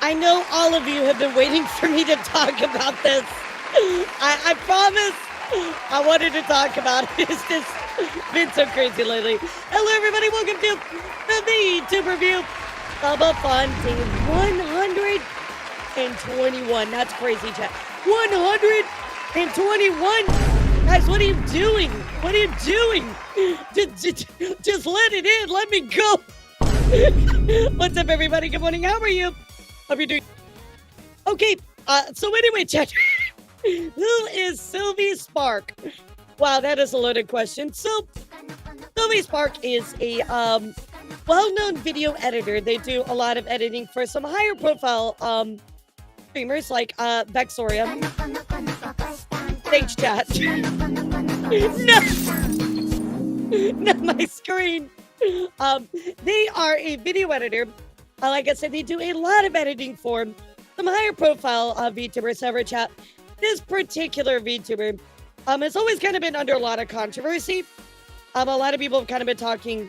I know all of you have been waiting for me to talk about this. I promise I wanted to talk about it. It's just been so crazy lately. Hello, everybody. Welcome to the Vtuber review of a fun day 121. That's crazy, chat. 121. Guys, what are you doing? What are you doing? Just let it in. Let me go. What's up, everybody? Good morning. How are you? Hope you're doing okay. So anyway, chat. Who is Silvy Spark? Wow, that is a loaded question. So, Silvy Spark is a well-known video editor. They do a lot of editing for some higher profile streamers like Vexoria. Thanks, chat. No, not my screen. They are a video editor. Like I said, they do a lot of editing for some higher profile VTubers. However, chat, this particular VTuber has always kind of been under a lot of controversy. A lot of people have kind of been talking,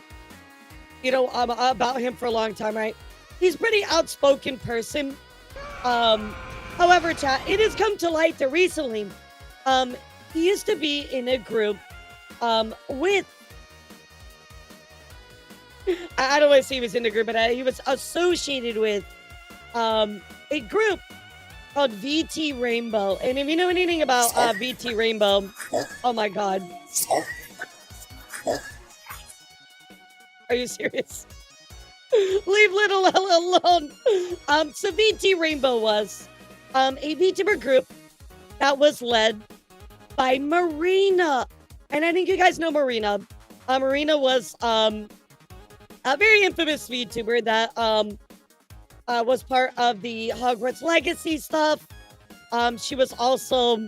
about him for a long time, right? He's a pretty outspoken person. However, chat, it has come to light that recently, he used to be in a group with, I don't want to say he was in the group, but he was associated with a group called VT Rainbow. And if you know anything about VT Rainbow, oh my God. Are you serious? Leave little L alone. So VT Rainbow was a VTuber group that was led by Marina. And I think you guys know Marina. Marina was a very infamous VTuber that was part of the Hogwarts Legacy stuff. She was also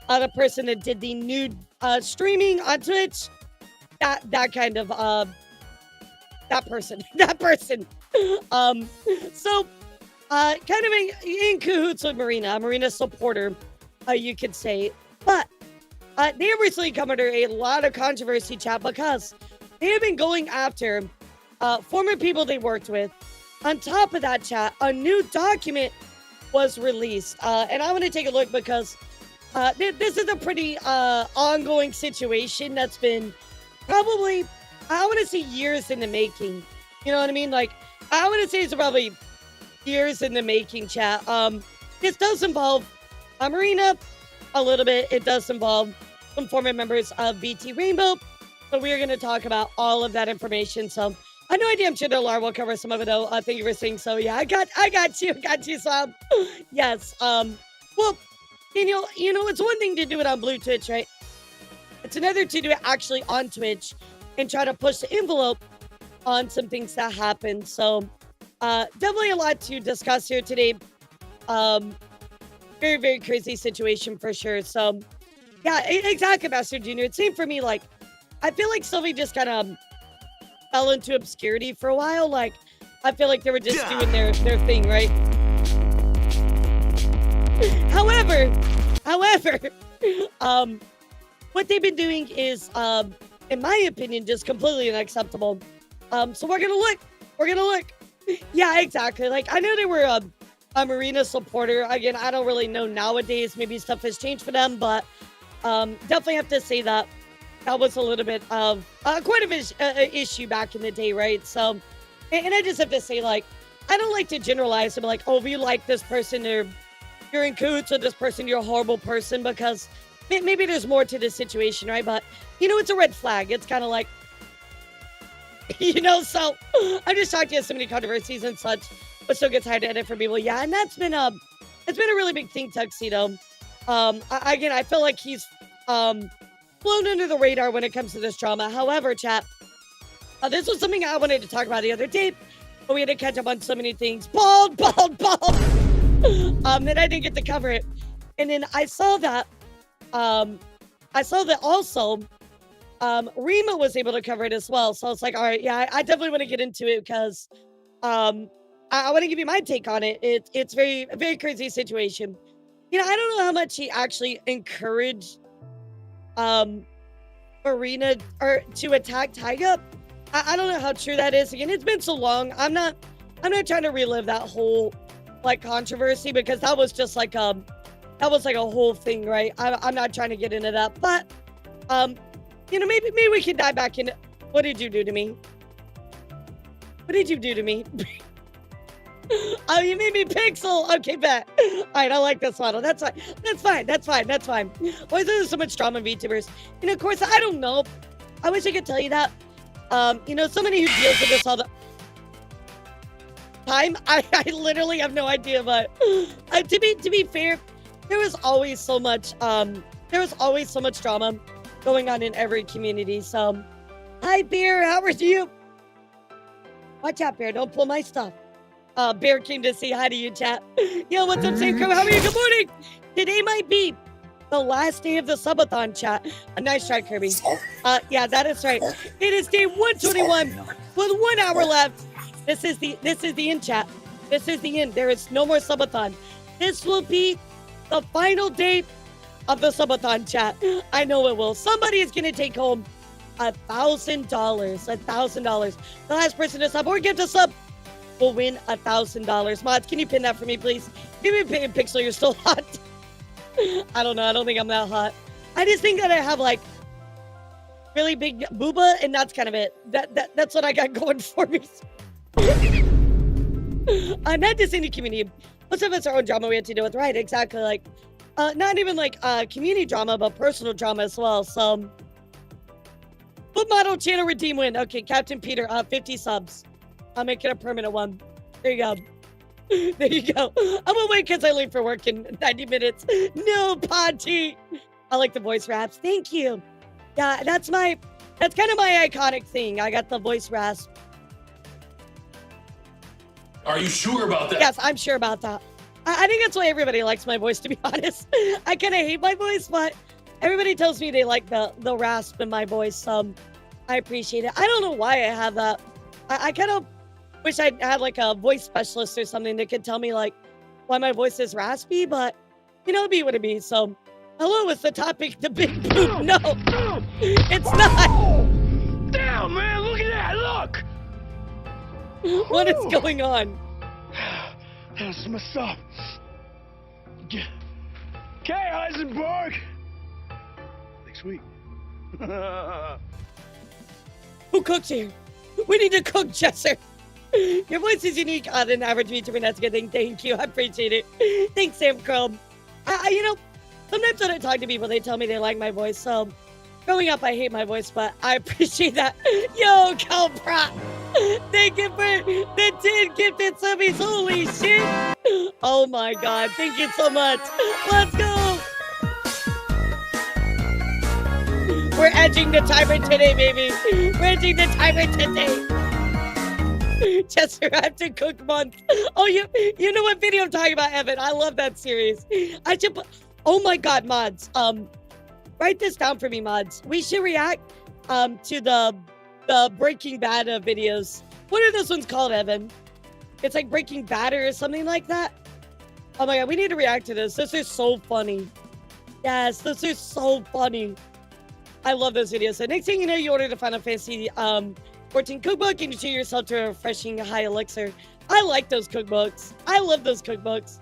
the person that did the nude streaming on Twitch. That kind of that person. So kind of in cahoots with Marina. Marina's supporter, you could say. But they have recently come under a lot of controversy, chat, because they have been going after former people they worked with. On top of that, chat, a new document was released. And I want to take a look because this is a pretty ongoing situation that's been probably, I want to say, years in the making. You know what I mean? Like, I want to say it's probably years in the making, chat. This does involve Marina a little bit. It does involve some former members of VT Rainbow. So we are going to talk about all of that information. So I know I'm sure Lar will cover some of it though. Thank you for saying so. Yeah, I got you, Sam. Yes. Well, it's one thing to do it on Blue Twitch, right? It's another to do it actually on Twitch and try to push the envelope on some things that happen. So definitely a lot to discuss here today. Very, very crazy situation for sure. So yeah, exactly, Master Junior. It seemed for me like, I feel like Silvy just kind of fell into obscurity for a while. Like, I feel like they were just doing their thing, right? However, what they've been doing is, in my opinion, just completely unacceptable. So we're gonna look. Yeah, exactly. Like, I know they were a Marina supporter. Again, I don't really know nowadays. Maybe stuff has changed for them, but definitely have to say that was a little bit of quite an issue back in the day, right? So, and I just have to say, like, I don't like to generalize and be like, oh, if you like this person, you're in cahoots with this person, you're a horrible person, because maybe there's more to this situation, right? But, it's a red flag. It's kind of like, so I'm just talking to so many controversies and such, but still gets hard to edit for people. Yeah, and it's been a really big thing, Tuxedo. Again, I feel like he's flown under the radar when it comes to this drama. However, chat, this was something I wanted to talk about the other day, but we had to catch up on so many things. Bald. That I didn't get to cover it. And then I saw that also Rima was able to cover it as well. So I was like, all right, yeah, I definitely want to get into it because I want to give you my take on it. It's very, very crazy situation. I don't know how much he actually encouraged Marina to attack Tyga. I don't know how true that is. Again, it's been so long. I'm not trying to relive that whole like controversy because that was just like a whole thing, right? I'm not trying to get into that, but you know, maybe we can dive back in. What did you do to me? What did you do to me? Oh, you made me pixel. Okay, bet. All right, I like this model. That's fine. That's fine. Why is there so much drama in VTubers? And of course, I don't know. I wish I could tell you that. You know, somebody who deals with this all the time. I literally have no idea, but to be fair, there was always so much drama going on in every community. So, hi Bear, how are you? Watch out, Bear, don't pull my stuff. Bear came to say hi to you, chat. Yo, what's up, Sam Crow? How are you? Good morning. Today might be the last day of the subathon, chat. A nice try, Kirby. Yeah, that is right. It is day 121 with 1 hour left. This is the end, chat. This is the end. There is no more subathon. This will be the final day of the subathon, chat. I know it will. Somebody is gonna take home $1,000. $1,000. The last person to sub or get to sub will win $1,000. Mods, can you pin that for me, please? Give me a pin, Pixel. You're still hot. I don't know. I don't think I'm that hot. I just think that I have like really big booba, and that's kind of it. That's what I got going for me. Not just any community. Most of us our own drama we have to deal with, right? Exactly. Like, not even like community drama, but personal drama as well. So, foot model channel redeem win. Okay, Captain Peter, 50 subs. I'll make it a permanent one. There you go. There you go. I'm gonna wait because I leave for work in 90 minutes. No, Ponty. I like the voice raps. Thank you. Yeah, that's kind of my iconic thing. I got the voice rasp. Are you sure about that? Yes, I'm sure about that. I think that's why everybody likes my voice, to be honest. I kind of hate my voice, but everybody tells me they like the rasp in my voice. I appreciate it. I don't know why I have that. I kind of wish I had like a voice specialist or something that could tell me like why my voice is raspy, but you know, it'll be what it be. So, hello, it's the topic, the big poop. No, it's not. Damn, man, look at that, look. What is going on? That's messed up. Okay, Heisenberg. Next week. Who cooks here? We need to cook, Jesser. Your voice is unique on an average VTuber, and that's a good thing. Thank you. I appreciate it. Thanks, Sam Chrome. You know, sometimes when I talk to people, they tell me they like my voice. So, growing up, I hate my voice, but I appreciate that. Yo, Calprat. Thank you for the 10 gifted subbies. Holy shit. Oh, my God. Thank you so much. Let's go. We're edging the timer today, baby. We're edging the timer today. Chester, I have to cook month. Oh, you know what video I'm talking about, Evan? I love that series. I should put, oh my God, mods. Write this down for me, mods. We should react to the Breaking Bad videos. What are those ones called, Evan? It's like Breaking Bad or something like that. Oh my God, we need to react to this. Those are so funny. Yes, those are so funny. I love those videos. So next thing you know, you ordered a Final Fantasy 14 cookbook and you treat yourself to a refreshing high elixir. I like those cookbooks. I love those cookbooks.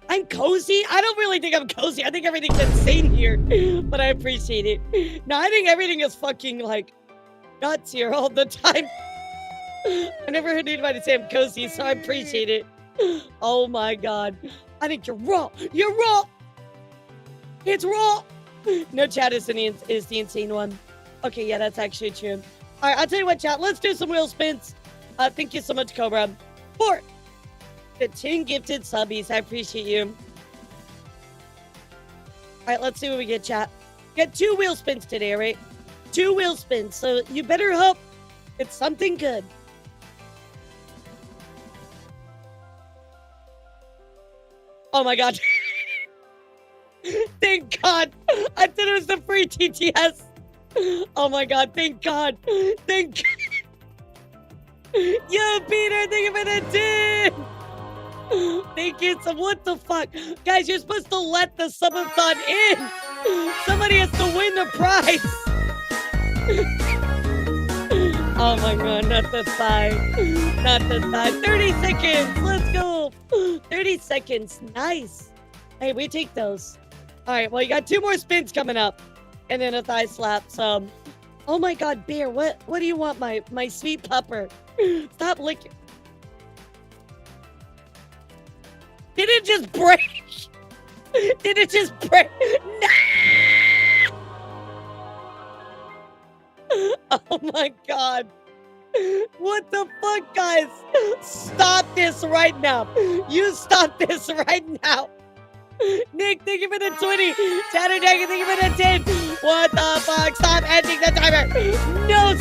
I'm cozy? I don't really think I'm cozy. I think everything's insane here, but I appreciate it. No, I think everything is fucking like nuts here all the time. I never heard anybody say I'm cozy, so I appreciate it. Oh my God. I think you're raw. You're raw. It's raw. No, chat is the insane one. Okay, yeah, that's actually true. All right, I'll tell you what, chat. Let's do some wheel spins. Thank you so much, Cobra, for the 10 gifted subbies. I appreciate you. All right, let's see what we get, chat. Get 2 wheel spins today, all right? 2 wheel spins. So you better hope it's something good. Oh my God. Thank God. I thought it was the free TTS. Oh my God. Thank God. Thank God. Yo, Peter, thank you for the 10. Thank you. So what the fuck? Guys, you're supposed to let the subathon in. Somebody has to win the prize. Oh my god, not the thigh. Not the thigh. 30 seconds. Let's go. 30 seconds. Nice. Hey, we take those. All right, well, you got 2 more spins coming up. And then a thigh slap. So, oh my god, Bear, what do you want, my sweet pupper? Stop licking. Did it just break? Did it just break? No! Oh my god. What the fuck, guys? Stop this right now. You stop this right now. Nick, thank you for the 20. Chatter Dragon, thank you for the 10. What the fuck? Stop ending the timer. No,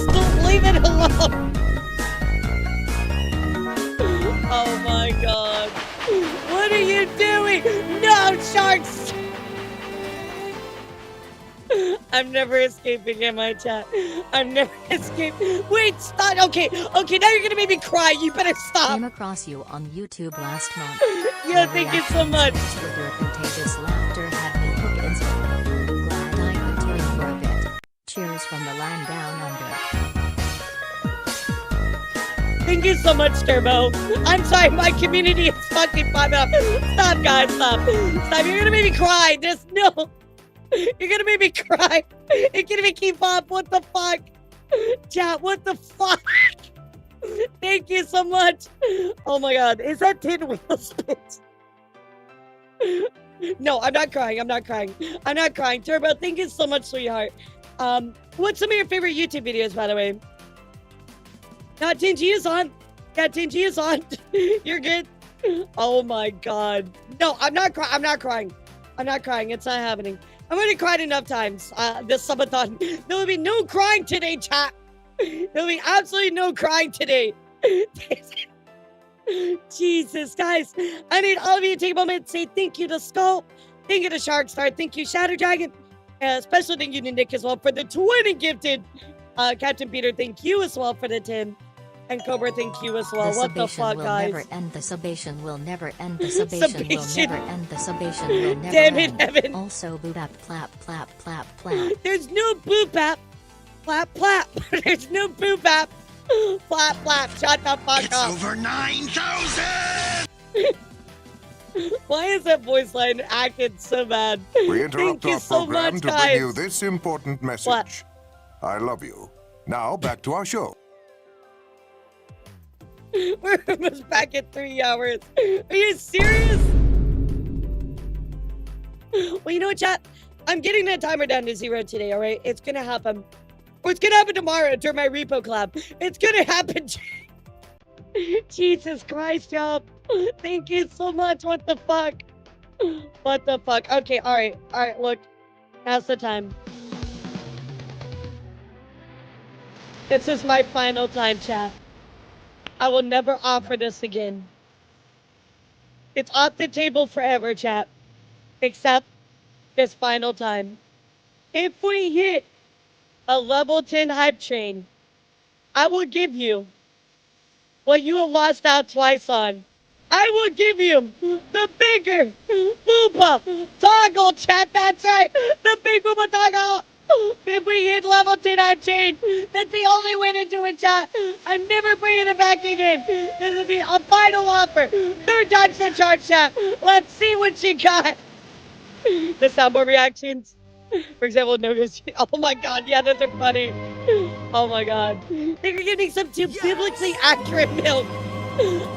leave it alone. Oh my god. What are you doing? No, sharks. I'm never escaping in my chat. I'm never escaping. Wait, stop. Okay, now you're gonna make me cry. You better stop. Came across you on YouTube last month. Yeah, thank you so much. With your contagious laughter had me hooked instantly. Glad I could tune for a bit. Cheers from the land down under. Thank you so much, Turbo. I'm sorry, my community is fucking fired up. Stop, guys, stop. Stop, you're gonna make me cry. Just no. You're gonna make me cry. You're gonna make me keep up. What the fuck? Chat, what the fuck? Thank you so much. Oh my god. Is that tin wheel spit? No, I'm not crying. I'm not crying. I'm not crying. Turbo, thank you so much, sweetheart. What's some of your favorite YouTube videos, by the way? Tingy is on. Yeah, Tingy is on. You're good. Oh my god. No, I'm not crying. I'm not crying. I'm not crying. It's not happening. I've already cried enough times this subathon. There will be no crying today, chat. There will be absolutely no crying today. Jesus, guys. I need all of you to take a moment to say thank you to Skull. Thank you to Sharkstar. Thank you, Shadow Dragon. Special thank you to Nick as well for the 20 gifted. Captain Peter, thank you as well for the 10. And Cobra, thank you as well. What the fuck, guys? The subation will never end. The subation will never end. The subation will never end. Damn it, Evan. Also, boobap, plap, plap, plap, plap. There's no boobap. Plap, plap. There's no boobap. Plap, plap. Shut the fuck it's up. Over 9,000! Why is that voice line acting so bad? We interrupt our program to bring you this important message. What? I love you. Now, back to our show. We're almost back at 3 hours. Are you serious? Well, you know what, chat? I'm getting that timer down to 0 today, all right? It's gonna happen. Or it's gonna happen tomorrow during my repo collab. It's gonna happen. Jesus Christ, y'all. Thank you so much. What the fuck? What the fuck? Okay, all right, look. Now's the time. This is my final time, chat. I will never offer this again. It's off the table forever, chat. Except this final time. If we hit a level 10 hype train, I will give you what you have lost out twice on. I will give you the bigger Boopa toggle, chat. That's right. The big Boopa toggle. If we hit level 10 hype train, that's the only way to do it, chat. I'm never bringing it back again. This will be a final offer. 3rd time's the charge, chat. Let's see what she got. The soundboard reactions. For example, notice. Oh my god, yeah, those are funny. Oh my god. They're getting some too biblically accurate milk.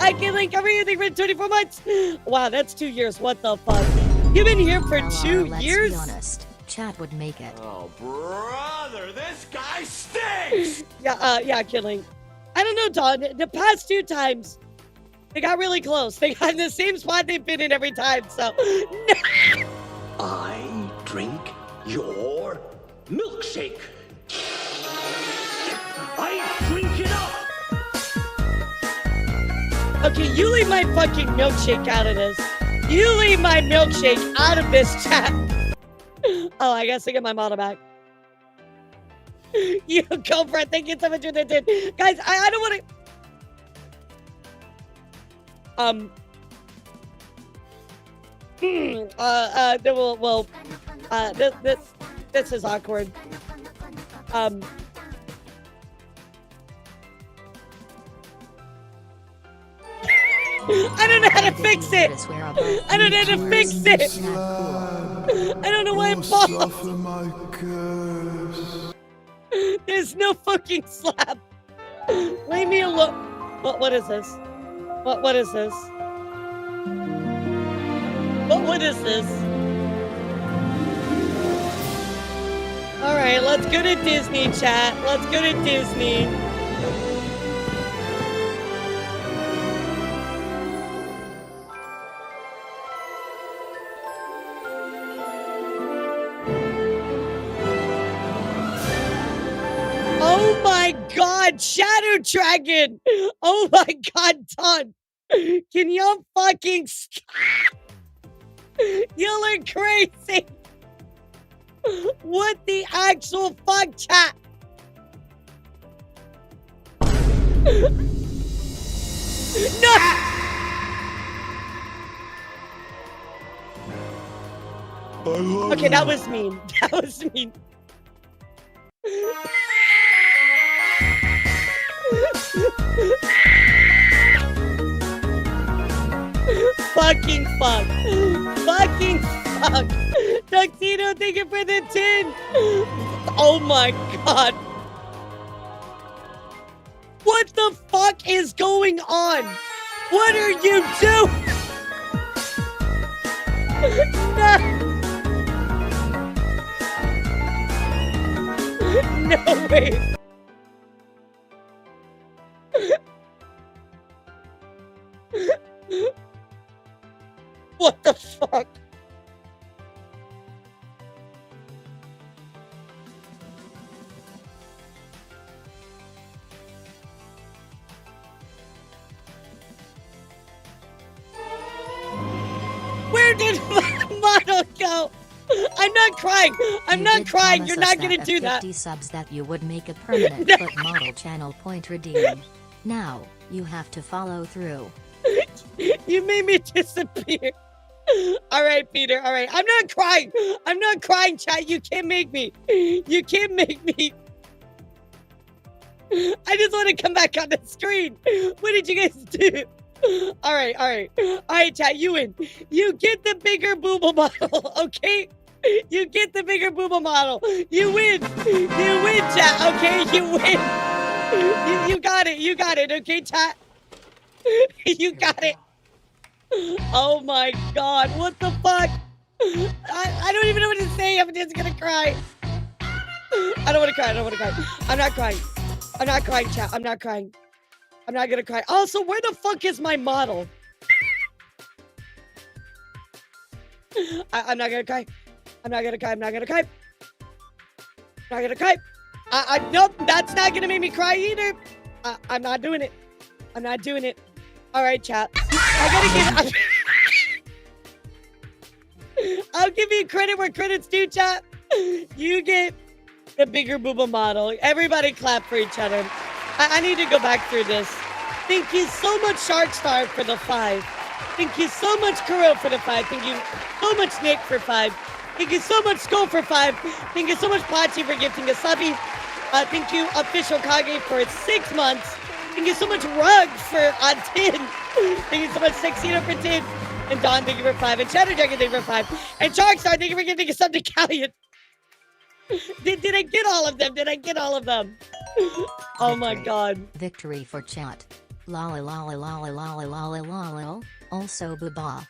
I can link everything for 24 months. Wow, that's 2 years. What the fuck? You've been here for 2 years? Let's be honest. Chat would make it. Oh, brother, this guy stinks! Yeah, Killing. I don't know, Don. The past 2 times, they got really close. They got in the same spot they've been in every time, so. I drink your milkshake. I drink it up! Okay, you leave my fucking milkshake out of this. You leave my milkshake out of this chat. Oh, I guess I get my model back. You go for it. Thank you so much for the tip. Guys, I don't want to... this is awkward. I don't know how to fix it. I don't know how to fix it. I don't know why it paused. There's no fucking slap. Leave me alone. What is this? What is this? What is this? All right, let's go to Disney, chat. Let's go to Disney. Oh my God, Shadow Dragon! Oh my God, Don! Can y'all fucking stop? Y'all are crazy! What the actual fuck, chat? No! Okay, that was mean. That was mean. Fucking fuck. Fucking fuck. Tuxedo, thank you for the 10. Oh my God. What the fuck is going on? What are you doing? No. No way. What the fuck? Where did my model go? I'm not crying. I'm not crying. You're not gonna do that. 50 subs that you would make a permanent No. foot model channel point redeem. Now, you have to follow through. You made me disappear. All right, Peter. All right. I'm not crying. I'm not crying, chat. You can't make me. You can't make me. I just want to come back on the screen. What did you guys do? All right. All right. All right, chat. You win. You get the bigger booba model, okay? You get the bigger booba model. You win. You win, chat. Okay, you win. You got it. You got it. Okay, chat. You got it. Oh my God. What the fuck? I don't even know what to say. I'm just gonna cry. I don't want to cry. I don't want to cry. I'm not crying. I'm not crying, chat. I'm not crying. I'm not gonna cry. Also, where the fuck is my model? I'm not gonna cry. I'm not gonna cry. I'm not gonna cry. I'm not gonna cry. Nope, that's not gonna make me cry either. I'm not doing it. I'm not doing it. All right, chat. I gotta give. I'll give you credit where credit's due, chat. You get the bigger booba model. Everybody clap for each other. I need to go back through this. Thank you so much, Sharkstar, for the 5. Thank you so much, Kuro, for the 5. Thank you so much, Nick, for 5. Thank you so much, Skull, for 5. Thank you so much, Pachi, for gifting a subby. Thank you, Official Kage, for 6 months. Thank you so much, Rug, for 10. Thank you so much, Sexino, for 10. And Don, thank you for 5. And Shadow Dragon, thank you for 5. And Sharkstar, thank you for gifting a sub to Callion. Did I get all of them? Did I get all of them? Oh my God. Victory for chat. Lolly lolly lolly lolly lolly lolly. Also booba.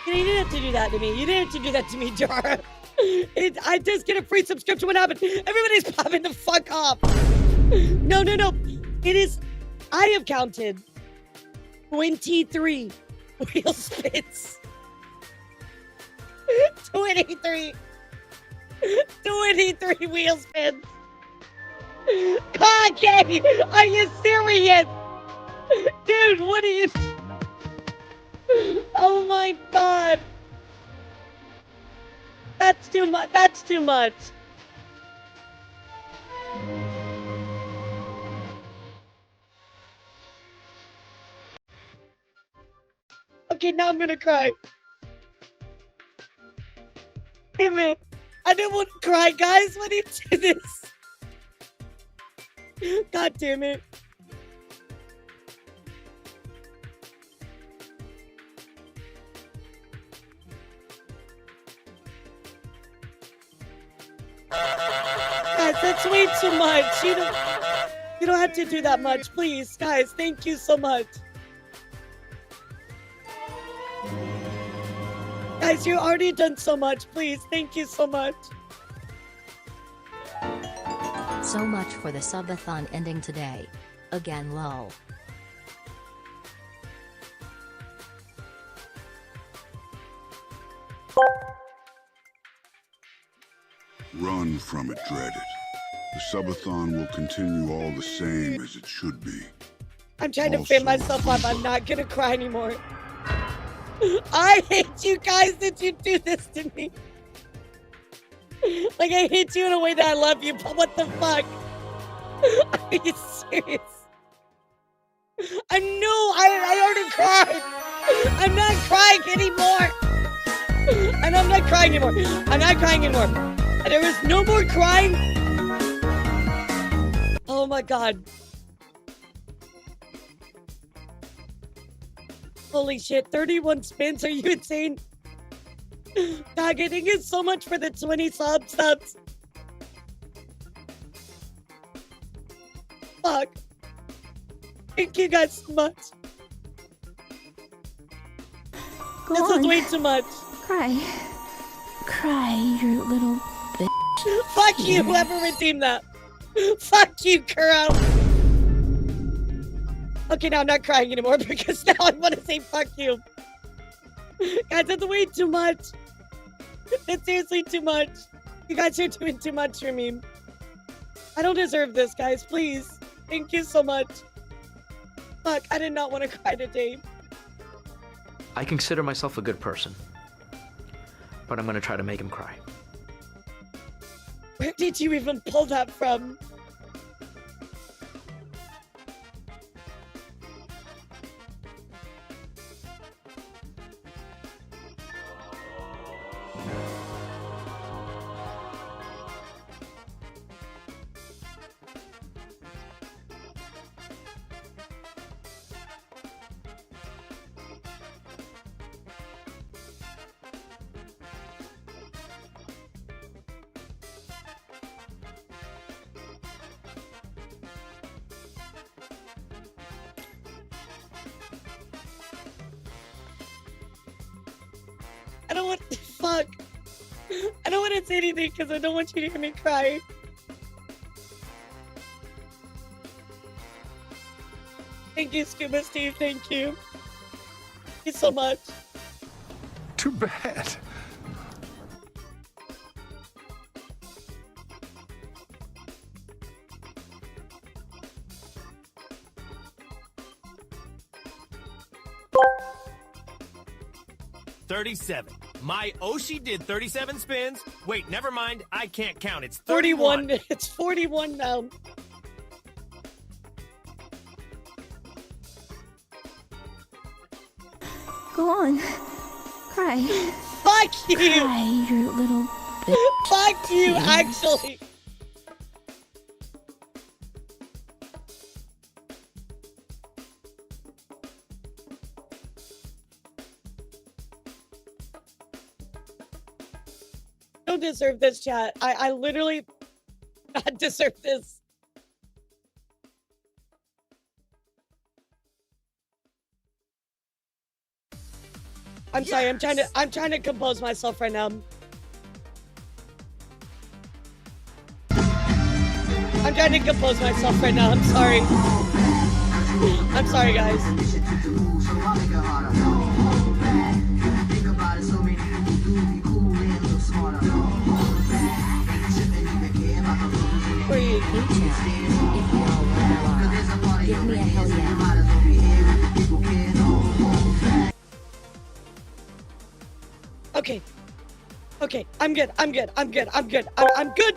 You didn't have to do that to me. You didn't have to do that to me, Jara. I just get a free subscription. What happened? Everybody's popping the fuck off. No. It is. I have counted 23 wheel spins. 23 wheel spins. Kage, are you serious? Dude, what are you... Oh my God. That's too much. That's too much. Okay, now I'm gonna cry. Damn it. I didn't want to cry, guys. Why did you do this? God damn it. Guys, that's way too much. You don't have to do that much, please. Guys, thank you so much. Guys, you already done so much. Please, thank you so much. So much for the subathon ending today. Again, lol. Run from it, dread it. The subathon will continue all the same as it should be. I'm trying to fan myself up. I'm not gonna cry anymore. I hate you guys that you do this to me. Like, I hate you in a way that I love you, but what the fuck? Are you serious? I already cried. I'm not crying anymore. And I'm not crying anymore. I'm not crying anymore. And there is no more crying. Oh my god. Holy shit, 31 spins? Are you insane? God, I think it's so much for the 20 subs. Fuck. Thank you guys so much. Go this on. is way too much. Cry. Cry, you little bitch. Fuck you, whoever redeemed that. Fuck you, Kuro. Okay, now I'm not crying anymore because now I want to say fuck you. Guys, that's way too much. It's seriously too much. You guys are doing too much for me. I don't deserve this, guys. Please. Thank you so much. Fuck, I did not want to cry today. I consider myself a good person, but I'm gonna try to make him cry. Where did you even pull that from? I don't want fuck. I don't want to say anything because I don't want you to hear me cry. Thank you, Scuba Steve. Thank you. Thank you so much. Too bad. My Oshi did 37 spins. Wait, never mind. I can't count. It's 41. It's 41 now. Go on. Cry. Fuck you. Cry, you little bitch. Fuck you, actually. Don't deserve this, chat. I literally not deserve this. I'm sorry. I'm trying to compose myself right now. I'm trying to compose myself right now. I'm sorry. I'm sorry, guys. Where are you? Hey chat, if y'all want give me a hell yeah. Okay. Okay. I'm good. I'm good. I'm good. I'm good. I'm good.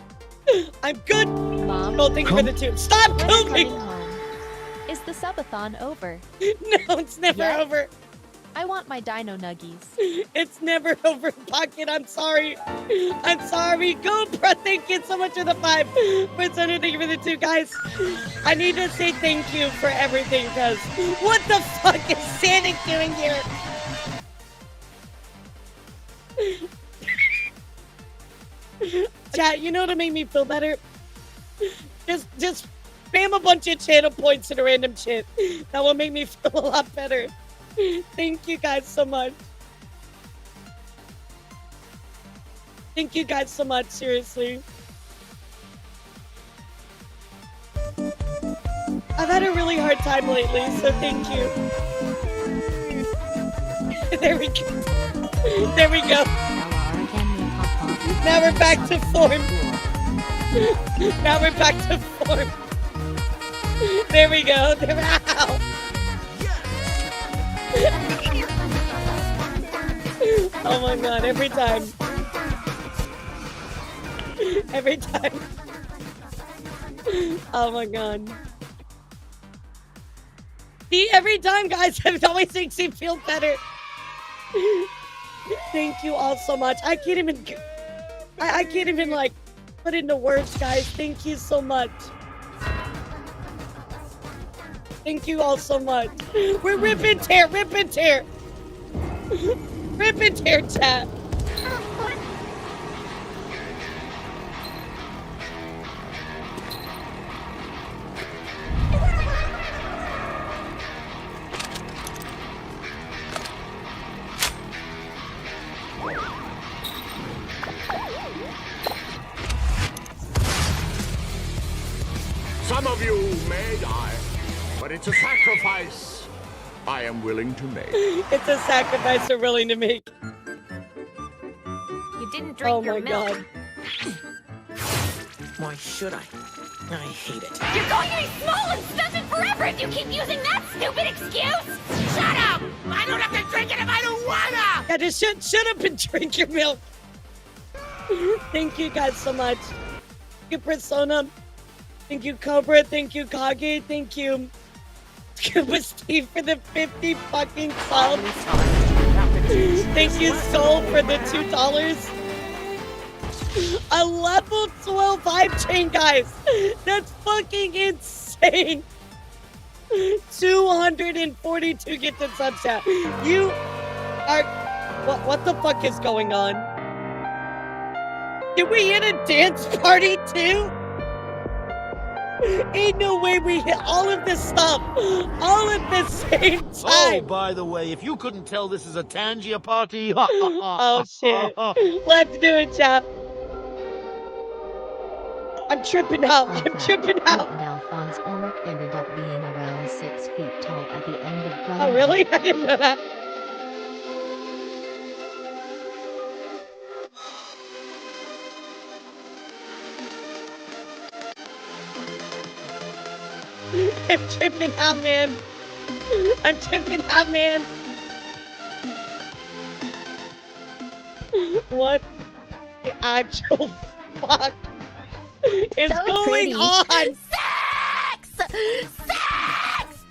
I'm good. Mom, Oh, thank you for the tune. Stop when are you cooking. coming home? Is the subathon over? No, it's never Yes. over. I want my dino nuggies. It's never over, Pocket. I'm sorry. I'm sorry. GoPro, thank you so much for the 5. Persona, thank you for the 2, guys. I need to say thank you for everything, because what the fuck is Santa doing here? Chat, you know what made me feel better? Just spam a bunch of channel points and random shit. That will make me feel a lot better. Thank you guys so much. Thank you guys so much, seriously. I've had a really hard time lately, so thank you. There we go. There we go. Now we're back to form. Now we're back to form. There we go. Ow. Oh my god, every time. Every time. Oh my god. See, every time, guys, it always makes me feel better. Thank you all so much. I can't even like put into words, guys. Thank you so much. Thank you all so much. We're rip and tear, rip and tear. Rip and tear, chat. Some of you may die, but it's a sacrifice I am willing to make. It's a sacrifice we're willing to make. You didn't drink your milk. God. Why should I? I hate it. You're going to be small and stunted forever if you keep using that stupid excuse! Shut up! I don't have to drink it if I don't wanna! Yeah, just shut up and drink your milk. Thank you guys so much. Thank you, Persona. Thank you, Cobra. Thank you, Kage. Thank you, Scuba Steve, for the 50 fucking subs. Thank you, Soul, for the $2. A level 12 vibe chain, guys. That's fucking insane. 242 gifted subs chat. You are... What the fuck is going on? Did we hit a dance party too? Ain't no way we hit all of this stuff all at the same time. Oh, by the way, if you couldn't tell this is a Tangia party. Oh shit. Let's do it, chap. I'm tripping out. I'm tripping out. Alphonse Ulrich ended up being around 6 feet tall at the end of Blood. Oh really? I didn't know that. I'm tripping out, man. I'm tripping out, man. What the actual fuck is going on? Sex! Sex!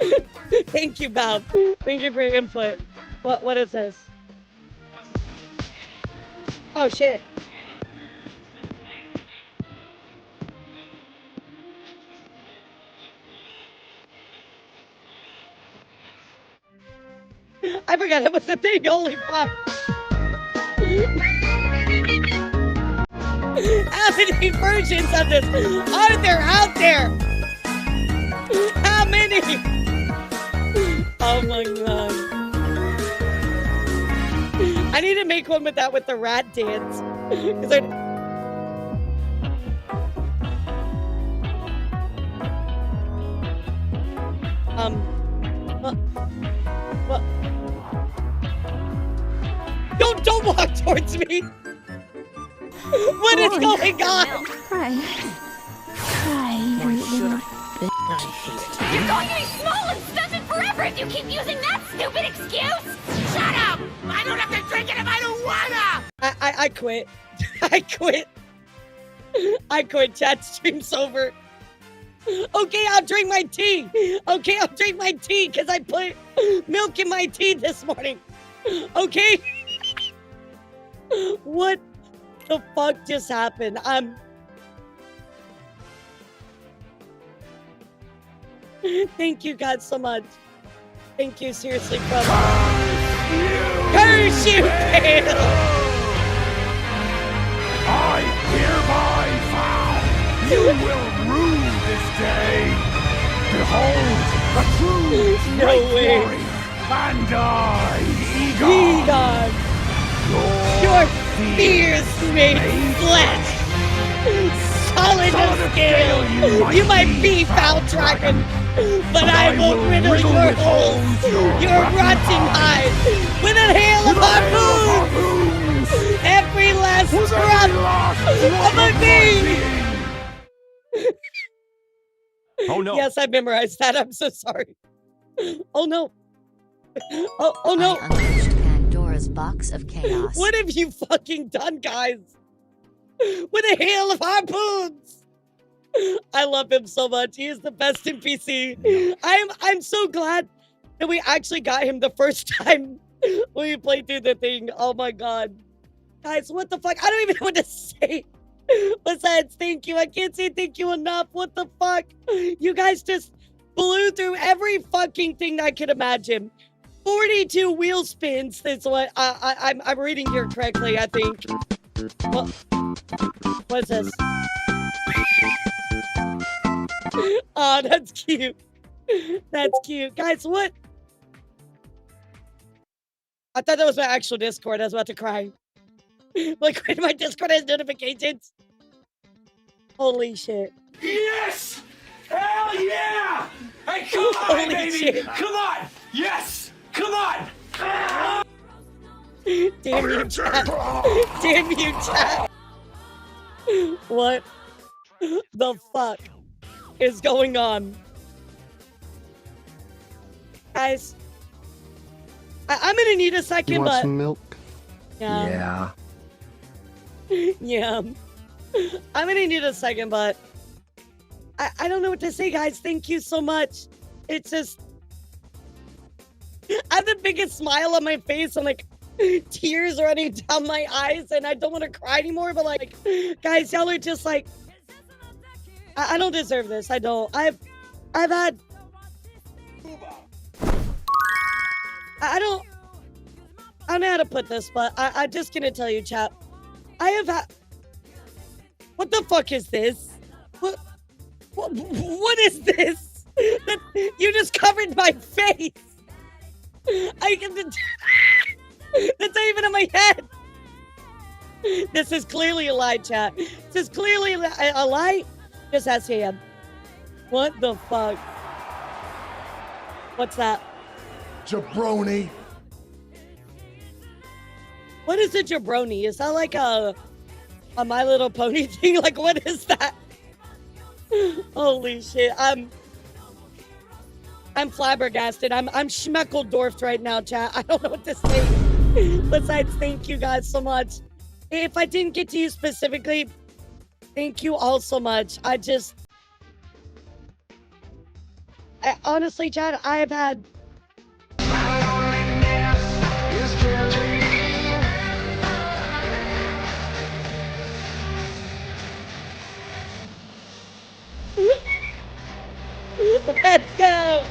Thank you, Bob. Thank you for your input. What is this? Oh shit. I forgot it was the thing. Holy fuck. How many versions of this are there out there? How many? Oh my god. I need to make one with that with the rat dance. What? Don't walk towards me. What is going on? Cry, you little bitch. I hate it. You're going to be small and stunted forever if you keep using that stupid excuse! Shut up! I don't have to drink it if I don't wanna! I quit. I quit. I quit. Chat stream's over. Okay, I'll drink my tea. Okay, I'll drink my tea because I put milk in my tea this morning. Okay? What the fuck just happened? Thank you guys so much. Thank you, seriously, brother. Curse you, Bill! I hereby You will rue this day. Behold, the true great warrior, Bandai Egon. Your fears made flesh. Solid of scale. You might be foul dragon, but I will riddle your holes, your rotting hide, with a hail of harpoons. Every last drop of a beam. Oh no. Yes, I memorized that. I'm so sorry. Oh no. Oh no. I unleashed Pandora's box of chaos. What have you fucking done, guys? With a hail of harpoons. I love him so much. He is the best NPC. I'm so glad that we actually got him the first time we played through the thing. Oh my god. Guys, what the fuck? I don't even know what to say. Besides, thank you. I can't say thank you enough. What the fuck? You guys just blew through every fucking thing I could imagine. 42 wheel spins. That's what I'm reading here correctly, I think. What's this? Oh, that's cute. That's cute. Guys, what? I thought that was my actual Discord. I was about to cry. Like, when my Discord has notifications. Holy shit. Yes! Hell yeah! Hey, come on, Holy baby! shit. Come on! Yes! Come on! Damn you, chat. Damn you, chat. What the fuck is going on? Guys, I'm gonna need a second, You want but... some milk? Yeah. Yeah. I'm gonna need a second, but... I don't know what to say, guys. Thank you so much. It's just... I have the biggest smile on my face. I'm like... tears running down my eyes, and I don't want to cry anymore, but like, guys, y'all are just like, I don't deserve this. I don't. I've had, I don't know how to put this, but I'm just gonna tell you, chat. I have had, what the fuck is this? What is this? You just covered my face. I can. That's not even in my head. This is clearly a lie, chat. This is clearly a lie. Just ask him. What the fuck? What's that? Jabroni. What is a jabroni? Is that like a My Little Pony thing? Like, what is that? Holy shit. I'm flabbergasted. I'm schmeckeldorfed right now, chat. I don't know what to say. Besides, thank you guys so much. If I didn't get to you specifically, thank you all so much. Honestly, Chad, I have had... Let's go!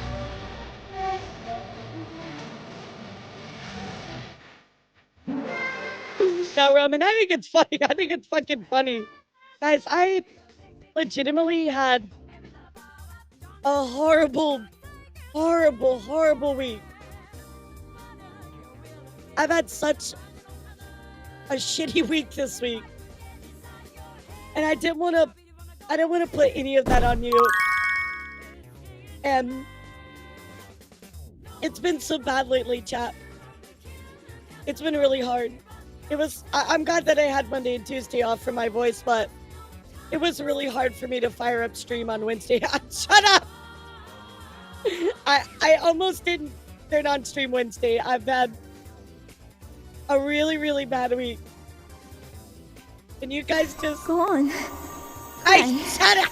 No, Roman, I think it's funny. I think it's fucking funny. Guys, I legitimately had a horrible week. I've had such a shitty week this week. And I didn't want to put any of that on you. And it's been so bad lately, chat. It's been really hard. I'm glad that I had Monday and Tuesday off for my voice, but it was really hard for me to fire up stream on Wednesday. Shut up! I almost didn't turn on stream Wednesday. I've had a really, really bad week. And you guys just... Go on. Hey, shut up!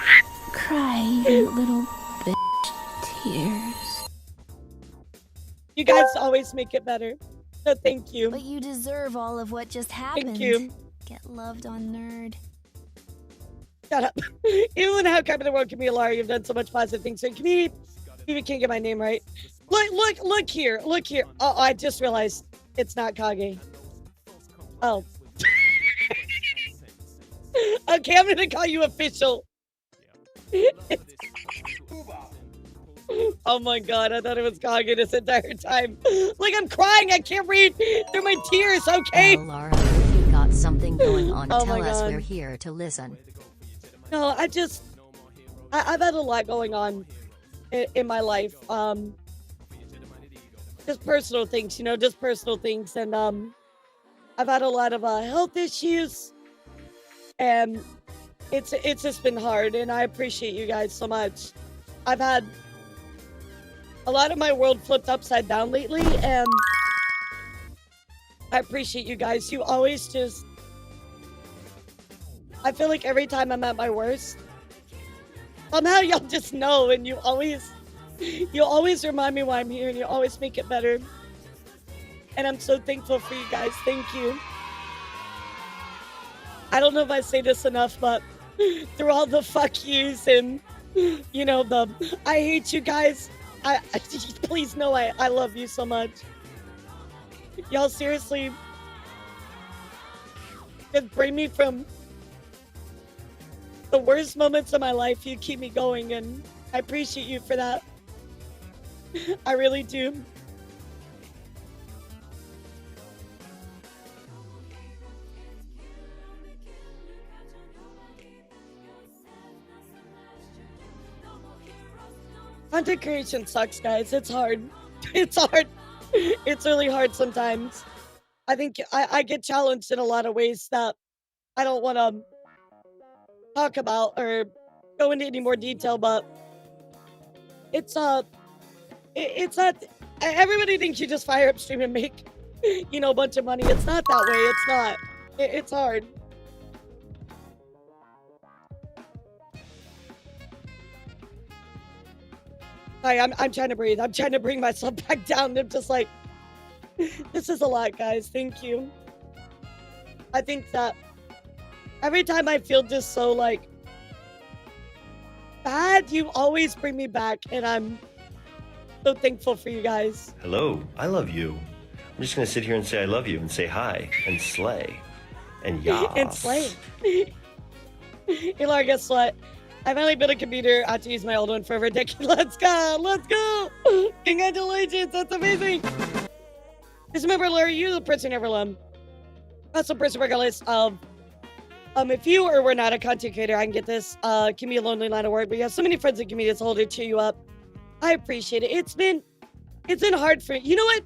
Cry, you little bitch. Tears. You guys always make it better. So thank you. But you deserve all of what just happened. Thank you. Get loved on Nerd. Shut up. Even when How Come in the World can be a liar, you've done so much positive things. So community, even can't get my name right. Look here. Oh, I just realized it's not Kage. Oh. Okay, I'm gonna call you official. Oh my god, I thought it was Kage this entire time. Like, I'm crying, I can't read through my tears, okay? Laura, if you got something going on, Oh tell my us. God. We're here to listen. No, I've had a lot going on in my life. Just personal things, just personal things. And I've had a lot of health issues. And it's just been hard. And I appreciate you guys so much. I've had a lot of my world flipped upside down lately. And I appreciate you guys. You always just... I feel like every time I'm at my worst, somehow y'all just know, and you always remind me why I'm here, and you always make it better. And I'm so thankful for you guys. Thank you. I don't know if I say this enough, but through all the fuck yous and, the I hate you guys, I please know I love you so much. Y'all seriously just bring me from the worst moments of my life. You keep me going, and I appreciate you for that. I really do. Content creation sucks, guys. It's hard. It's hard. It's really hard sometimes. I think I get challenged in a lot of ways that I don't want to talk about or go into any more detail, but it's not, everybody thinks you just fire up stream and make, a bunch of money. It's not that way. It's not. It's hard. Hi, I'm trying to breathe. I'm trying to bring myself back down. I'm just like, this is a lot, guys. Thank you. I think that every time I feel just so, like, bad, you always bring me back, and I'm so thankful for you guys. Hello, I love you. I'm just gonna sit here and say I love you and say hi and slay and yas. And slay. Hey, Laura, guess what? I've only built a computer. I have to use my old one for over a decade. Let's go! Let's go! Congratulations! That's amazing! Just remember, Laura, you're the person never learned. That's the person regardless of if you or were not a content creator, I can get this. Can be a lonely line of work, but you have so many friends and communities to hold it, cheer you up. I appreciate it. It's been hard for you. Know what?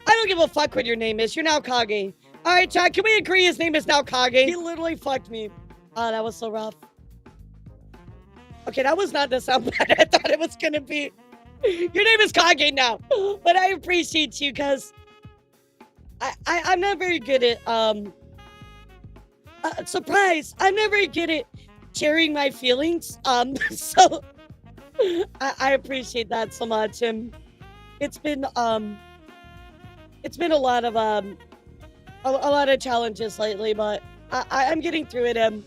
I don't give a fuck what your name is. You're now Kage. All right, chat. Can we agree his name is now Kage? He literally fucked me. Oh, that was so rough. Okay, that was not the sound bad I thought it was gonna be. Your name is Kage now, but I appreciate you because I'm not very good at surprise. I'm not very good at sharing my feelings. So I appreciate that so much, and it's been a lot of a lot of challenges lately, but I'm getting through it. And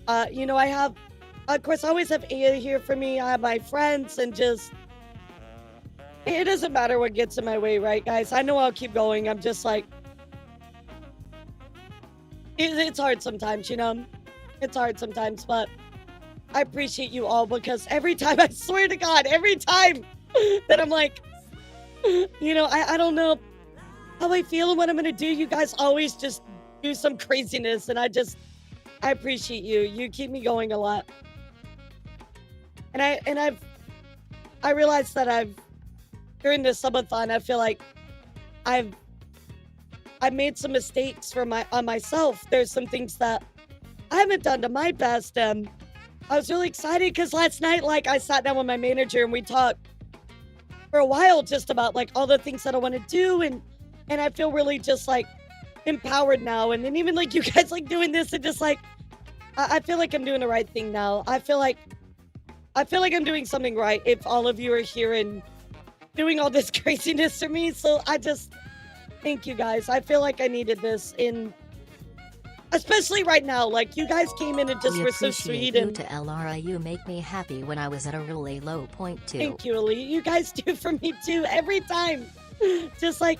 I have. Of course, I always have Aya here for me. I have my friends, and just... It doesn't matter what gets in my way, right, guys? I know I'll keep going. I'm just like... It's hard sometimes, It's hard sometimes, but... I appreciate you all, because every time, I swear to God, every time that I'm like... I don't know how I feel and what I'm going to do. You guys always just do some craziness, and I appreciate you. You keep me going a lot. And I realized that during this subathon, I feel like I've made some mistakes on myself. There's some things that I haven't done to my best. I was really excited because last night, like, I sat down with my manager and we talked for a while just about like all the things that I want to do, and I feel really just like empowered now. And then even like you guys like doing this, and just like I feel like I'm doing the right thing now. I feel like I'm doing something right if all of you are here and doing all this craziness for me. So I just thank you guys. I feel like I needed this, especially right now. Like, you guys came in and just were so sweet. You And to Elara, you make me happy when I was at a really low point too. thank you, Ali. You guys do for me too every time. Just like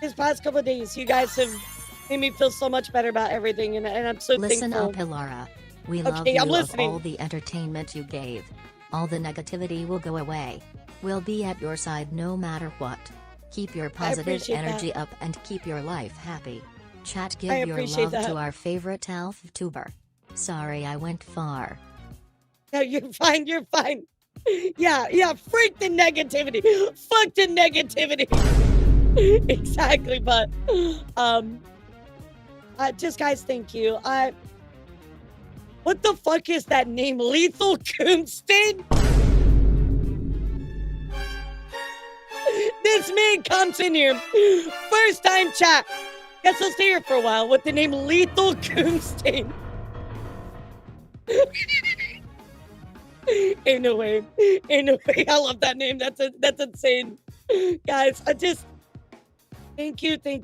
these past couple of days, you guys have made me feel so much better about everything, and I'm so Listen thankful. up, Elara. We love Okay, you I'm of listening. all the entertainment you gave. All the negativity will go away. All the negativity will go away. We'll be at your side no matter what. Keep your positive appreciate energy that. up and keep your life happy. Chat, give I your appreciate love that. to our favorite Vtuber. Sorry I went far. No, you're fine. You're fine. Yeah. Freak the negativity. Fuck the negativity. Exactly. But, just guys, thank you. What the fuck is that name? Lethal Coonston? This man comes in here. First time chat. Guess I'll stay here for a while with the name Lethal Coonston. Ain't no way. Ain't no way. I love that name. That's insane. Guys, I just thank you. From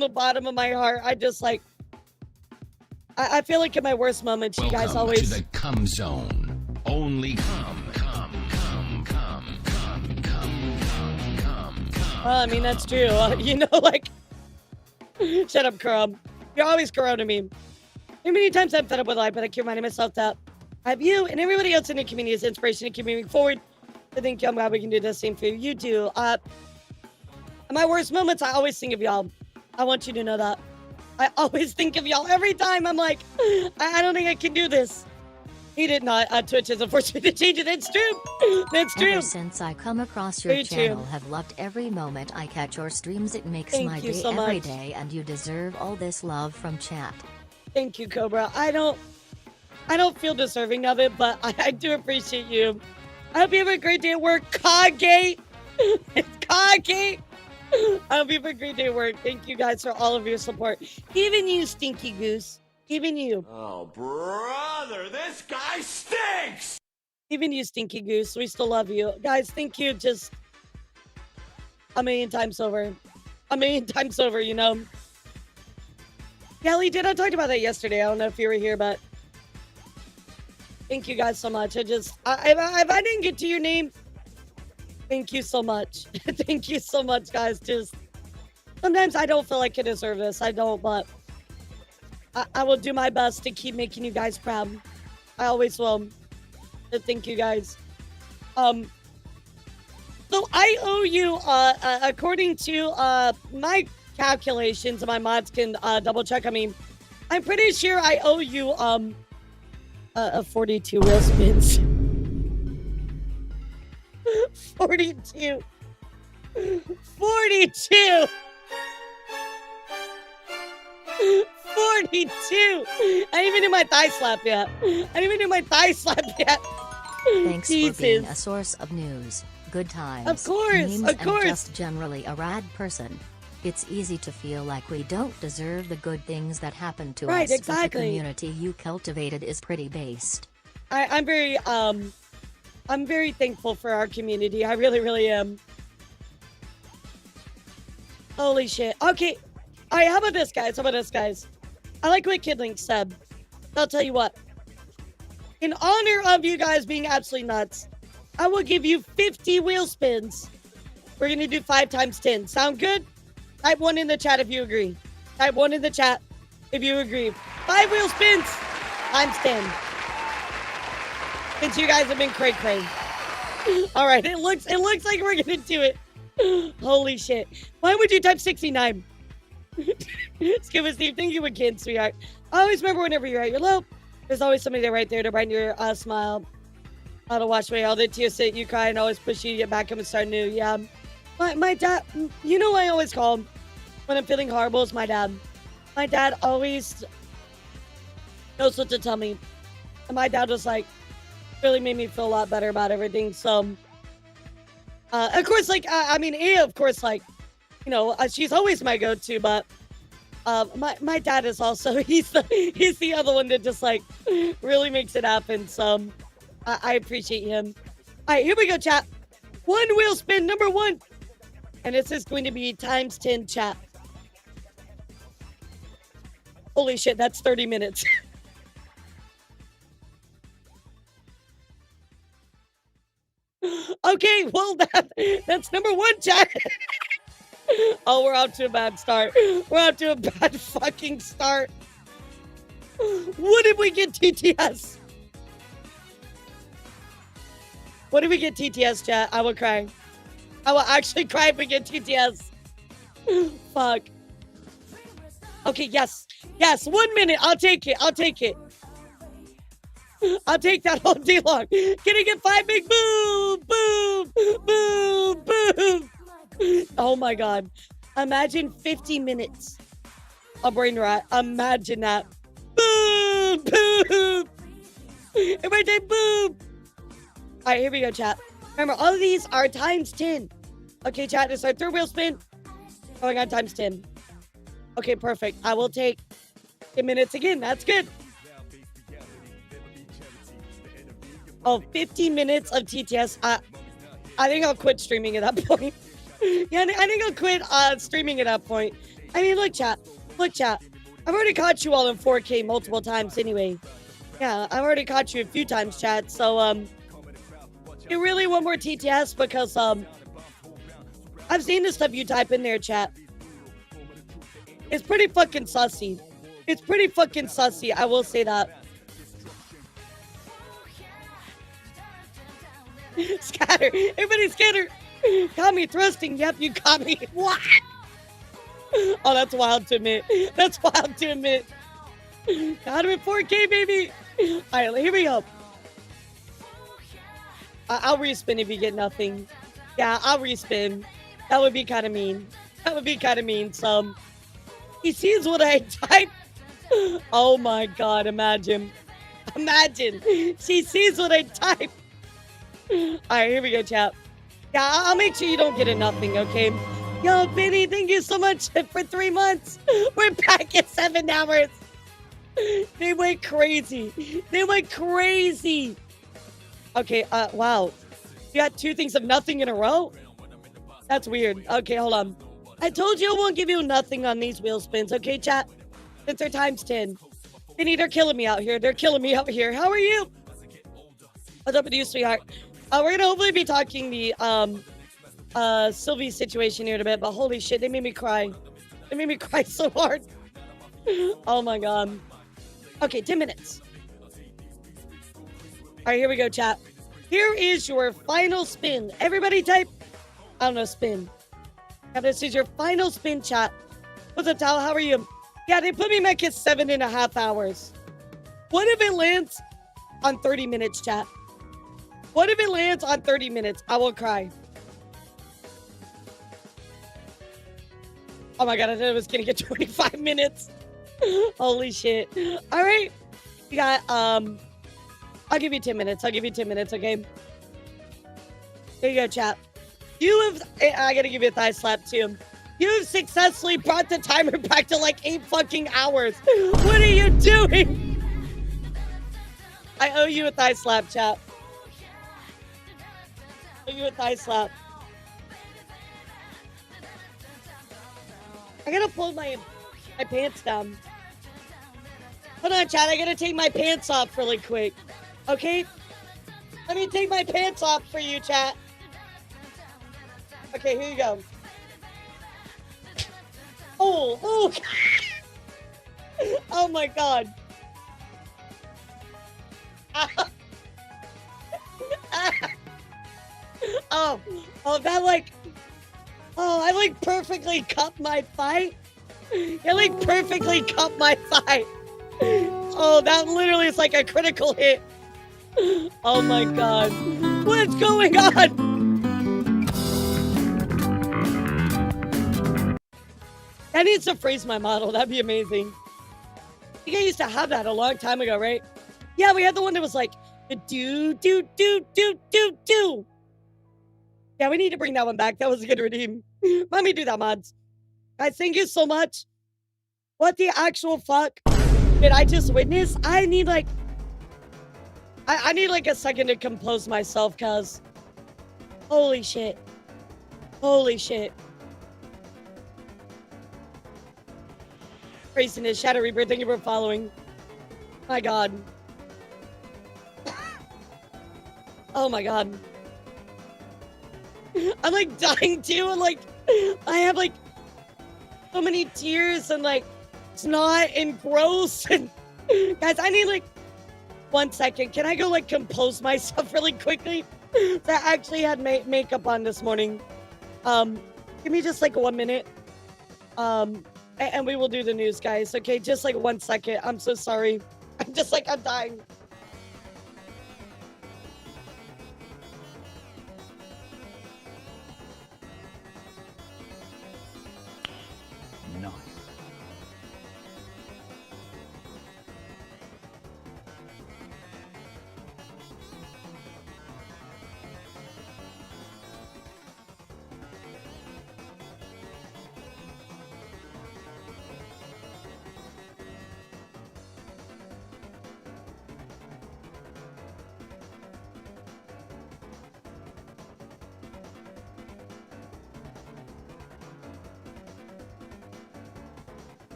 the bottom of my heart. I just like I feel like in my worst moments, you guys always to the cum zone. Only cum. Well, I mean, that's true. You know, like, shut up, Crumb. You're always corroding me. How many times I'm fed up with life, but I keep reminding myself that I have you and everybody else in the community as inspiration to keep moving forward. I think I'm glad we can do the same for you. You do. In my worst moments, I always think of y'all. I want you to know that. I always think of y'all every time. I'm like, I don't think I can do this. He did not. Twitch is unfortunately to change it. That's true. That's true. Ever since I come across your Very channel, true. have loved every moment I catch your streams. It makes Thank my you day so every much. day, and you deserve all this love from chat. Thank you, Cobra. I don't feel deserving of it, but I do appreciate you. I hope you have a great day at work. Kage. It's Kage. I hope you have a great day at work. Thank you guys for all of your support. Even you, Stinky Goose. Even you. Oh, brother, this guy stinks! Even you, Stinky Goose. We still love you. Guys, thank you just a million times over. A million times over, you know. Kelly did. I talked about that yesterday. I don't know if you were here, but thank you guys so much. If I didn't get to your name, thank you so much. Thank you so much, guys. Just sometimes I don't feel like I deserve this. I don't, but I will do my best to keep making you guys proud. I always will. So thank you guys. So I owe you, according to my calculations, and my mods can double check. I mean, I'm pretty sure I owe you 42 wheel spins. 42. 42. 42. I didn't even do my thigh slap yet. Thanks Jesus. for being a source of news, good times, Of course, memes, of course. and just generally a rad person. It's easy to feel like we don't deserve the good things that happen to Right, us, but the exactly. community you cultivated is pretty based. I'm very thankful for our community. I really, really am. Holy shit. Okay. All right, how about this, guys? I like what Kid Link said. I'll tell you what. In honor of you guys being absolutely nuts, I will give you 50 wheel spins. We're going to do 5 times 10. Sound good? Type 1 in the chat if you agree. 5 wheel spins times 10. Since you guys have been cray-cray. All right, it looks like we're going to do it. Holy shit. Why would you type 69? Scuba Steve, thank you again, sweetheart. I always remember whenever you're at your low, there's always somebody there right there to brighten your smile. How to wash away all the tears that you cry and always push you to get back up and start new. Yeah. My dad, you know what I always call him when I'm feeling horrible is my dad. My dad always knows what to tell me. And my dad was like, really made me feel a lot better about everything. So, of course, like, of course, like, you know, she's always my go-to, but my dad is also, he's the other one that just, like, really makes it happen. So, I appreciate him. All right, here we go, chat. 1 wheel spin, number 1. And this is going to be times 10, chat. Holy shit, that's 30 minutes. Okay, well, that's number 1, chat. Oh, we're off to a bad start. We're off to a bad fucking start. What did we get TTS? What did we get TTS, chat? I will cry. I will actually cry if we get TTS. Fuck. Okay, yes. Yes, 1 minute. I'll take it. I'll take it. I'll take that all day long. Can I get 5 big boom? Boom. Boom. Boom. Oh my god. Imagine 50 minutes of brain rot. Imagine that. Boom. Boom. Every day, boom. All right, here we go, chat. Remember, all of these are times 10. Okay, chat, this is our third wheel spin. Going on times 10. Okay, perfect. I will take 10 minutes again. That's good. Oh, 15 minutes of TTS. I think I'll quit streaming at that point. Yeah, I think I'll quit streaming at that point. I mean, look, chat. Look, chat. I've already caught you all in 4K multiple times anyway. Yeah, I've already caught you a few times, chat. So, you really want more TTS because, I've seen the stuff you type in there, chat. It's pretty fucking sussy. It's pretty fucking sussy, I will say that. Scatter. Everybody scatter. Caught me thrusting. Yep, you caught me. What? Oh, that's wild to admit. That's wild to admit. Got him in 4K, baby. All right, here we go. I'll respin if you get nothing. Yeah, I'll respin. That would be kind of mean. That would be kind of mean. So, he sees what I type. Oh my god, imagine. Imagine. She sees what I type. Alright, here we go, chat. Yeah, I'll make sure you don't get a nothing, okay? Yo, Benny, thank you so much for 3 months. We're back at 7 hours. They went crazy. They went crazy. Okay, wow. You got 2 things of nothing in a row? That's weird. Okay, hold on. I told you I won't give you nothing on these wheel spins, okay, chat? Since they're times 10. Benny, they're killing me out here. They're killing me out here. How are you? What's up with you, sweetheart? We're gonna hopefully be talking the Silvy situation here in a bit, but holy shit, they made me cry. They made me cry so hard. Oh my god. Okay, 10 minutes. Alright, here we go, chat. Here is your final spin. Everybody type, I don't know, spin. Yeah, this is your final spin, chat. What's up, Tal? How are you? Yeah, they put me back at 7.5 hours. What if it lands on 30 minutes, chat? What if it lands on 30 minutes? I will cry. Oh my god, I thought it was gonna get 25 minutes. Holy shit. All right. We got, I'll give you 10 minutes. I'll give you 10 minutes, okay? There you go, chat. You have, I gotta give you a thigh slap too. You have successfully brought the timer back to like 8 fucking hours. What are you doing? I owe you a thigh slap, chat. I owe you a thigh slap. I gotta pull my pants down. Hold on, chat. I gotta take my pants off really quick. Okay? Let me take my pants off for you, chat. Okay, here you go. Oh, oh. Oh my god. Oh, that like, oh, I like perfectly cupped my thigh. I like perfectly cupped my thigh. Oh, that literally is like a critical hit. Oh my god. What's going on? That needs to freeze my model. That'd be amazing. You guys used to have that a long time ago, right? Yeah, we had the one that was like, do. Yeah, we need to bring that one back. That was a good redeem. Let me do that, mods. Guys, thank you so much. What the actual fuck did I just witness? I need like, I need like a second to compose myself, cuz holy shit. Holy shit. Craziness, Shadow Reaper, thank you for following. My god. Oh my god. I'm like dying too, and like I have like so many tears and like snot and gross and Guys, I need like 1 second. Can I go like compose myself really quickly? I actually had makeup on this morning. Give me just like 1 minute. And we will do the news, guys. Okay, just like 1 second. I'm so sorry. I'm just like, I'm dying. Nice.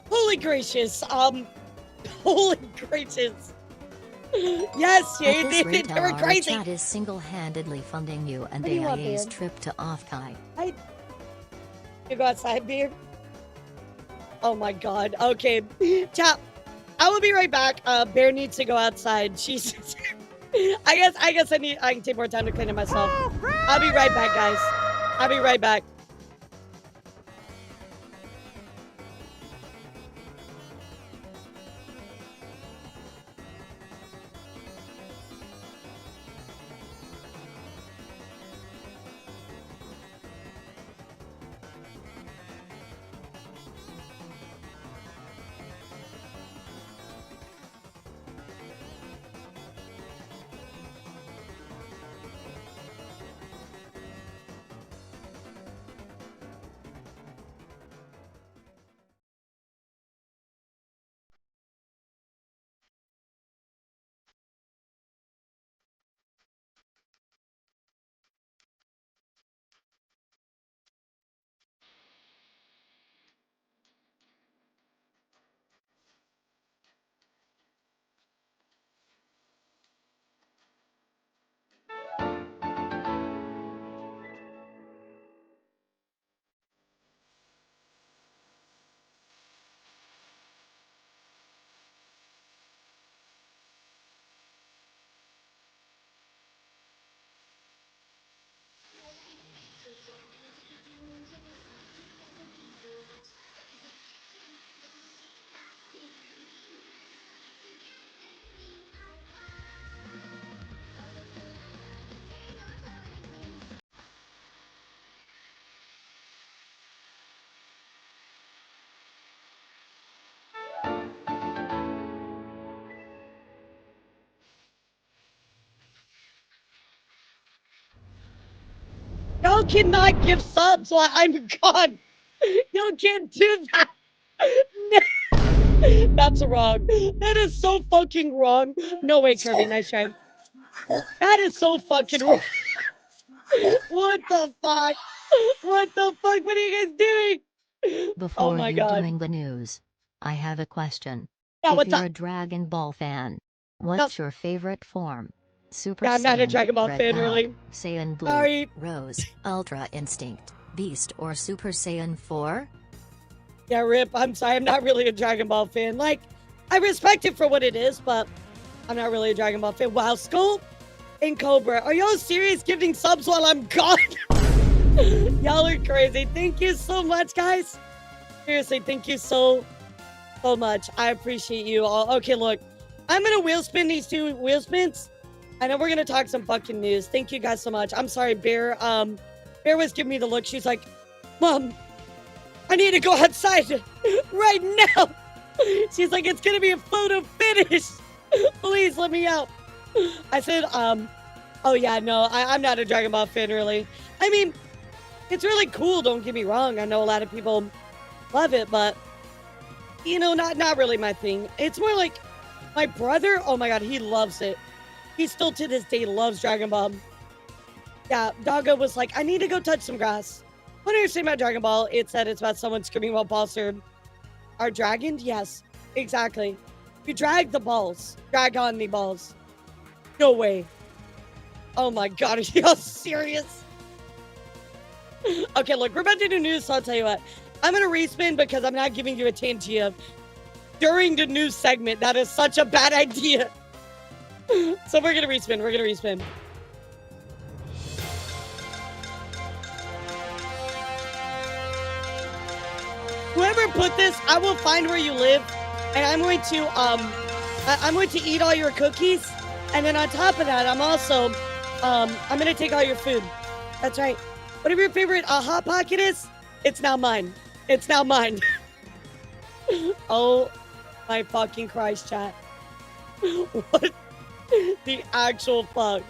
Holy gracious. Holy gracious. Yes, At Jade, this they rate, were our crazy. chat is single-handedly funding you and What do you want, AIA's Beard? trip to Off-Kai. You go outside, Beard? Oh my god. Okay. Chat. I will be right back. Bear needs to go outside. She's I guess I can take more time to clean it myself. I'll be right back, guys. I'll be right back. Y'all cannot give subs while I'm gone. Y'all can't do that. That's wrong. That is so fucking wrong. No way, Kirby. Nice try. That is so fucking wrong. What the fuck? What the fuck? What are you guys doing? Before Oh my you god. doing the news, I have a question. Yeah, if what's you're up? a Dragon Ball fan, what's your favorite form? Super Yeah, I'm not a Saiyan, Dragon Ball Red fan, Bell, really. Saiyan Blue, Sorry. Rose, Ultra Instinct, Beast, or Super Saiyan 4? Yeah, Rip. I'm sorry. I'm not really a Dragon Ball fan. Like, I respect it for what it is, but I'm not really a Dragon Ball fan. Wow, Skull and Cobra. Are y'all serious giving subs while I'm gone? Y'all are crazy. Thank you so much, guys. Seriously, thank you so much. I appreciate you all. Okay, look. I'm going to wheel spin these 2 wheel spins. I know we're going to talk some fucking news. Thank you guys so much. I'm sorry, Bear. Bear was giving me the look. She's like, Mom, I need to go outside right now. She's like, it's going to be a photo finish. Please let me out. I said, oh yeah, no, I'm not a Dragon Ball fan, really. I mean, it's really cool, don't get me wrong. I know a lot of people love it, but, you know, not really my thing. It's more like my brother, oh my god, he loves it. He still to this day loves Dragon Ball. Yeah, Doggo was like, I need to go touch some grass. When I say about Dragon Ball, it said it's about someone screaming while balls are dragoned? Yes, exactly. You drag the balls. Drag on the balls. No way. Oh my god, are y'all serious? Okay, look, we're about to do news, so I'll tell you what. I'm going to respin because I'm not giving you a Tangia during the news segment. That is such a bad idea. So we're going to respin. We're going to respin. Whoever put this, I will find where you live, and I'm going to eat all your cookies, and then on top of that, I'm going to take all your food. That's right. Whatever your favorite Hot Pocket is, it's now mine. It's now mine. Oh my fucking Christ, chat. What the actual fuck?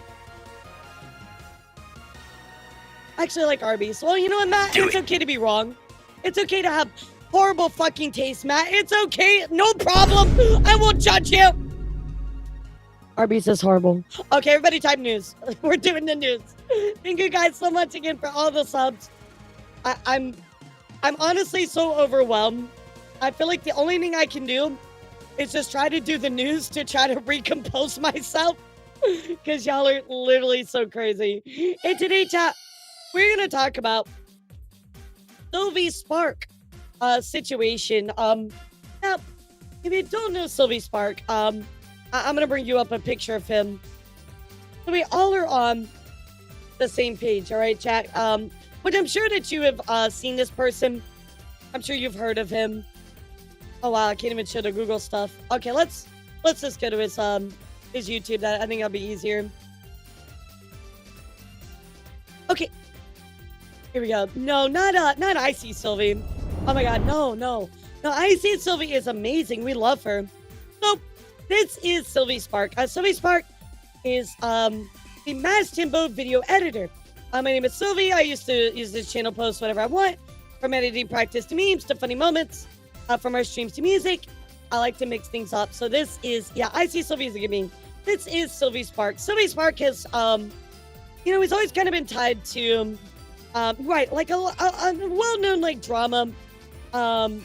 Actually, I like Arby's. Well, you know what, Matt? It's okay to be wrong. It's okay to have horrible fucking taste, Matt. It's okay. No problem. I won't judge you. Arby's is horrible. Okay, everybody type news. We're doing the news. Thank you guys so much again for all the subs. I'm honestly so overwhelmed. I feel like the only thing I can do is just try to do the news to try to recompose myself. Because y'all are literally so crazy. And today, chat, we're going to talk about Silvy Spark situation. Now, if you don't know Silvy Spark, I'm going to bring you up a picture of him. So we all are on the same page, all right, chat? But I'm sure that you have seen this person. I'm sure you've heard of him. Oh, wow, I can't even show the Google stuff. Okay, let's just go to his YouTube. That I think that'll be easier. Okay. Here we go. No, not Icy Silvy. Oh my god, no. Icy Silvy is amazing. We love her. So, this is Silvy Spark. Silvy Spark is the Mass Timbo video editor. My name is Silvy. I used to use this channel, post whatever I want, from editing practice to memes to funny moments, from our streams to music. I like to mix things up. So this is, Icy Silvy is a good name. This is Silvy Spark. Silvy Spark has, he's always kind of been tied to, like a well-known, like, drama. And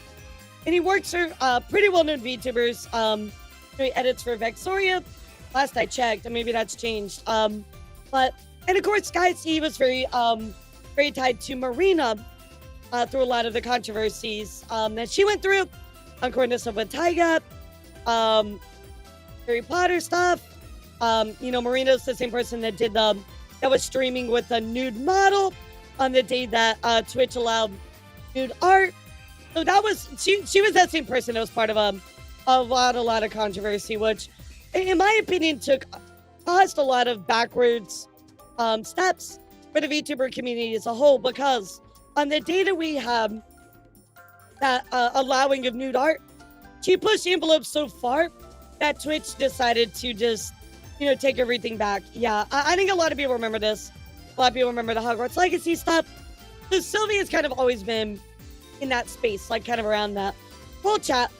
he works for pretty well-known VTubers. He edits for Vexoria. Last I checked, maybe that's changed. And of course, guys, he was very tied to Marina through a lot of the controversies that she went through, according to stuff with Tyga, Harry Potter stuff. Marina's the same person that that was streaming with a nude model on the day that Twitch allowed nude art. So that was she was that same person that was part of a lot of controversy, which, in my opinion, caused a lot of backwards steps for the VTuber community as a whole, because on the day that we have that allowing of nude art, she pushed the envelope so far that Twitch decided to just, take everything back. Yeah, I think a lot of people remember this. A lot of people remember the Hogwarts Legacy stuff. So Silvy has kind of always been in that space, like kind of around that. Well, chat,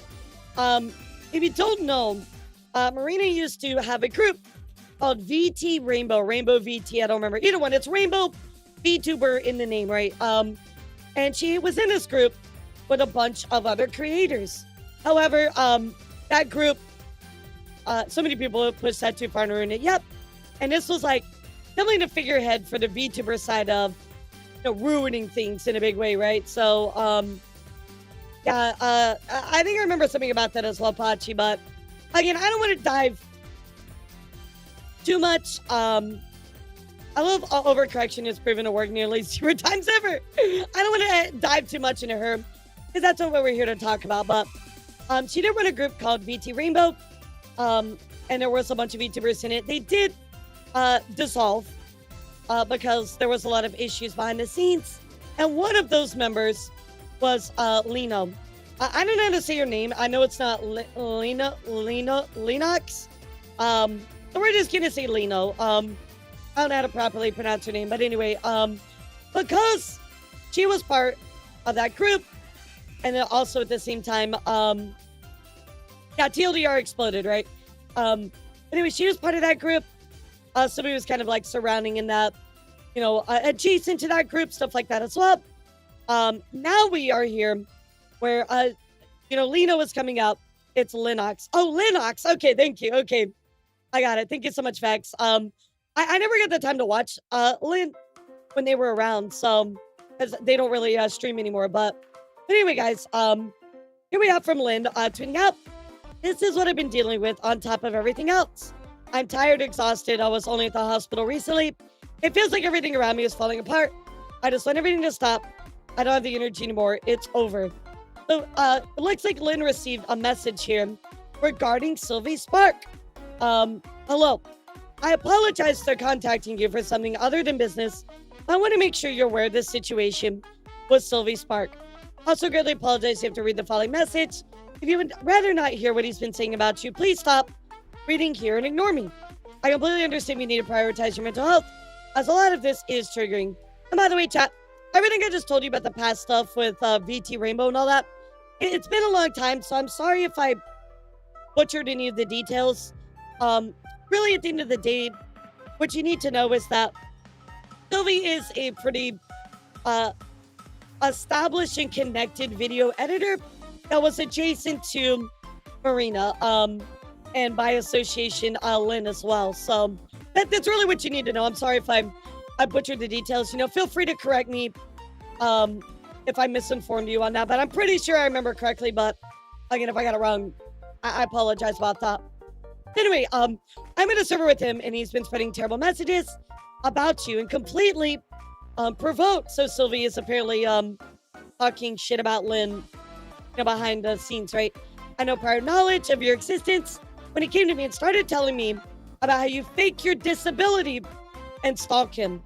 if you don't know, Marina used to have a group called VT Rainbow VT. I don't remember either one. It's Rainbow VTuber in the name, right? And she was in this group with a bunch of other creators. However, that group, so many people pushed that too far and ruined it. Yep. And this was like definitely the figurehead for the VTuber side of ruining things in a big way, right? So, I think I remember something about that as well, Pachi. But again, I don't want to dive too much. I love overcorrection has proven to work nearly 0 times ever. I don't want to dive too much into her, because that's not what we're here to talk about. But she did run a group called VT Rainbow, and there was a bunch of VTubers in it. They did dissolve because there was a lot of issues behind the scenes, and one of those members was Lino. I don't know how to say your name. I know it's not Linox. So we're just gonna say Lino. I don't know how to properly pronounce her name, but anyway, because she was part of that group, and then also at the same time, TLDR exploded, right? Anyway, she was part of that group. Somebody was kind of like surrounding in that, adjacent to that group, stuff like that as well. Now we are here where, Lino is coming out. It's Linux. Oh, Linux. Okay, thank you. Okay, I got it. Thank you so much, Vex. I never got the time to watch Lin when they were around, so because they don't really stream anymore. But anyway, guys, here we have from Lynn tweeting out, "This is what I've been dealing with on top of everything else. I'm tired, exhausted. I was only at the hospital recently. It feels like everything around me is falling apart. I just want everything to stop. I don't have the energy anymore. It's over." So it looks like Lynn received a message here regarding Silvy Spark. Hello. I apologize for contacting you for something other than business. I want to make sure you're aware of this situation with Silvy Spark. Also greatly apologize you have to read the following message. If you would rather not hear what he's been saying about you, please stop reading here and ignore me. I completely understand you need to prioritize your mental health, as a lot of this is triggering. And by the way, chat, everything I just told you about the past stuff with VT Rainbow and all that, it's been a long time, so I'm sorry if I butchered any of the details. Really, at the end of the day, what you need to know is that Silvy is a pretty established and connected video editor that was adjacent to Marina, and by association, Lynn as well. So that's really what you need to know. I'm sorry if I butchered the details. You know, feel free to correct me if I misinformed you on that, but I'm pretty sure I remember correctly. But again, if I got it wrong, I apologize about that. Anyway, I'm in a server with him, and he's been spreading terrible messages about you and completely provoked. So Silvy is apparently talking shit about Lynn, you know, behind the scenes, right? I know prior knowledge of your existence when he came to me and started telling me about how you fake your disability and stalk him.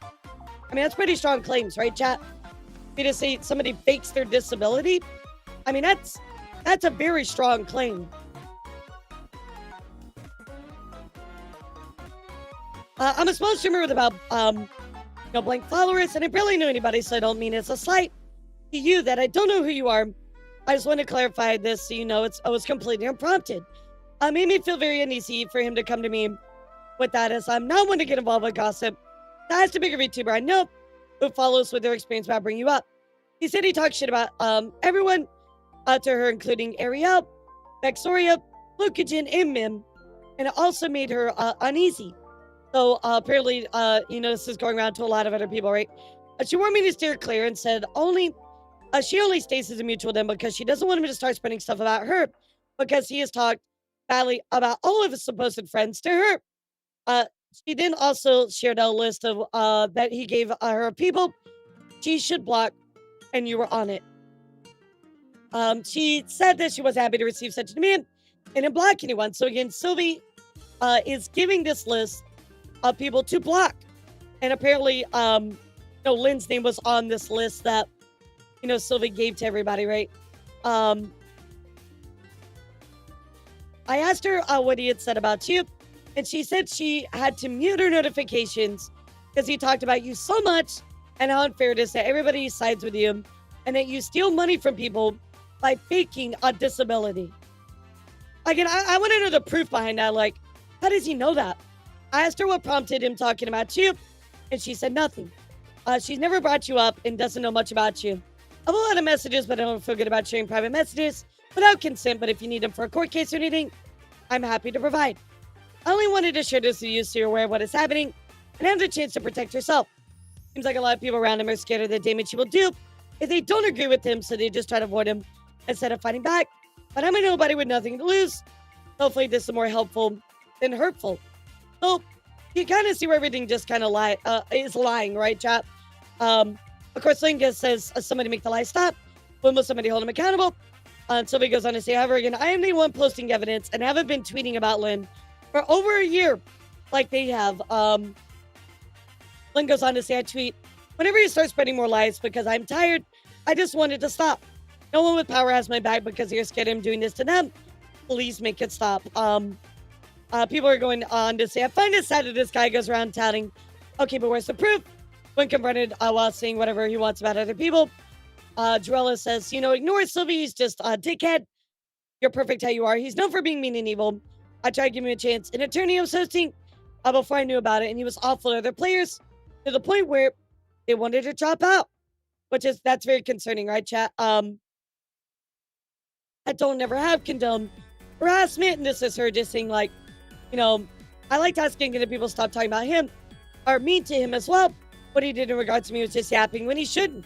I mean, that's pretty strong claims, right, chat? Me to say somebody fakes their disability? I mean, that's a very strong claim. I'm a small streamer with about, blank followers, and I barely know anybody, so I don't mean it's a slight to you that I don't know who you are. I just want to clarify this so you know it was completely unprompted. It made me feel very uneasy for him to come to me with that, as I'm not one to get involved with gossip. That's a bigger VTuber I know who follows with their experience about bringing you up. He said he talked shit about everyone to her, including Ariel, Vexoria, Lucagen, and Mim, and it also made her uneasy. So apparently, this is going around to a lot of other people, right? She warned me to steer clear and said she only stays as a mutual then because she doesn't want him to start spreading stuff about her because he has talked badly about all of his supposed friends to her. She then also shared a list of that he gave her people she should block, and you were on it. She said that she was happy to receive such a demand and didn't block anyone. So again, Silvy is giving this list of people to block, and apparently, Lynn's name was on this list that Silvy gave to everybody, right? I asked her what he had said about you. And she said she had to mute her notifications because he talked about you so much and how unfair it is that everybody sides with you and that you steal money from people by faking a disability. Again, I want to know the proof behind that. Like, how does he know that? I asked her what prompted him talking about you, and she said nothing. She's never brought you up and doesn't know much about you. I have a lot of messages, but I don't feel good about sharing private messages without consent. But if you need them for a court case or anything, I'm happy to provide. I only wanted to share this with you so you're aware of what is happening and have the chance to protect yourself. Seems like a lot of people around him are scared of the damage he will do if they don't agree with him, so they just try to avoid him instead of fighting back. But I'm a nobody with nothing to lose. Hopefully this is more helpful than hurtful. So you kind of see where everything just kind of is lying, right, chat? Of course, Lingus says somebody make the lie stop. When will somebody hold him accountable? Somebody goes on to say, however, again, I am the one posting evidence and haven't been tweeting about Lynn for over a year like they have. Lynn goes on to say, I tweet, whenever you start spreading more lies because I'm tired, I just wanted to stop. No one with power has my back because you're scared I'm doing this to them. Please make it stop. People are going on to say, I find it sad that this guy goes around touting, okay, but where's the proof? When confronted while saying whatever he wants about other people. Jarella says, ignore Silvy, he's just a dickhead. You're perfect how you are. He's known for being mean and evil. I tried to give him a chance. An attorney was hosting before I knew about it, and he was awful to other players to the point where they wanted to drop out, that's very concerning, right, chat? I don't never have condoned harassment, and this is her just saying, like, I like asking if people stop talking about him or mean to him as well, what he did in regards to me was just yapping when he shouldn't.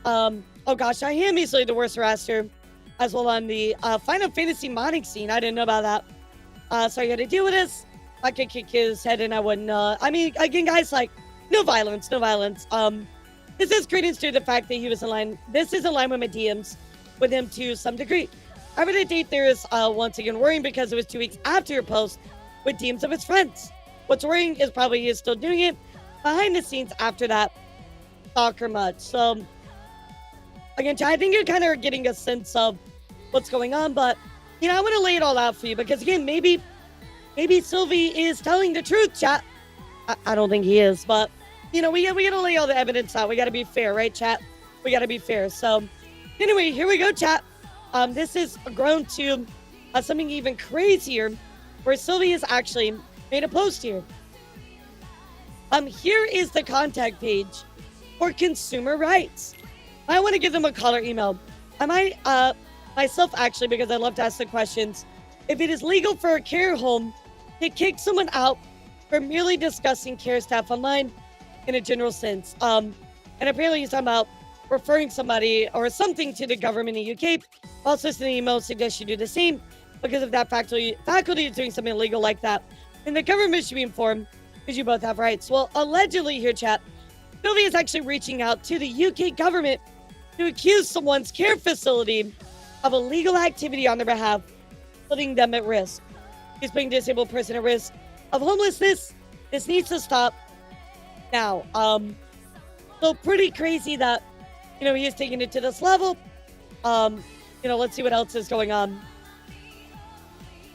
Oh gosh, I am easily the worst harasser as well on the Final Fantasy modding scene. I didn't know about that. So I got to deal with this. I could kick his head and I wouldn't. I mean, again, guys, like, no violence, no violence. This is credence to the fact that he was in line. This is in line with my DMs with him to some degree. However, the date there is once again worrying because it was 2 weeks after your post with DMs of his friends. What's worrying is probably he is still doing it behind the scenes after that stalker much. So, again, I think you're kind of getting a sense of what's going on, but, you know, I want to lay it all out for you because, again, maybe Silvy is telling the truth, chat. I don't think he is, but, you know, we got to lay all the evidence out. We got to be fair, right, chat? We got to be fair. So, anyway, here we go, chat. This has grown to something even crazier, where Silvy has actually made a post here. Here is the contact page for consumer rights. I want to give them a call or email. I might, myself actually, because I love to ask the questions, if it is legal for a care home to kick someone out for merely discussing care staff online in a general sense. And apparently he's talking about referring somebody or something to the government in the UK. Also, send an email suggests you do the same because if that faculty is doing something illegal like that, then the government should be informed because you both have rights. Well, allegedly here, chat, Silvy is actually reaching out to the UK government to accuse someone's care facility of illegal activity on their behalf, putting them at risk. He's putting a disabled person at risk of homelessness. This needs to stop now. So pretty crazy that, you know, he is taking it to this level. You know, let's see what else is going on.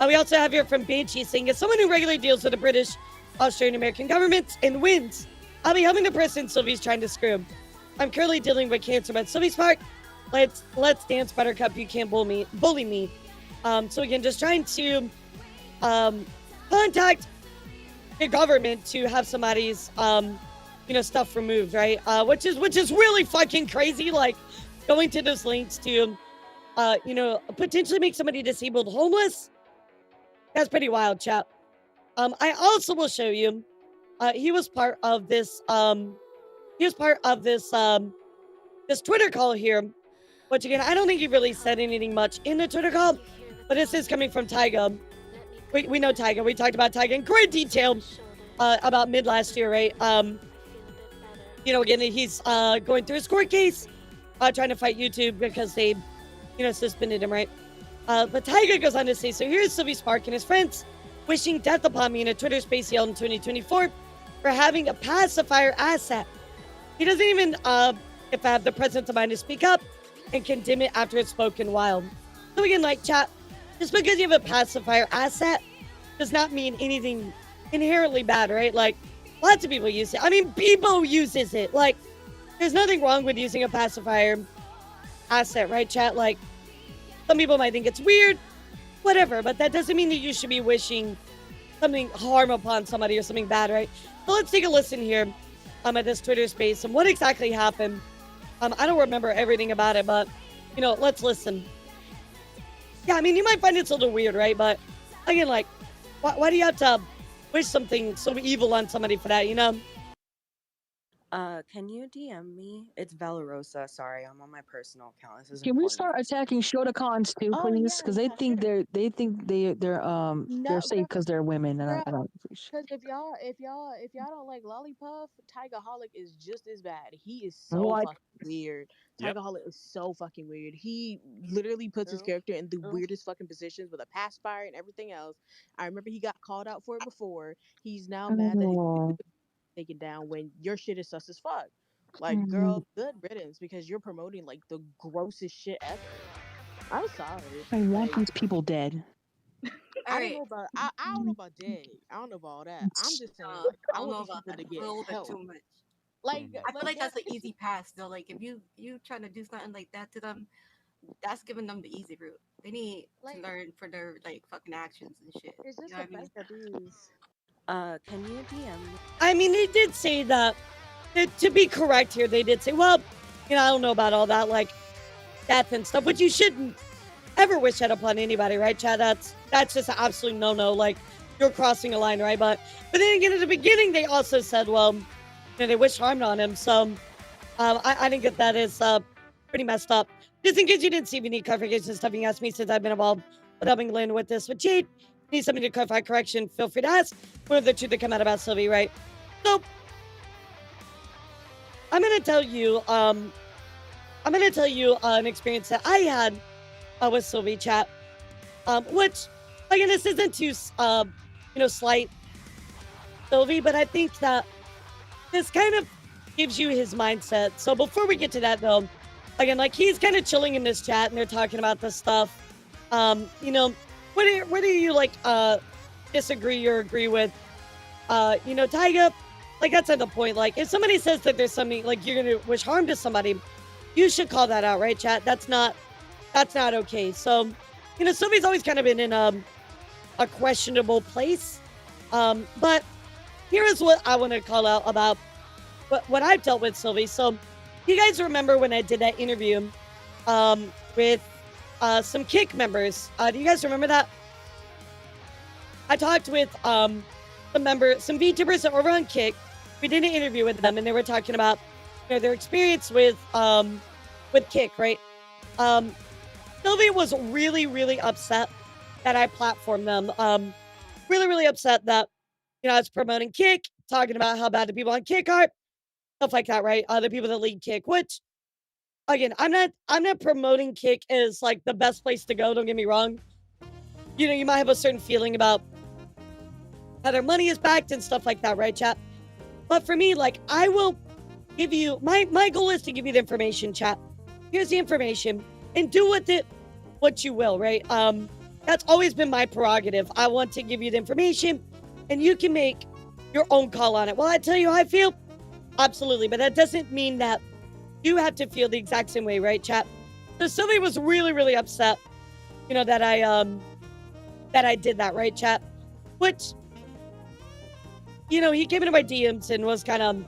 We also have here from Banshee saying, as someone who regularly deals with the British, Australian, American governments and wins, I'll be helping the person Silvy's trying to screw. I'm currently dealing with cancer, but Silvy's part, let's dance, Buttercup. You can't bully me. So again, just trying to contact the government to have somebody's you know, stuff removed, right? Which is really fucking crazy. Like going to those links to you know, potentially make somebody disabled homeless. That's pretty wild, chat. I also will show you. He was part of this. This Twitter call here. Which again, I don't think he really said anything much in the Twitter call, but this is coming from Tyga. We know Tyga. We talked about Tyga in great detail about mid last year, right? You know, again, he's going through his court case, trying to fight YouTube because they, you know, suspended him, right? But Tyga goes on to say, so here's Silvy Spark and his friends wishing death upon me in a Twitter space held in 2024 for having a pacifier asset. He doesn't even, if I have the presence of mind to speak up and condemn it after it's spoken wild. So again, like, chat, just because you have a pacifier asset does not mean anything inherently bad, right? Like, lots of people use it. I mean, Bebo uses it. Like, there's nothing wrong with using a pacifier asset, right, chat? Like, some people might think it's weird, whatever, but that doesn't mean that you should be wishing something harm upon somebody or something bad, right? So let's take a listen here at this Twitter space and what exactly happened. I don't remember everything about it, but, you know, let's listen. Yeah, I mean, you might find it's a little weird, right? But, again, like, why do you have to wish something so evil on somebody for that, you know? Can you DM me? It's Valerosa. Sorry, I'm on my personal account. This is Can we important. start attacking Shotacons too, Oh, please? yeah, Because yeah, they think they're No, safe because they're women, and I don't appreciate. Because if y'all don't like Lollipop, Tigaholic is just as bad. He is so What? fucking weird. Yep. Tigaholic is so fucking weird. He literally puts his character in the weirdest fucking positions with a pacifier and everything else. I remember he got called out for it before. He's now mad that Oh. he's taken down when your shit is sus as fuck. Like, girl, good riddance because you're promoting like the grossest shit ever. I'm sorry. I want Like, these people dead. I don't know about I don't know about dead. I don't know about all that. I'm just saying like I don't want know these about people that. to get A little bit help. too much. Like I feel like that's an easy pass though. Like if you trying to do something like that to them, that's giving them the easy route. They need to learn for their like fucking actions and shit. It's just You know what I mean? abuse. Can you DM me? I mean, they did say that, to be correct here, they did say, well, you know, I don't know about all that, like, death and stuff, but you shouldn't ever wish that upon anybody, right, Chad? That's just an absolute no-no, like, you're crossing a line, right? But then again, at the beginning, they also said, well, they wish harm on him. So I think that is pretty messed up. Just in case you didn't see, if you need clarification stuff you asked me since I've been involved with helping Lynn with this with Jade. Need something to clarify correction, feel free to ask. Whatever the truth that come out about Silvy, right? So I'm gonna tell you an experience that I had with Silvy chat. Which again, this isn't too slight Silvy, but I think that this kind of gives you his mindset. So before we get to that though, again, like he's kind of chilling in this chat and they're talking about this stuff. Whether you like disagree or agree with Tyga, like that's not the point. Like if somebody says that there's something like you're gonna wish harm to somebody, you should call that out, right, chat? That's not okay. So, Sylvie's always kind of been in a questionable place. But here is what I want to call out about what I've dealt with Silvy. So you guys remember when I did that interview with some Kick members? Do you guys remember that? I talked with some VTubers that were on Kick. We did an interview with them, and they were talking about their experience with Kick, right? Silvy was really, really upset that I platformed them. Really, really upset that I was promoting Kick, talking about how bad the people on Kick are, stuff like that, right? The people that lead Kick, which again, I'm not promoting Kick as like the best place to go. Don't get me wrong. You might have a certain feeling about how their money is backed and stuff like that, right, chat? But for me, like I will give you my goal is to give you the information, chat. Here's the information, and do with it what you will, right? That's always been my prerogative. I want to give you the information, and you can make your own call on it. Well, I tell you how I feel, absolutely, but that doesn't mean that you have to feel the exact same way, right, chat? So Silvy was really, really upset, that I did that, right, chat? Which, he came into my DMs and was kind of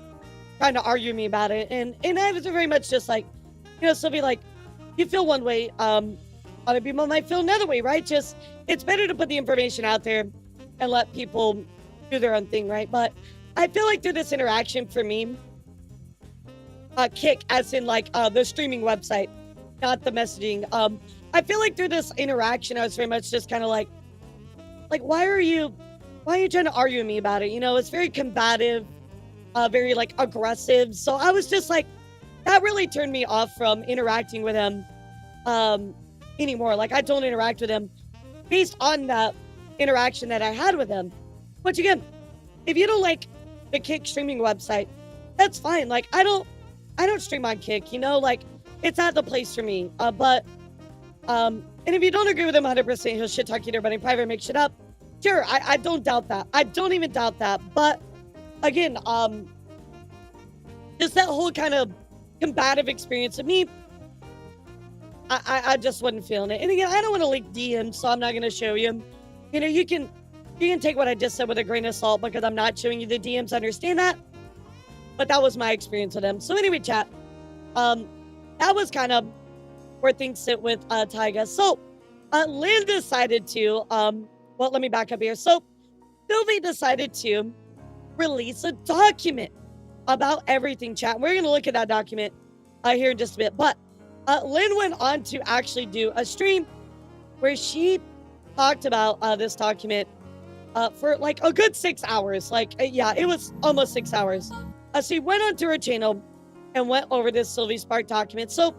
trying to argue me about it, and I was very much just like, Silvy, like, you feel one way, other people might feel another way, right? Just, it's better to put the information out there and let people do their own thing, right? But I feel like through this interaction for me, Kick, as in like the streaming website, not the messaging. I feel like through this interaction, I was very much just kind of like, why are you trying to argue with me about it? It's very combative, very like aggressive. So I was just like, that really turned me off from interacting with him anymore. Like I don't interact with him based on that interaction that I had with him. Which again, if you don't like the Kick streaming website, that's fine. Like I don't stream on Kick, like it's not the place for me. And if you don't agree with him 100%, he'll shit talk you to everybody in private and make shit up. Sure, I don't doubt that. I don't even doubt that. But again, just that whole kind of combative experience of me, I just wasn't feeling it. And again, I don't want to leak DMs, so I'm not going to show you. You can take what I just said with a grain of salt because I'm not showing you the DMs. I understand that. But that was my experience with him. So anyway, chat, that was kind of where things sit with Tyga. So Lynn decided to, well, let me back up here. So Silvy decided to release a document about everything, chat. We're going to look at that document here in just a bit. But Lynn went on to actually do a stream where she talked about this document for like a good 6 hours. Like, yeah, it was almost 6 hours. So he went onto her channel and went over this Silvy Spark document. So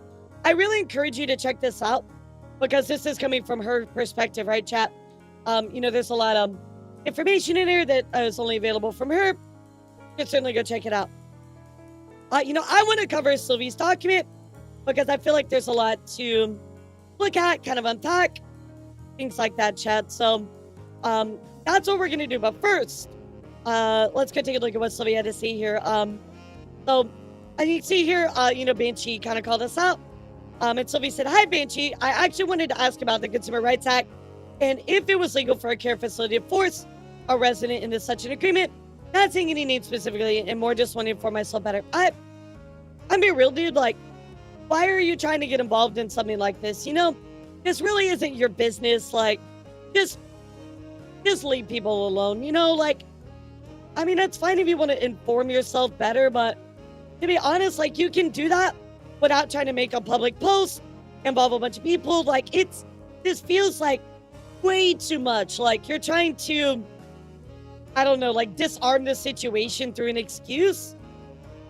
I really encourage you to check this out because this is coming from her perspective, right, chat? There's a lot of information in here that is only available from her. You can certainly go check it out. I want to cover Silvy's document because I feel like there's a lot to look at, kind of unpack, things like that, chat. So that's what we're going to do. But first, let's go take a look at what Silvy had to say here. So as you can see here, Banshee kind of called us out. And Silvy said, "Hi, Banshee. I actually wanted to ask about the Consumer Rights Act and if it was legal for a care facility to force a resident into such an agreement. Not saying any names specifically, and more just wanting to inform myself better." I'm being real, dude. Like, why are you trying to get involved in something like this? This really isn't your business. Like, just leave people alone. Like, I mean, that's fine if you want to inform yourself better, but to be honest, like, you can do that without trying to make a public post, involve a bunch of people. Like, this feels like way too much. Like, you're trying to, I don't know, like, disarm the situation through an excuse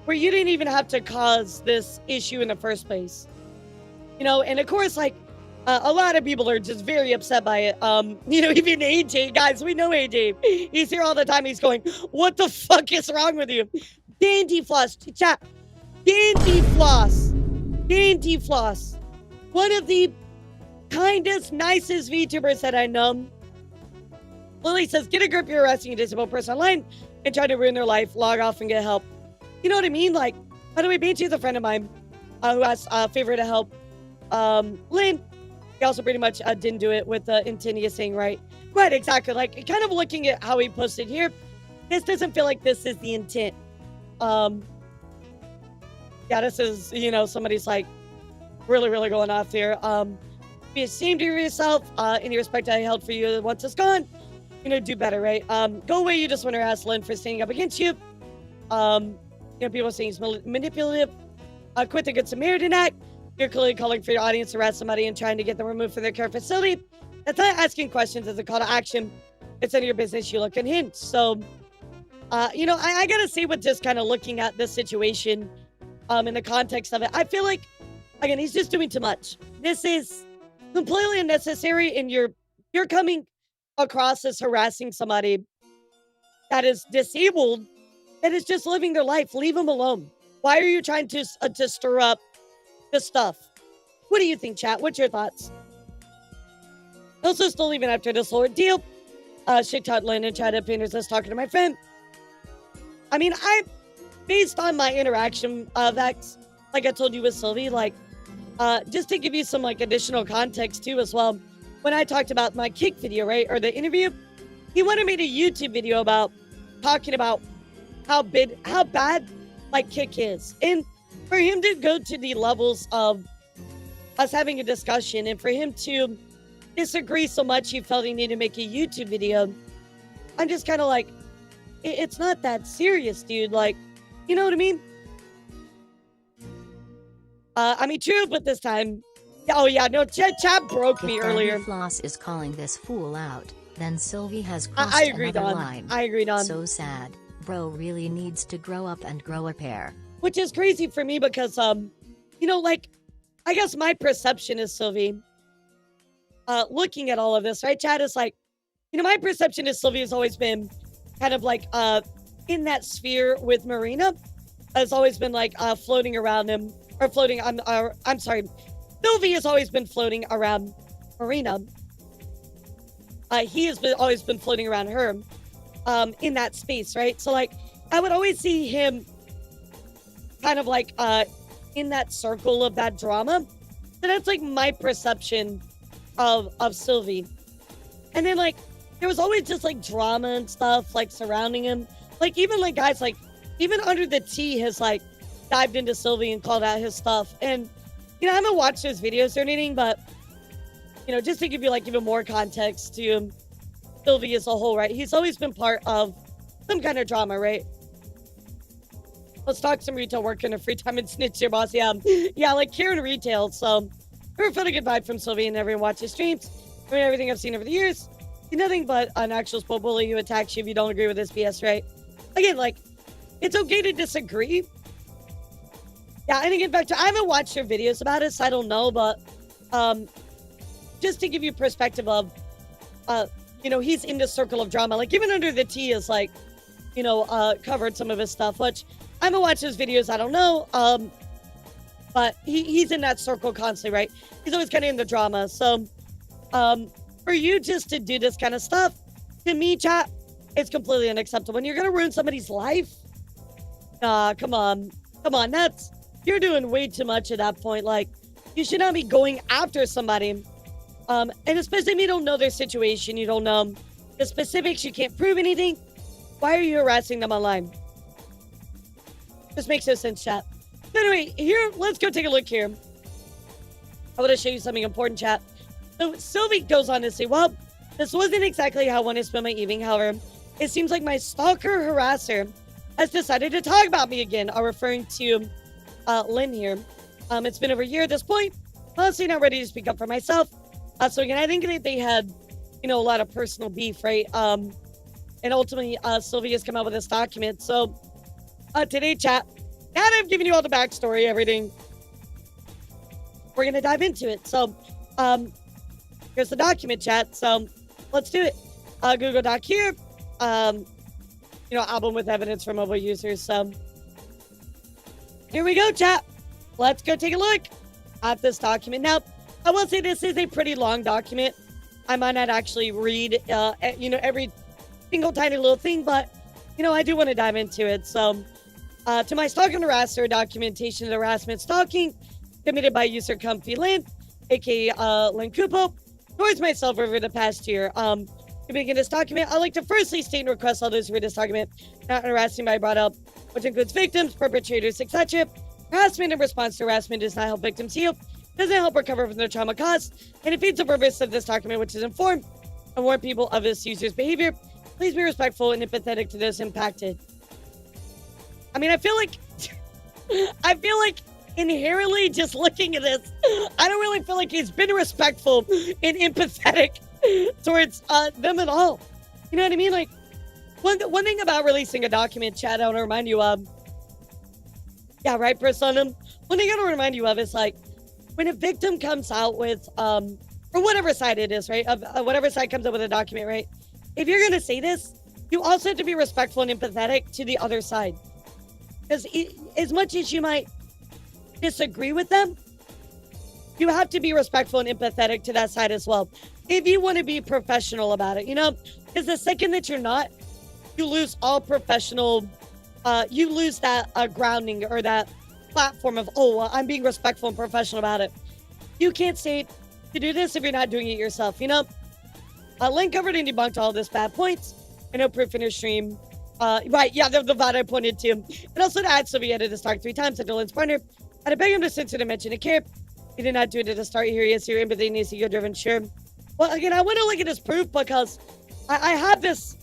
where you didn't even have to cause this issue in the first place. You know, and of course, like, a lot of people are just very upset by it. You know, even AJ, guys, we know AJ. He's here all the time. He's going, what the fuck is wrong with you? Dandy floss, chat. Dandy floss. Dandy floss. One of the kindest, nicest VTubers that I know. Lily says, get a grip, you're arresting a disabled person online and trying to ruin their life. Log off and get help. You know what I mean? Like, by the way, Banshee is a friend of mine who asked a favor to help Lynn. He also pretty much didn't do it with Intinia saying, right, exactly. Like, kind of looking at how he posted here, this doesn't feel like this is the intent. Yeah, this is, you know, somebody's like really, really going off here. Be ashamed of yourself. Any respect I held for you once it's gone, you know, do better, right? Go away, you just want to harass Lynn for standing up against you. You know, people saying he's manipulative. Quit the Good Samaritan Act. You're clearly calling for your audience to harass somebody and trying to get them removed from their care facility. That's not asking questions as a call to action. It's none of your business. You look unhinged. So, you know, I gotta say, with just kind of looking at this situation, in the context of it, I feel like, again, he's just doing too much. This is completely unnecessary, and you're coming across as harassing somebody that is disabled, that is just living their life. Leave them alone. Why are you trying to stir up this stuff? What do you think, chat? What's your thoughts? Also, still even after this whole deal, shit taught Lynn and chat painters list talking to my friend. I mean, based on my interaction Vex, like I told you with Silvy, like, just to give you some like additional context too as well, when I talked about my kick video, right, or the interview, he wanted me to YouTube video about talking about how bad like kick is, and for him to go to the levels of us having a discussion, and for him to disagree so much he felt he needed to make a YouTube video, I'm just kind of like, it's not that serious, dude. Like, you know what I mean? I mean, true, but this time, oh yeah, no, chat broke me earlier. If Floss is calling this fool out, then Silvy has crossed I agreed another on. line. I agreed on. So sad. Bro really needs to grow up and grow a pair. Which is crazy for me because, you know, like, I guess my perception is, Silvy, looking at all of this, right, Chad, is like, you know, my perception is Silvy has always been kind of like, in that sphere with Marina, has always been like, floating around him, or floating, I'm sorry, Silvy has always been floating around Marina. He has always been floating around her, in that space, right? So, like, I would always see him kind of like in that circle of that drama. So that's like my perception of Silvy. And then like there was always just like drama and stuff like surrounding him. Like even like guys like even Under the Tea has like dived into Silvy and called out his stuff. And you know, I haven't watched his videos or anything, but you know, just to give you like even more context to Silvy as a whole, right? He's always been part of some kind of drama, right? Let's talk some retail work in a free time and snitch your boss. Yeah, yeah, like here in retail. So, never felt a good vibe from Silvy and everyone watches streams. I mean, everything I've seen over the years, nothing but an actual spoil bully who attacks you if you don't agree with this BS, right? Again, like, it's okay to disagree. Yeah, and again, back to, I haven't watched your videos about it, so I don't know, but just to give you perspective of, you know, he's in the circle of drama. Like, even Under the Tea is like, you know, covered some of his stuff, which I haven't watched his videos, I don't know, but he's in that circle constantly, right? He's always kind of in the drama. So, for you just to do this kind of stuff, to me, chat, it's completely unacceptable. When you're going to ruin somebody's life, come on, you're doing way too much at that point. Like, you should not be going after somebody, and especially if you don't know their situation, you don't know the specifics, you can't prove anything. Why are you harassing them online? This makes no sense, chat. Anyway, here, let's go take a look here. I want to show you something important, chat. So Silvy goes on to say, well, this wasn't exactly how I wanted to spend my evening. However, it seems like my stalker harasser has decided to talk about me again. I'm referring to Lynn here. It's been over a year at this point. Honestly, not ready to speak up for myself. So again, I think that they had, a lot of personal beef, right? And ultimately, Silvy has come out with this document. So today, chat, now that I've given you all the backstory, everything, we're going to dive into it. So here's the document, chat. So let's do it. Google Doc here. Album with evidence for mobile users. So here we go, chat. Let's go take a look at this document. Now, I will say this is a pretty long document. I might not actually read, every single tiny little thing, but, I do want to dive into it. So, to my stalking harasser, documentation of harassment stalking committed by user Comfy Lynn, aka Lynn Kupo, towards myself over the past year. To begin this document, I'd like to firstly state and request all those who read this document not harassing by brought up, which includes victims, perpetrators, etc. Harassment in response to harassment does not help victims heal, doesn't help recover from their trauma caused, and defeats the purpose of this document, which is inform and warn people of this user's behavior. Please be respectful and empathetic to those impacted. I mean, I feel like inherently just looking at this, I don't really feel like he's been respectful and empathetic towards them at all. You know what I mean? Like, one thing about releasing a document, chat, I want to remind you of, yeah, right, Personum? One thing I want to remind you of is, like, when a victim comes out with, or whatever side it is, right? Whatever side comes up with a document, right? If you're going to say this, you also have to be respectful and empathetic to the other side. Because as much as you might disagree with them, you have to be respectful and empathetic to that side as well. If you want to be professional about it, because the second that you're not, you lose all professional, you lose that grounding or that platform of, I'm being respectful and professional about it. You can't say to do this if you're not doing it yourself, Lynn covered and debunked all this bad points. I know proof in her stream. Right, yeah, the VOD I pointed to. And also to add, Silvy edited this talk 3 times to Lynn's partner. I had to beg him to censor the mention of care. He did not do it at the start. Here he is, your empathy needs to go driven, sure. Well, again, I want to look at his proof because I have this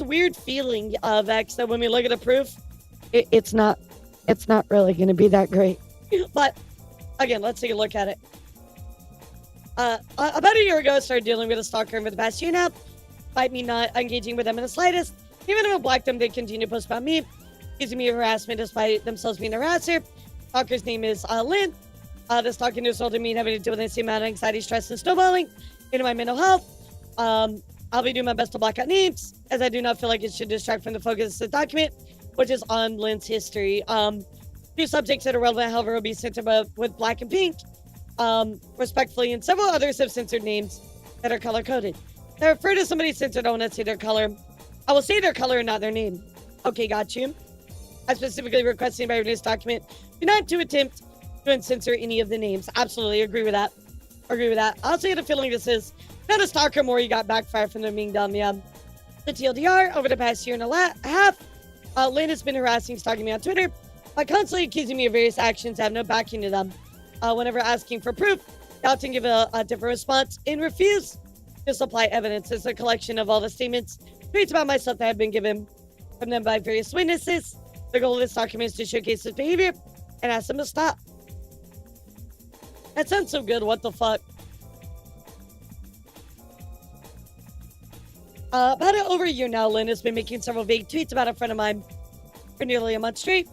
weird feeling, Vex, that when we look at the proof, it's not really going to be that great. But again, let's take a look at it. About a year ago, I started dealing with a stalker over the past year now, despite me not engaging with them in the slightest. Even if I blocked them, they continue to post about me, accusing me of harassment despite themselves being a harasser. Stalker's name is Lynn. The stalking resulted in me having to deal with the same amount of anxiety, stress, and snowballing into my mental health. I'll be doing my best to block out names, as I do not feel like it should distract from the focus of the document, which is on Lynn's history. Few subjects that are relevant, however, will be censored with black and pink, respectfully, and several others have censored names that are color-coded. If I refer to somebody censored, I want to say their color. I will say their color and not their name. Okay, got you. I specifically request anybody reading this document do not to attempt to uncensor any of the names. Absolutely agree with that. I also had a feeling this is not a stalker more. You got backfire from them being dumb. Yeah. The TLDR, over the past year and a half, Lynn has been harassing, stalking me on Twitter by constantly accusing me of various actions I have no backing to them. Whenever asking for proof, they often give a different response and refuse to supply evidence. It's a collection of all the statements, tweets about myself that have been given from them by various witnesses. The goal of this document is to showcase his behavior and ask them to stop. That sounds so good. What the fuck? About over a year now, Lynn has been making several vague tweets about a friend of mine for nearly a month straight.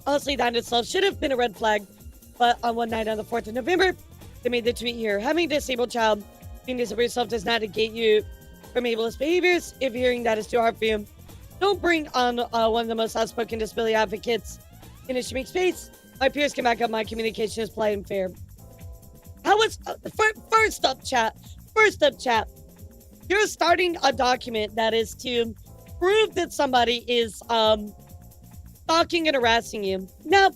Honestly, that in itself should have been a red flag, but on one night on the 4th of November, they made the tweet here. Having a disabled child being disabled yourself does not negate you from ableist behaviors. If hearing that is too hard for you, don't bring on one of the most outspoken disability advocates in the streaming space. My peers can back up my communication is polite and fair. How was first up, chat? You're starting a document that is to prove that somebody is stalking and harassing you. Now,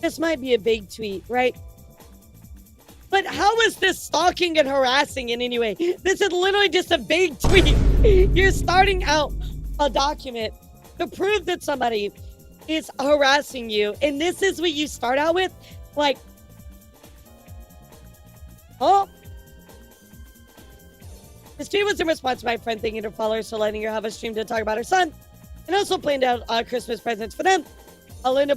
this might be a big tweet, right? But how is this stalking and harassing in any way? This is literally just a big tweet. You're starting out a document to prove that somebody is harassing you. And this is what you start out with? Like, This tweet was in response to my friend thanking her followers for letting her have a stream to talk about her son, and also planned out Christmas presents for them. Lynn had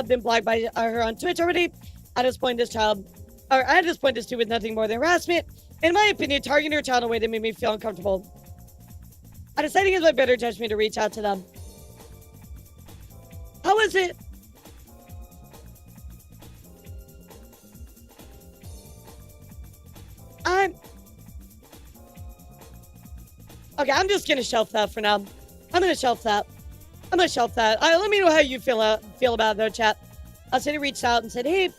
been blocked by her on Twitch already. At this point, this tweet was nothing more than harassment. In my opinion, targeting her child in a way that made me feel uncomfortable. I decided it was my better judgment to reach out to them. How is it? Okay, I'm just gonna shelf that for now. I'm gonna shelf that. Let me know how you feel about it, though, chat. So he reached out and said, hey,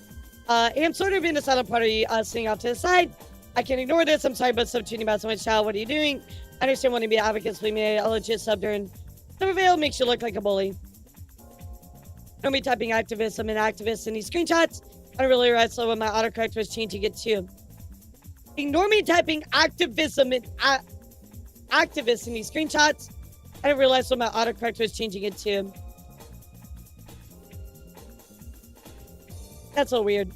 I'm sort of in a silent party sitting off to the side. I can't ignore this. I'm sorry about subtweeting about so much, child. What are you doing? I understand wanting to be advocates. Believe me, a legit sub during the veil makes you look like a bully. Don't be typing activism and activists in these screenshots. I really realized so when my autocorrect was changing it too. Ignore me typing activism and activists in these screenshots. I didn't realize when my autocorrect was changing it too. That's so weird.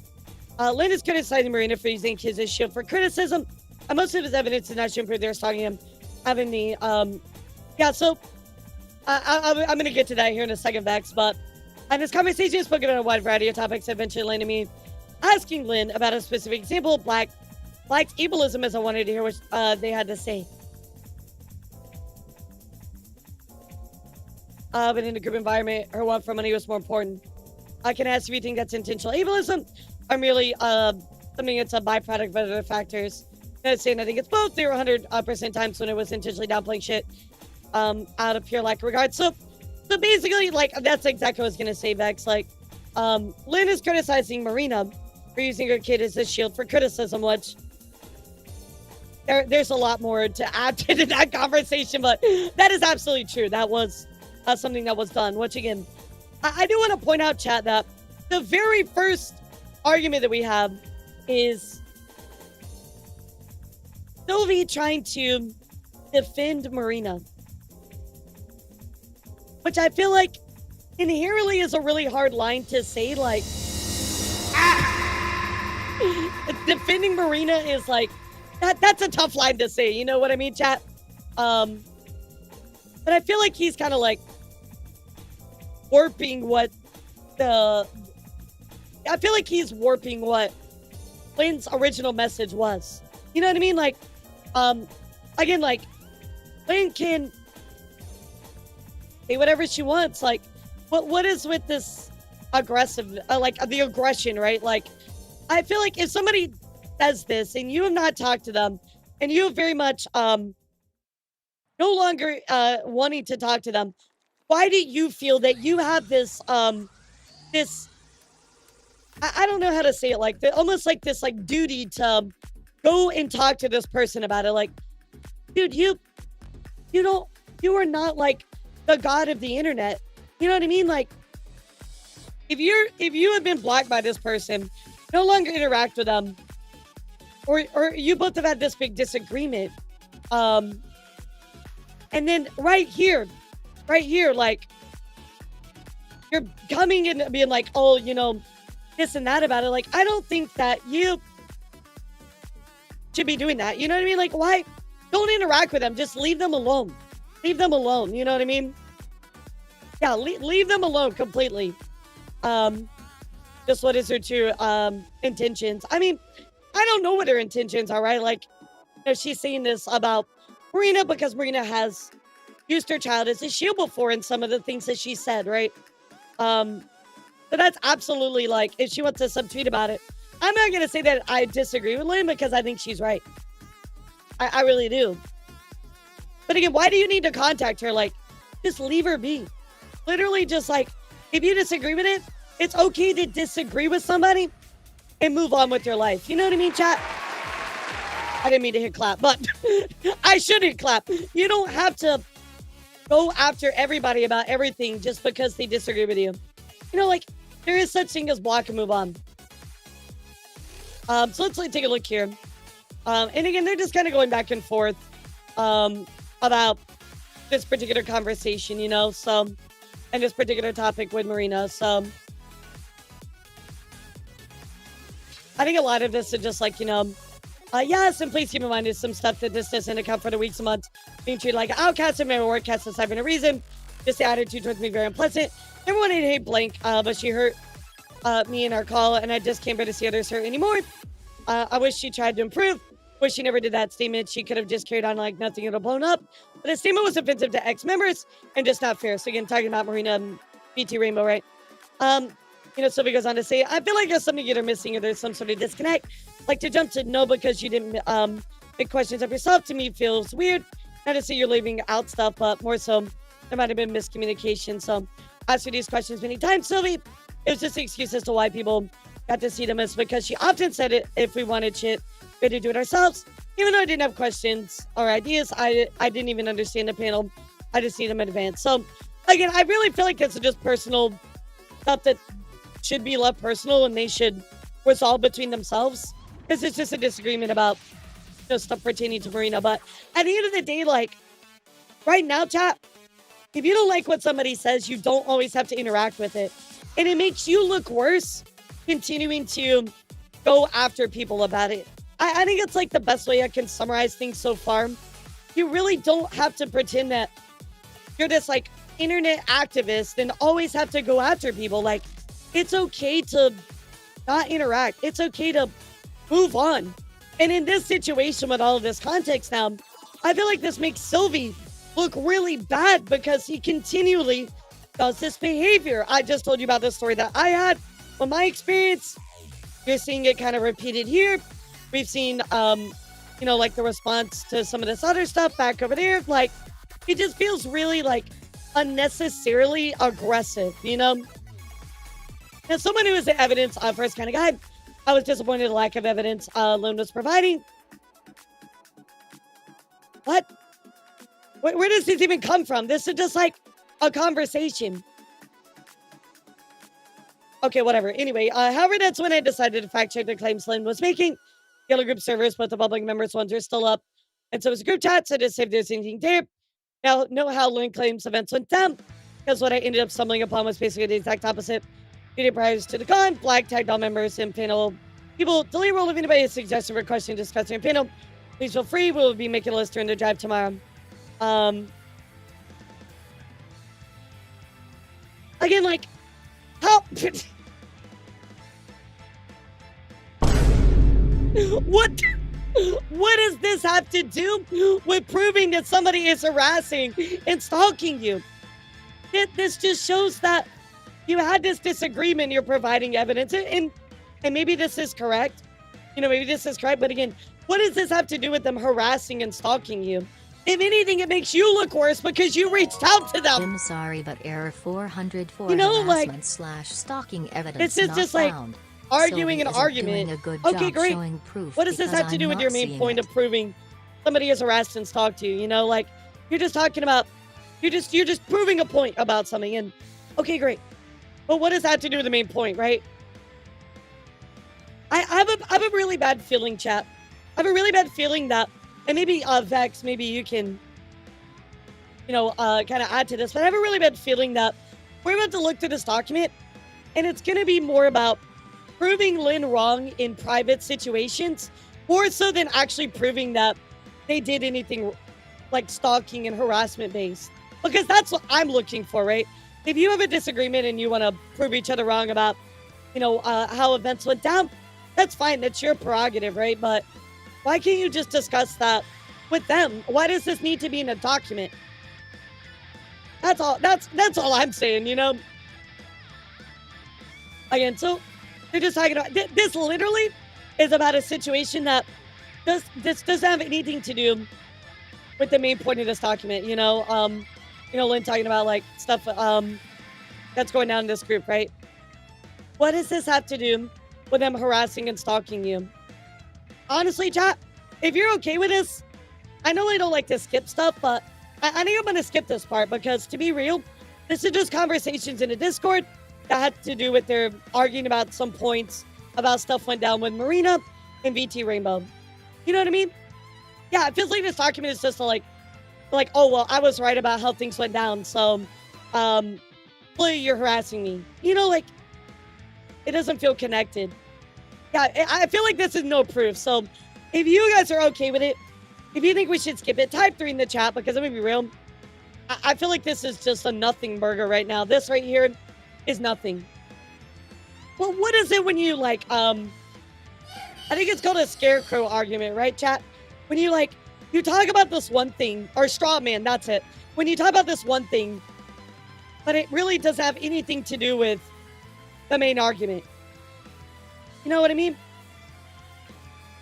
Lynn is criticizing Marina for using kids as shield for criticism. And most of his evidence is not to improve. They're stalking him. Having the, yeah, so I'm going to get to that here in a second, Vex. But this conversation is spoken on a wide variety of topics, eventually landing me asking Lynn about a specific example of Black's ableism, as I wanted to hear what they had to say. But in a group environment, her want for money was more important. I can ask if you think that's intentional ableism or merely something that's a byproduct of other factors. I think it's both. There were 100% times when it was intentionally downplaying shit out of pure lack of regard. So basically, like, that's exactly what I was going to say, Vex. Like, Lynn is criticizing Marina for using her kid as a shield for criticism, which there's a lot more to add to that conversation, but that is absolutely true. That was something that was done, which again, I do want to point out, chat, that the very first argument that we have is Silvy trying to defend Marina, which I feel like inherently is a really hard line to say. Like, defending Marina is like, that's a tough line to say, you know what I mean, chat? But I feel like he's kind of like warping what Lynn's original message was. You know what I mean? Like, again, like, Lynn can say whatever she wants. Like, what is with this aggressive, like, the aggression, right? Like, I feel like if somebody says this and you have not talked to them and you have very much no longer wanting to talk to them, why do you feel that you have this this I don't know how to say it, like almost like this like duty to go and talk to this person about it? Like, dude, you are not like the god of the internet. You know what I mean? Like, if you have been blocked by this person, no longer interact with them, or you both have had this big disagreement, and then right here, like, you're coming in and being like, oh, you know, this and that about it. Like, I don't think that you should be doing that. You know what I mean? Like, why? Don't interact with them. Just leave them alone. Leave them alone. You know what I mean? Yeah, leave them alone completely. Just what is her true intentions? I mean, I don't know what her intentions are, right? Like, you know, she's saying this about Marina because Marina has used her child as a shield before in some of the things that she said, right? So that's absolutely, like, if she wants to subtweet about it, I'm not going to say that I disagree with Lynn because I think she's right. I really do. But again, why do you need to contact her? Like, just leave her be. Literally just, like, if you disagree with it, it's okay to disagree with somebody and move on with your life. You know what I mean, chat? I didn't mean to hit clap, but I shouldn't clap. You don't have to go after everybody about everything just because they disagree with you. You know, like, there is such thing as block and move on. So let's take a look here. And again, they're just kind of going back and forth about this particular conversation, you know, so, and this particular topic with Marina. So I think a lot of this is just like, you know, Yes, and please keep in mind there's some stuff that this doesn't account for the weeks and months being treated like an outcast and never work cast aside for no reason. Just the attitude towards me very unpleasant. Everyone didn't hate blank, but she hurt me in our call, and I just can't bear to see others hurt anymore. I wish she tried to improve. Wish she never did that statement. She could have just carried on like nothing had blown up. But the statement was offensive to ex-members and just not fair. So again, talking about Marina and BT Rainbow, right? Sylvie goes on to say, I feel like there's something you're missing or there's some sort of disconnect. Like to jump to no because you didn't make questions of yourself to me feels weird. Not to say you're leaving out stuff, but more so there might have been miscommunication. So ask you these questions many times, Sylvie. It was just an excuse as to why people got to see them as because she often said it if we wanted shit, we had to do it ourselves. Even though I didn't have questions or ideas, I didn't even understand the panel. I just see them in advance. So again, I really feel like it's just personal stuff that should be left personal and they should resolve between themselves. Because it's just a disagreement about stuff pertaining to Marina. But at the end of the day, like right now, chat, if you don't like what somebody says, you don't always have to interact with it. And it makes you look worse continuing to go after people about it. I think it's like the best way I can summarize things so far. You really don't have to pretend that you're this like internet activist and always have to go after people. Like, it's okay to not interact. It's okay to move on. And in this situation with all of this context now, I feel like this makes Silvy look really bad because he continually does this behavior. I just told you about the story that I had from my experience. You're seeing it kind of repeated here. We've seen, like the response to some of this other stuff back over there. Like, it just feels really like unnecessarily aggressive, Now, someone who is the evidence first kind of guy, I was disappointed at the lack of evidence Lynn was providing. What? Where does this even come from? This is just like a conversation. Okay, whatever. Anyway, however, that's when I decided to fact check the claims Lynn was making. Yellow group servers, but the public members ones are still up. And so it's a group chat, so just see if there's anything there. Now, know how Lynn claims events went down, because what I ended up stumbling upon was basically the exact opposite. 2 days prior to the con, flag tagged all members and panel people. Delete role if anybody has suggestion, requesting, discussing panel. Please feel free. We'll be making a list during the drive tomorrow. Again, like, how... What does this have to do with proving that somebody is harassing and stalking you? This just shows that you had this disagreement. You're providing evidence, and maybe this is correct. Maybe this is correct. But again, what does this have to do with them harassing and stalking you? If anything, it makes you look worse because you reached out to them. I'm sorry, but error 404 harassment / stalking evidence this is not just like found. arguing Sylvie an isn't argument. doing a good Okay, job great. showing proof What does this because have to do I'm with not your main seeing point it. of proving somebody is harassed and stalked you? Like you're just talking about you're just proving a point about something. And okay, great. But what does that have to do with the main point, right? I have a really bad feeling, chat. I have a really bad feeling that, and maybe Vex, maybe you can, kind of add to this. But I have a really bad feeling that we're about to look through this document, and it's going to be more about proving Lynn wrong in private situations, more so than actually proving that they did anything like stalking and harassment based. Because that's what I'm looking for, right? If you have a disagreement and you want to prove each other wrong about, how events went down, that's fine. That's your prerogative, right? But why can't you just discuss that with them? Why does this need to be in a document? That's all. That's all I'm saying. Again, so they're just talking about this. Literally, is about a situation that this doesn't have anything to do with the main point of this document. Lynn talking about like stuff that's going down in this group, right? What does this have to do with them harassing and stalking you? Honestly, chat, if you're okay with this, I know I don't like to skip stuff, but I think I'm going to skip this part because, to be real, this is just conversations in a Discord that had to do with their arguing about some points about stuff went down with Marina and VT Rainbow. You know what I mean? Yeah, it feels like this document is just like, oh, well, I was right about how things went down, so, you're harassing me. It doesn't feel connected. Yeah, I feel like this is no proof, so if you guys are okay with it, if you think we should skip it, type 3 in the chat, because I'm gonna be real. I feel like this is just a nothing burger right now. This right here is nothing. Well, what is it when you like, I think it's called a scarecrow argument, right, chat? When you like, you talk about this one thing, or straw man, that's it. When you talk about this one thing, but it really doesn't have anything to do with the main argument. You know what I mean?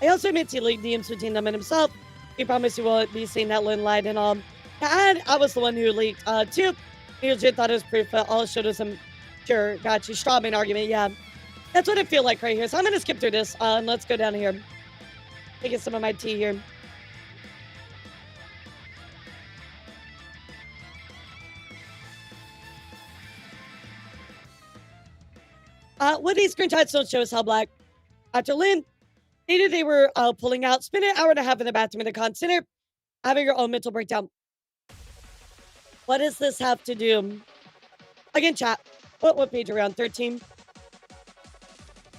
I also admit he leaked DMs between them and himself. He promised he won't be saying that Lynn lied and all. And I was the one who leaked too. He legit thought it was proof, but all it showed us some sure, got you, straw man argument, yeah. That's what it feel like right here. So I'm gonna skip through this and let's go down here. Taking some of my tea here. What these screenshots don't show us how Black, after Lynn stated they were pulling out, spent an hour and a half in the bathroom in the con center, having her own mental breakdown. What does this have to do? Again, chat. What page around? 13.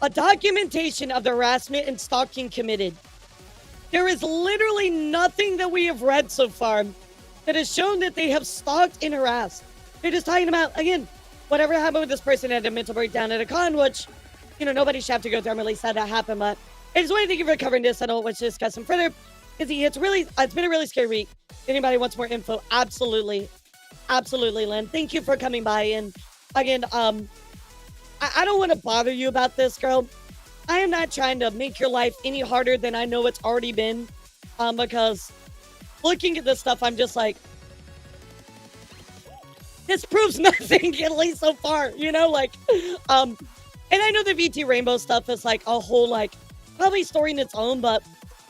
A documentation of the harassment and stalking committed. There is literally nothing that we have read so far that has shown that they have stalked and harassed. They're just talking about, again, whatever happened with this person had a mental breakdown at a con, which, you know, nobody should have to go through. I'm really sad that happened, but I just want to thank you for covering this. I don't want to discuss them further. It's been a really scary week. If anybody wants more info, absolutely, Lynn. Thank you for coming by. And again, I don't want to bother you about this, girl. I am not trying to make your life any harder than I know it's already been. Because looking at this stuff, I'm just like, this proves nothing, at least so far, you know, like, and I know the VT Rainbow stuff is like a whole, like, probably story in its own, but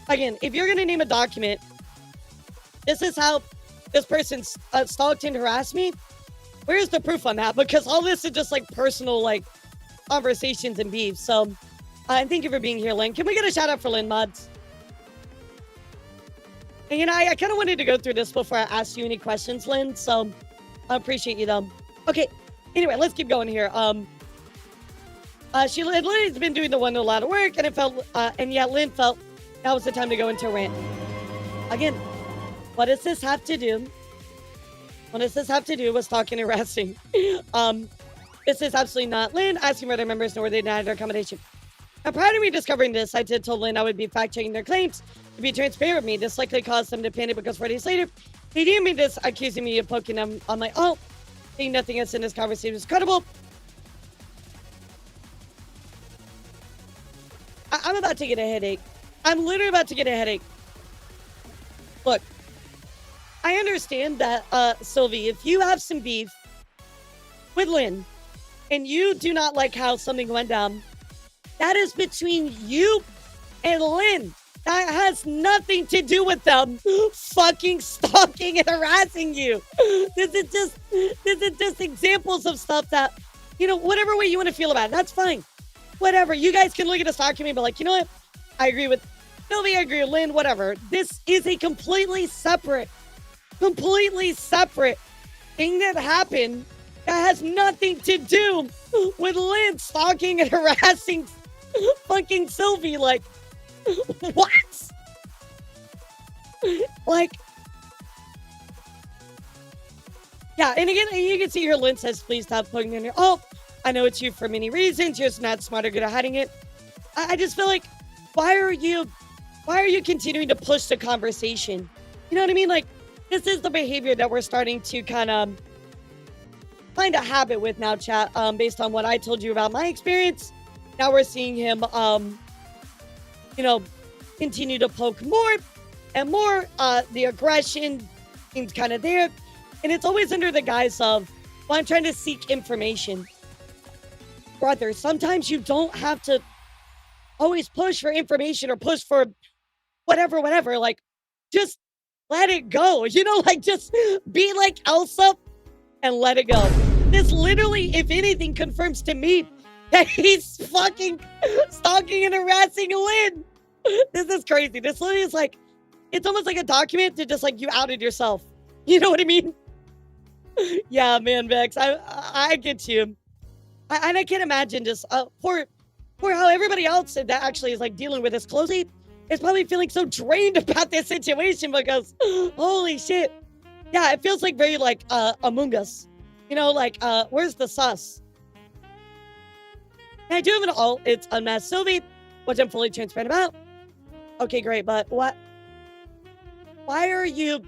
again, if you're going to name a document, this is how this person stalked and harassed me, where's the proof on that? Because all this is just like personal, like, conversations and beef. So, and thank you for being here, Lynn. Can we get a shout out for Lynn Mods? And, you know, I kind of wanted to go through this before I asked you any questions, Lynn, so I appreciate you, though. Okay, anyway, let's keep going here. She had literally been doing the one a lot of work, and it felt, and yet Lynn felt that was the time to go into a rant. Again, what does this have to do? What does this have to do with stalking and harassing? This is absolutely not Lynn asking for their members nor they denied their accommodation. Now, prior to me discovering this, I did tell Lynn I would be fact-checking their claims to be transparent with me. This likely caused them to panic because 4 days later, they DM'd me this, accusing me of poking them on my own. Saying nothing else in this conversation was credible. I'm about to get a headache. I'm literally about to get a headache. Look, I understand that, Silvy, if you have some beef with Lynn and you do not like how something went down, that is between you and Lynn. That has nothing to do with them fucking stalking and harassing you. This is just examples of stuff that, you know, whatever way you want to feel about it, that's fine. Whatever. You guys can look at this document and be like, you know what? I agree with Silvy, I agree with Lynn, whatever. This is a completely separate thing that happened that has nothing to do with Lynn stalking and harassing fucking Silvy. Like, what? Like, yeah, and again, you can see here Lynn says, please stop putting in your, oh, I know it's you for many reasons. You're just not smart or good at hiding it. I just feel like, why are you continuing to push the conversation? You know what I mean? Like, this is the behavior that we're starting to kind of find a habit with now, chat, based on what I told you about my experience. Now we're seeing him, you know, continue to poke more and more. The aggression seems kind of there. And it's always under the guise of, well, I'm trying to seek information. Brother, sometimes you don't have to always push for information or push for whatever. Like, just let it go. You know, like, just be like Elsa and let it go. This literally, if anything, confirms to me that he's fucking stalking and harassing Lynn. This is crazy. This literally is like, it's almost like a document to just like, you outed yourself. You know what I mean? Yeah, man, Vex, I get you. And I can't imagine just for how everybody else that actually is like dealing with this closely, is probably feeling so drained about this situation because, holy shit. Yeah, it feels like very like Among Us. You know, like, where's the sus? And I do have an alt. It's Unmasked Silvy, which I'm fully transparent about. Okay, great, but what? Why are you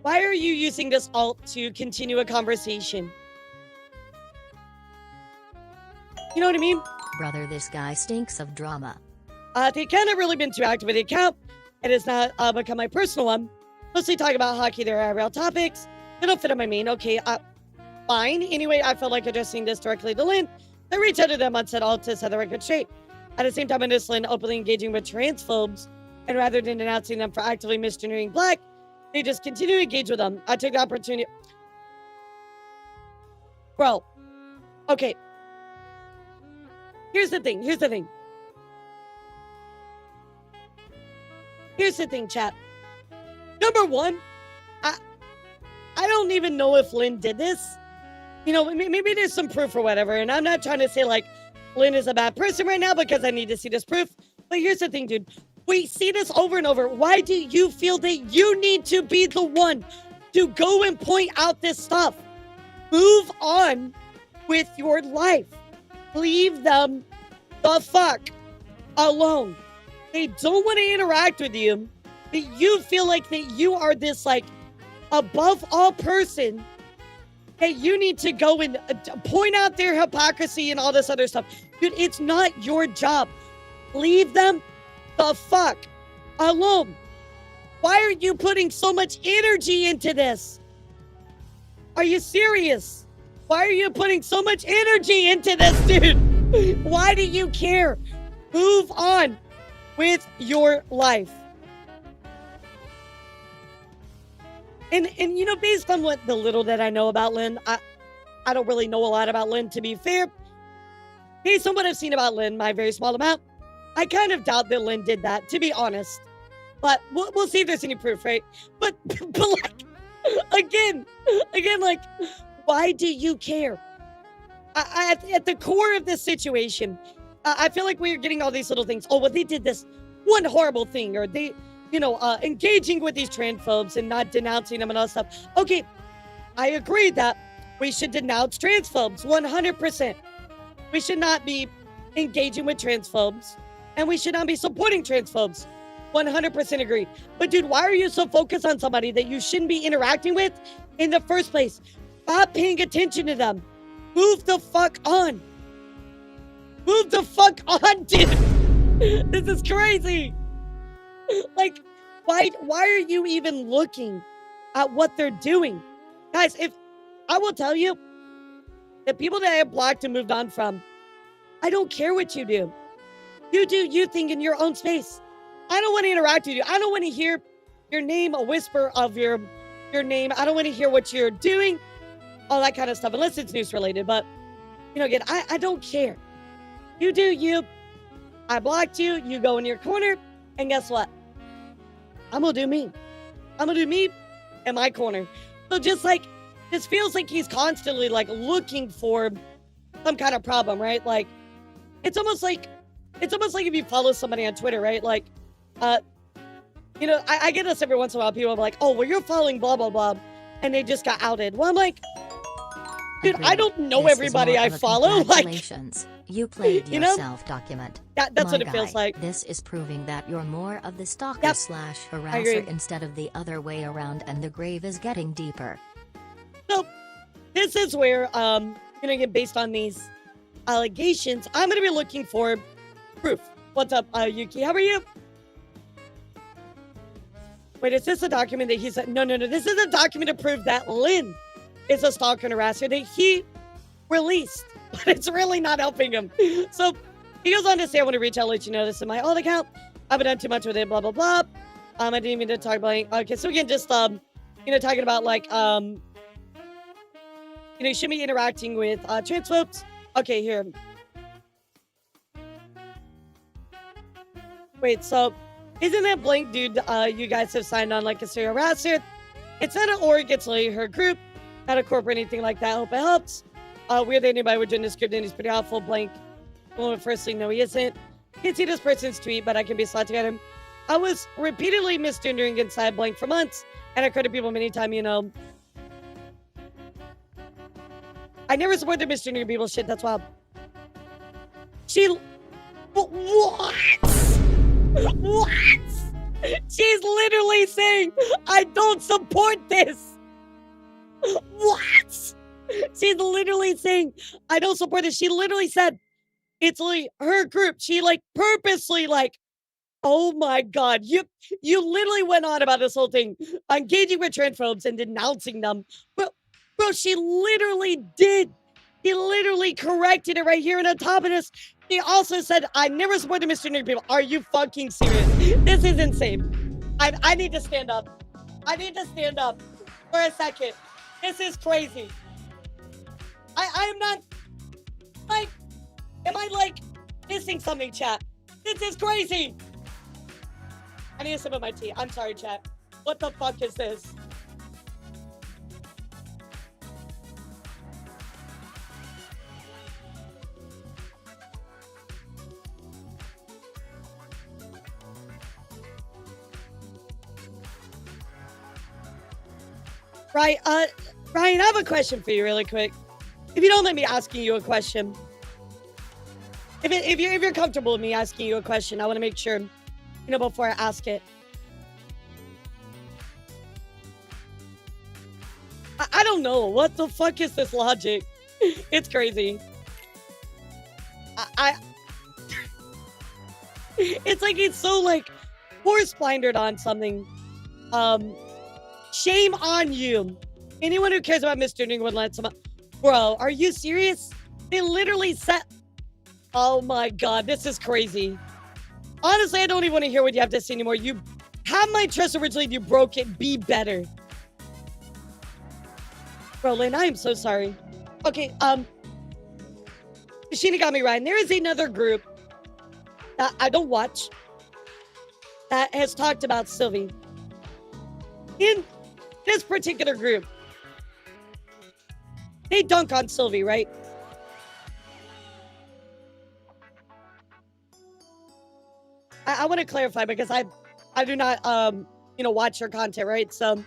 using this alt to continue a conversation? You know what I mean? Brother, this guy stinks of drama. The account haven't really been too active with the account. It has not become my personal one. Mostly talking about hockey, there are real topics. They don't fit on my main. Okay, fine. Anyway, I felt like addressing this directly to Lynn. I reached out to them and said all to set the record straight. At the same time, I noticed Lynn openly engaging with transphobes, and rather than denouncing them for actively misgendering black, they just continue to engage with them. I took the opportunity. Bro, okay. Here's the thing, chat. Number one, I don't even know if Lynn did this. You know, maybe there's some proof or whatever, and I'm not trying to say, like, Lynn is a bad person right now because I need to see this proof. But here's the thing, dude. We see this over and over. Why do you feel that you need to be the one to go and point out this stuff? Move on with your life. Leave them the fuck alone. They don't want to interact with you. That you feel like that you are this, like, above all person. That you need to go and point out their hypocrisy and all this other stuff. Dude, it's not your job. Leave them the fuck alone. Why are you putting so much energy into this? Are you serious? Why are you putting so much energy into this, dude? Why do you care? Move on with your life. And you know, based on what the little that I know about Lynn, I don't really know a lot about Lynn, to be fair. Based on what I've seen about Lynn, my very small amount, I kind of doubt that Lynn did that, to be honest. But we'll see if there's any proof, right? But like, again, like, why do you care? At the core of this situation, I feel like we're getting all these little things. Oh, well, they did this one horrible thing, or they, you know, engaging with these transphobes and not denouncing them and all that stuff. Okay, I agree that we should denounce transphobes 100%. We should not be engaging with transphobes, and we should not be supporting transphobes. 100% agree. But dude, why are you so focused on somebody that you shouldn't be interacting with in the first place? Stop paying attention to them. Move the fuck on. Move the fuck on, dude. This is crazy. Like, why are you even looking at what they're doing? Guys, if I will tell you, the people that I have blocked and moved on from, I don't care what you do. You do you thing in your own space. I don't want to interact with you. I don't want to hear your name, a whisper of your name. I don't want to hear what you're doing, all that kind of stuff, unless it's news related. But, you know, again, I don't care. You do you. I blocked you. You go in your corner. And guess what? I'm going to do me. I'm going to do me in my corner. So just like, this feels like he's constantly like looking for some kind of problem, right? Like, it's almost like if you follow somebody on Twitter, right? Like, you know, I get this every once in a while. People are like, oh, well, you're following blah, blah, blah. And they just got outed. Well, I'm like, dude, I don't know everybody I follow. Congratulations. You played you know? yourself document. That's what it feels like. This is proving that you're more of the stalker slash harasser instead of the other way around, and the grave is getting deeper. So, this is where, you know, based on these allegations, I'm going to be looking for proof. What's up, Yuki? How are you? Wait, is this a document that he said? No. This is a document to prove that Lynn is a stalker and harasser that he released, but it's really not helping him. So he goes on to say, I want to reach out, let you know this in my alt account. I haven't done too much with it, blah, blah, blah. I didn't even to talk about, okay, so again, just, you know, talking about like, you know, you shouldn't be interacting with transphobes. Okay, here. Wait, so isn't that blank dude you guys have signed on like a serial harasser? It's not an org, it's like her group, not a corporate, anything like that. Hope it helps. Weird that anybody would join this group, and he's pretty awful. Blank. Well, firstly, no, he isn't. Can't see this person's tweet, but I can be slotting at him. I was repeatedly misgendering inside blank for months, and I credit people many times, you know. I never supported misgendering people shit, that's wild. She... What? What? She's literally saying, I don't support this. What? She's literally saying, I don't support this. She literally said, it's like her group. She like purposely like, oh my God, you literally went on about this whole thing, engaging with transphobes and denouncing them. Bro, she literally did. He literally corrected it right here in the top of this. He also said, I never supported misgendering people. Are you fucking serious? This is insane. I need to stand up. I need to stand up for a second. This is crazy. I am not, like, am I, like, missing something, chat? This is crazy. I need a sip of my tea. I'm sorry, chat. What the fuck is this? Right, Ryan, I have a question for you really quick. If you don't let me asking you a question. If you're comfortable with me asking you a question, I want to make sure, you know, before I ask it. I don't know. What the fuck is this logic? It's crazy. It's like it's so like horse blindered on something. Shame on you. Anyone who cares about misgendering would let someone... Bro, are you serious? They literally said... Oh my God, this is crazy. Honestly, I don't even want to hear what you have to say anymore. You have my trust originally, you broke it. Be better. Bro, Lynn, I am so sorry. Okay, Sheena got me right. There is another group that I don't watch that has talked about Silvy. In this particular group, they dunk on Silvy, right? I want to clarify because I do not you know, watch her content, right? So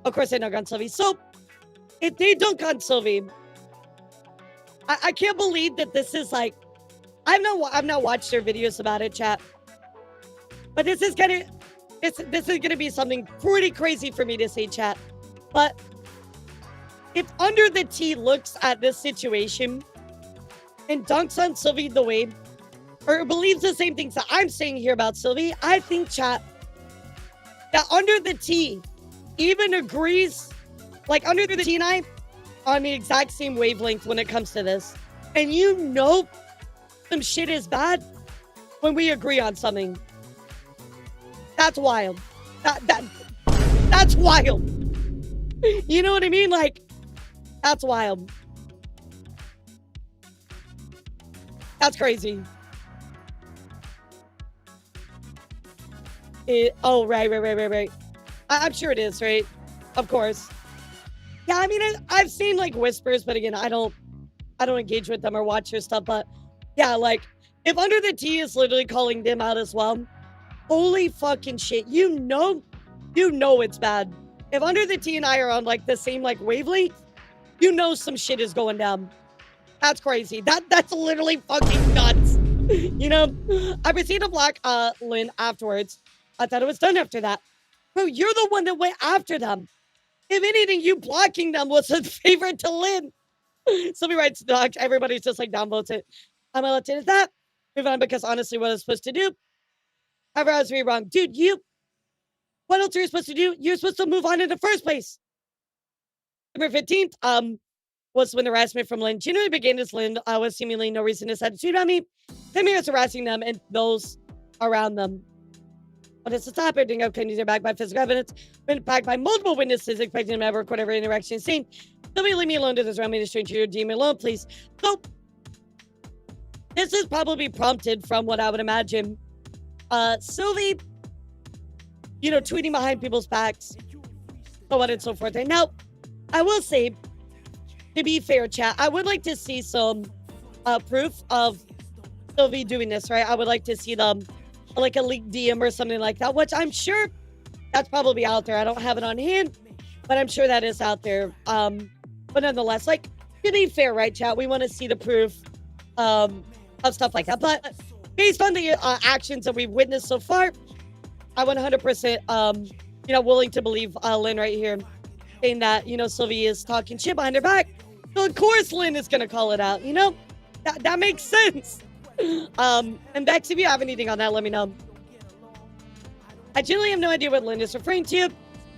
of course they dunk on Silvy. So if they dunk on Silvy, I can't believe that this is like I've not watched their videos about it, chat. But this is kind of this is gonna be something pretty crazy for me to say, chat. But if Under the Tea looks at this situation and dunks on Silvy the way, or believes the same things that I'm saying here about Silvy, I think, chat, that Under the Tea even agrees, like Under the Tea and I, on the exact same wavelength when it comes to this. And you know some shit is bad when we agree on something. That's wild. That's wild. You know what I mean? Like, that's wild. That's crazy. Oh, right. I'm sure it is, right? Of course. Yeah, I mean, I've seen like whispers, but again, I don't engage with them or watch their stuff. But yeah, like if Under the Tea is literally calling them out as well, holy fucking shit! You know it's bad. If Under the Tea and I are on like the same like wavelength, you know some shit is going down. That's crazy. That's literally fucking nuts. You know, I received a block, Lynn, afterwards. I thought it was done after that. Bro, you're the one that went after them. If anything, you blocking them was a favor to Lynn. Somebody writes, Doc, everybody's just like downvotes it. I'm gonna let it at that. Move on, because honestly, what I was supposed to do, however, I was really wrong. Dude, what else are you supposed to do? You're supposed to move on in the first place. September 15th, was when the harassment from Lynn generally began, as Lynn was seemingly no reason to attitude on me. 10 minutes harassing them and those around them. But it's a stop. Everything okay, these are backed by physical evidence, been backed by multiple witnesses, expecting them to ever record every interaction seen. Somebody leave me alone to this around me to stranger, leave me alone, please. So, this is probably prompted from what I would imagine. Silvy, you know, tweeting behind people's backs, so on and so forth. And now, I will say, to be fair, chat, I would like to see some proof of Silvy doing this, right? I would like to see them like a leaked DM or something like that, which I'm sure that's probably out there. I don't have it on hand, but I'm sure that is out there. But nonetheless, like, to be fair, right, chat? We want to see the proof of stuff like that. But based on the actions that we've witnessed so far, I 100%, willing to believe Lynn right here, saying that, Silvy is talking shit behind her back. So of course Lynn is going to call it out, That makes sense. And Vex, if you have anything on that, let me know. I generally have no idea what Lynn is referring to.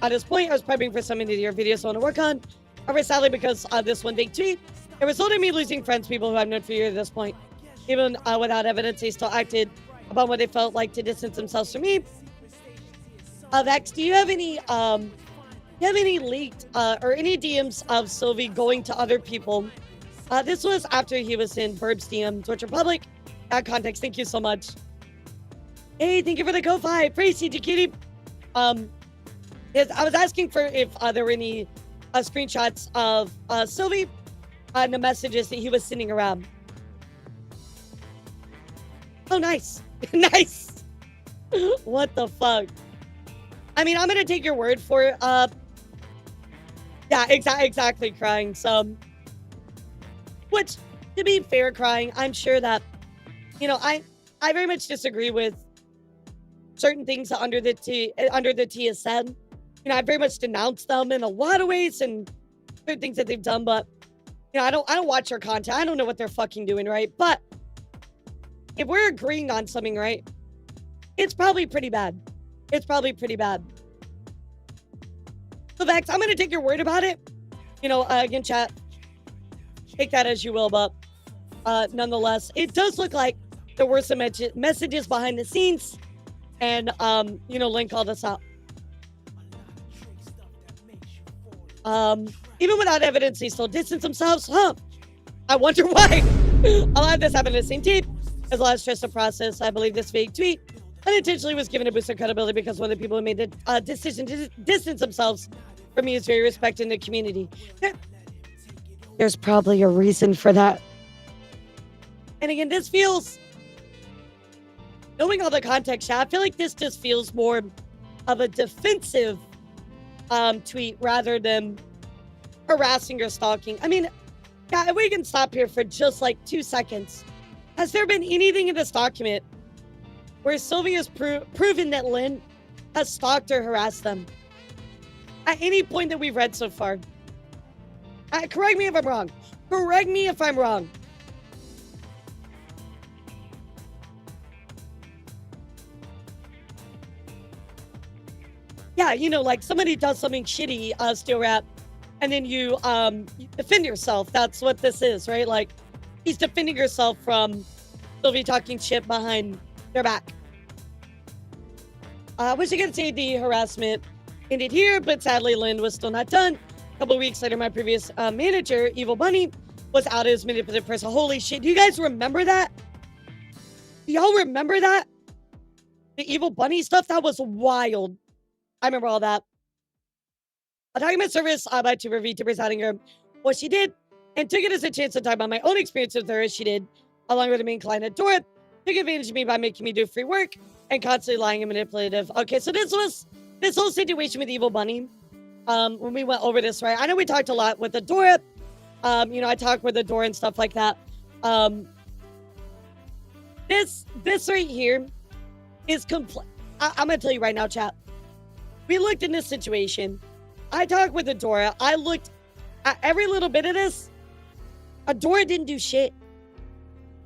At this point, I was prepping for some of your videos I want to work on. However, sadly, because of this one big tweet, it resulted in me losing friends, people who I've known for years at this point. Even without evidence, they still acted about what they felt like to distance themselves from me. Vex, do you have any leaked or any DMs of Silvy going to other people? This was after he was in Burb's DM, Twitch Republic. That context, thank you so much. Hey, thank you for the Ko-Fi. Appreciate you, kitty. I was asking for if there were any screenshots of Silvy and the messages that he was sending around. Oh, nice. Nice. What the fuck? I mean, I'm going to take your word for it. Yeah, exactly, Crying. So, which, to be fair, Crying, I'm sure that, I very much disagree with certain things under the T has said. I very much denounce them in a lot of ways and certain things that they've done, but, I don't watch their content. I don't know what they're fucking doing, right? But if we're agreeing on something, right, it's probably pretty bad. It's probably pretty bad. So, Vex, I'm going to take your word about it. Again, chat, take that as you will, but nonetheless, it does look like there were some messages behind the scenes, and, Lynn called us out. Even without evidence, they still distance themselves. I wonder why. A lot of this happened in the same team. There's a lot of stress to process. I believe this fake tweet unintentionally was given a boost of credibility because one of the people who made the decision to distance themselves from me is very respected in the community. There's probably a reason for that. And again, this feels, knowing all the context, I feel like this just feels more of a defensive tweet rather than harassing or stalking. I mean, yeah, if we can stop here for just like 2 seconds. Has there been anything in this document where Silvy has proven that Lynn has stalked or harassed them? At any point that we've read so far. Correct me if I'm wrong. Correct me if I'm wrong. Yeah, like somebody does something shitty, Steel Rap, and then you defend yourself. That's what this is, right? Like, he's defending herself from Silvy talking shit behind their back. Wish I could say the harassment ended here, but sadly Lynn was still not done. A couple weeks later, my previous manager, Evil Bunny, was out as manipulative person. Holy shit, do you guys remember that? Do y'all remember that? The Evil Bunny stuff? That was wild. I remember all that. A document service by Vtuber outing her what she did, and took it as a chance to talk about my own experience with her as she did, along with the main client at Dora, took advantage of me by making me do free work and constantly lying and manipulative. Okay, so this was this whole situation with Evil Bunny. When we went over this, right? I know we talked a lot with Adora. I talked with Adora and stuff like that. This right here is complete. I'm gonna tell you right now, chat. We looked in this situation. I talked with Adora. I looked at every little bit of this. Adora didn't do shit.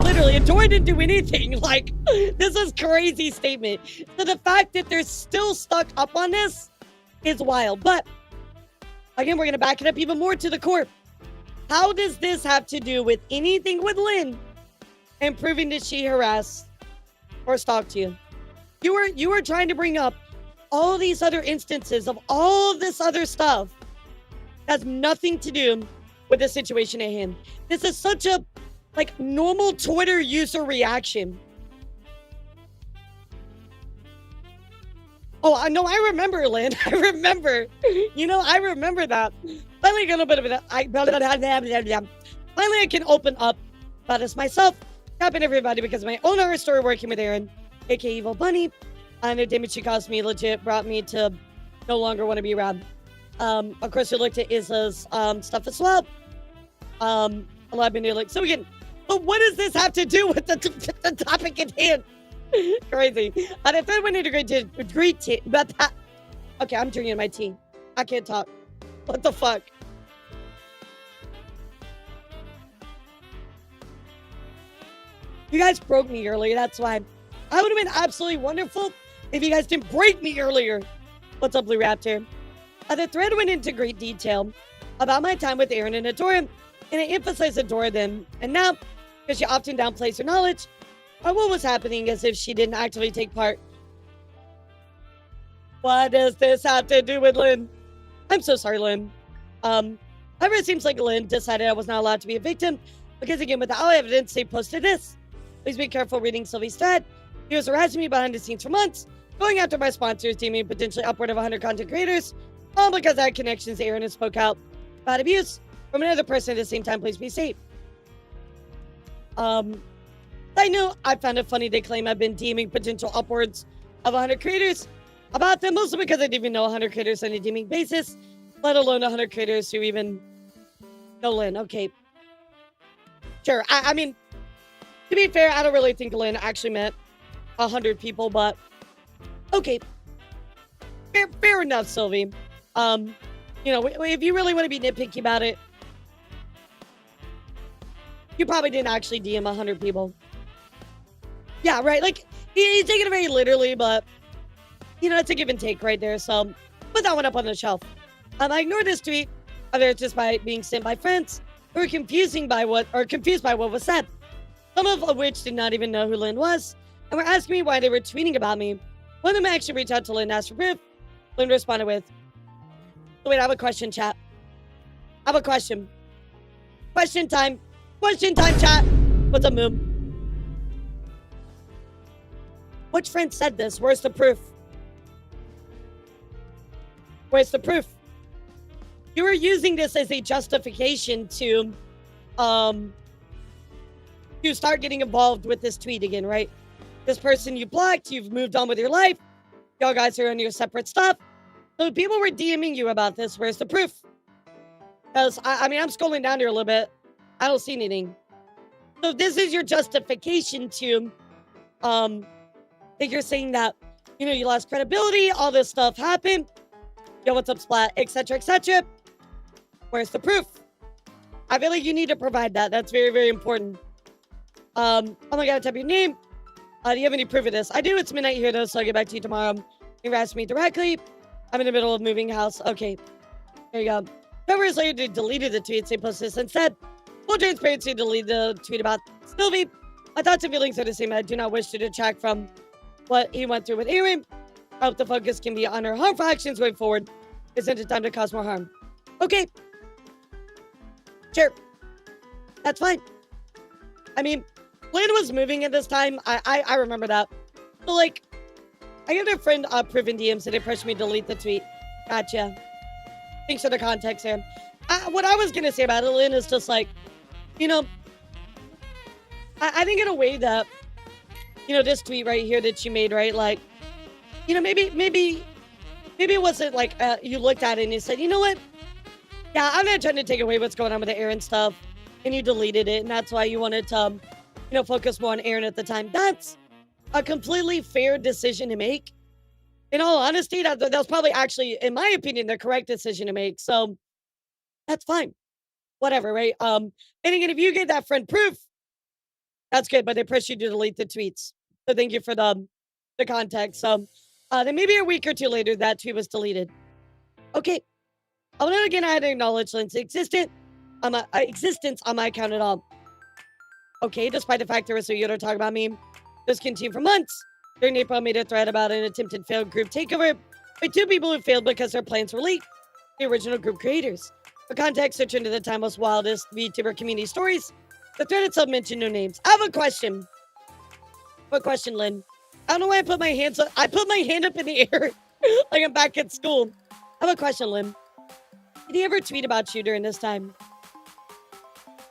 Literally, Adora didn't do anything. Like, this is crazy statement. So the fact that they're still stuck up on this is wild. But again, we're gonna back it up even more to the core. How does this have to do with anything with Lynn and proving that she harassed or stalked you? You were trying to bring up all these other instances of all of this other stuff that has nothing to do with the situation at hand. This is such a normal Twitter user reaction. Oh, I know. I remember, Lynn. I remember. I remember that. Finally, a little bit of it. Finally, I can open up about this myself. Happened everybody because of my own horror story working with Aaron. aka Evil Bunny. And the damage she caused me legit brought me to no longer want to be around. Of course, we looked at Izza's stuff as well. A lot of like, so again, but what does this have to do with the topic at hand? Crazy. And if I went into great tea, but okay, I'm drinking my tea. I can't talk. What the fuck? You guys broke me earlier, that's why. I would have been absolutely wonderful if you guys didn't break me earlier. What's up, Blue Raptor? The thread went into great detail about my time with Aaron and Adora, and I emphasized Adora then. And now, because she often downplays her knowledge, what was happening as if she didn't actively take part. What does this have to do with Lynn? I'm so sorry, Lynn. However, it seems like Lynn decided I was not allowed to be a victim, because again, without evidence, they posted this. Please be careful reading Silvy's thread. He was harassing me behind the scenes for months, going after my sponsors, deeming potentially upward of 100 content creators, all because I had connections to Aaron and spoke out about abuse from another person at the same time. Please be safe. I know I found it funny they claim I've been deeming potential upwards of 100 creators about them, mostly because I didn't even know 100 creators on a deeming basis, let alone 100 creators who even know Lynn. Okay. Sure. I mean, to be fair, I don't really think Lynn actually meant 100 people, but okay. Fair enough, Silvy. You know, if you really want to be nitpicky about it, you probably didn't actually DM 100 people. Yeah, right. Like, he's taking it very literally, but, you know, it's a give and take right there. So, put that one up on the shelf. I ignored this tweet, whether it's just by being sent by friends who were confused by what was said. Some of which did not even know who Lynn was, and were asking me why they were tweeting about me. One of them actually reached out to Lynn and asked for proof. Lynn responded with, oh, wait, I have a question, chat. I have a question. Question time. Question time, chat. What's up, Moon? Which friend said this? Where's the proof? Where's the proof? You were using this as a justification to start getting involved with this tweet again, right? This person you blocked, you've moved on with your life. Y'all guys are on your separate stuff. So people were DMing you about this. Where's the proof? Because, I mean, I'm scrolling down here a little bit. I don't see anything. So this is your justification to, that you're saying that, you know, you lost credibility, all this stuff happened. Yo, what's up, Splat, etc., etc. Where's the proof? I feel like you need to provide that. That's very, very important. Oh my god, type your name. Do you have any proof of this? I do. It's midnight here, though, so I'll get back to you tomorrow. You can ask me directly. I'm in the middle of moving house. Okay. There you go. 2 hours later, they deleted the tweet. They posted this instead. Full transparency, deleted the tweet about Silvy. My thoughts and feelings are the same. I do not wish to detract from what he went through with Aaron. I hope the focus can be on her harmful actions going forward. Isn't it time to cause more harm? Okay. Sure. That's fine. I mean, Lynn was moving at this time. I remember that. So, like, I gave their friend Proven DMs and they pressured me to delete the tweet. Gotcha. Thanks for the context, Sam. What I was going to say about it, Lynn, is just like, you know, I think in a way that, you know, this tweet right here that you made, right? Like, you know, maybe it wasn't like you looked at it and you said, you know what? Yeah, I'm not trying to take away what's going on with the Aaron stuff. And you deleted it. And that's why you wanted to, you know, focus more on Aaron at the time. That's a completely fair decision to make. In all honesty, that was probably actually, in my opinion, the correct decision to make. So that's fine. Whatever, right? And again, if you get that friend proof, that's good. But they pressed you to delete the tweets. So thank you for the context. So then maybe a week or two later, that tweet was deleted. Okay. I'll note again, I had to acknowledge Lynn's existence on my account at all. Okay, despite the fact there was a Yoda talk about me, this continued for months. During April, I made a thread about an attempted failed group takeover by 2 people who failed because their plans were leaked, the original group creators. For context, search into the timeless wildest VTuber community stories. The thread itself mentioned no names. I have a question. What question, Lynn? I don't know why I put my hand up in the air like I'm back at school. I have a question, Lynn. Did he ever tweet about you during this time?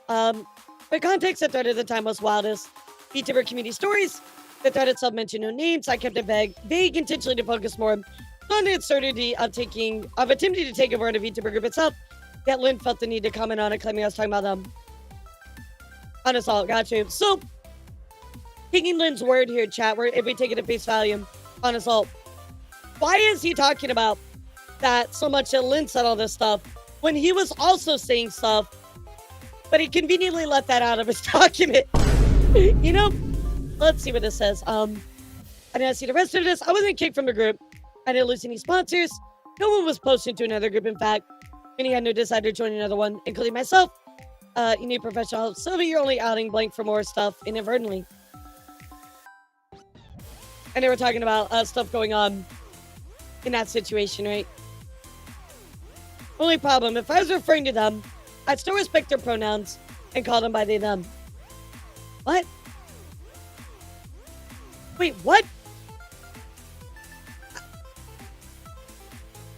For context, the thread at the time was wildest VTuber community stories. The thread itself mentioned no names. I kept it vague intentionally to focus more on the absurdity of attempting to take over on a VTuber group itself. Yet Lynn felt the need to comment on it, claiming I was talking about them. On assault, got you. So, taking Lynn's word here, chat, where if we take it at face value, on assault, why is he talking about that so much that Lynn said all this stuff when he was also saying stuff, but he conveniently left that out of his document? You know? Let's see what this says. I didn't see the rest of this. I wasn't kicked from the group. I didn't lose any sponsors. No one was posted to another group. In fact, many had no desire to join another one, including myself. You need professional help. Silvy, you're only outing blank for more stuff inadvertently. And they were talking about stuff going on in that situation, right? Only problem, if I was referring to them, I'd still respect their pronouns and call them by they, them. What? Wait, what?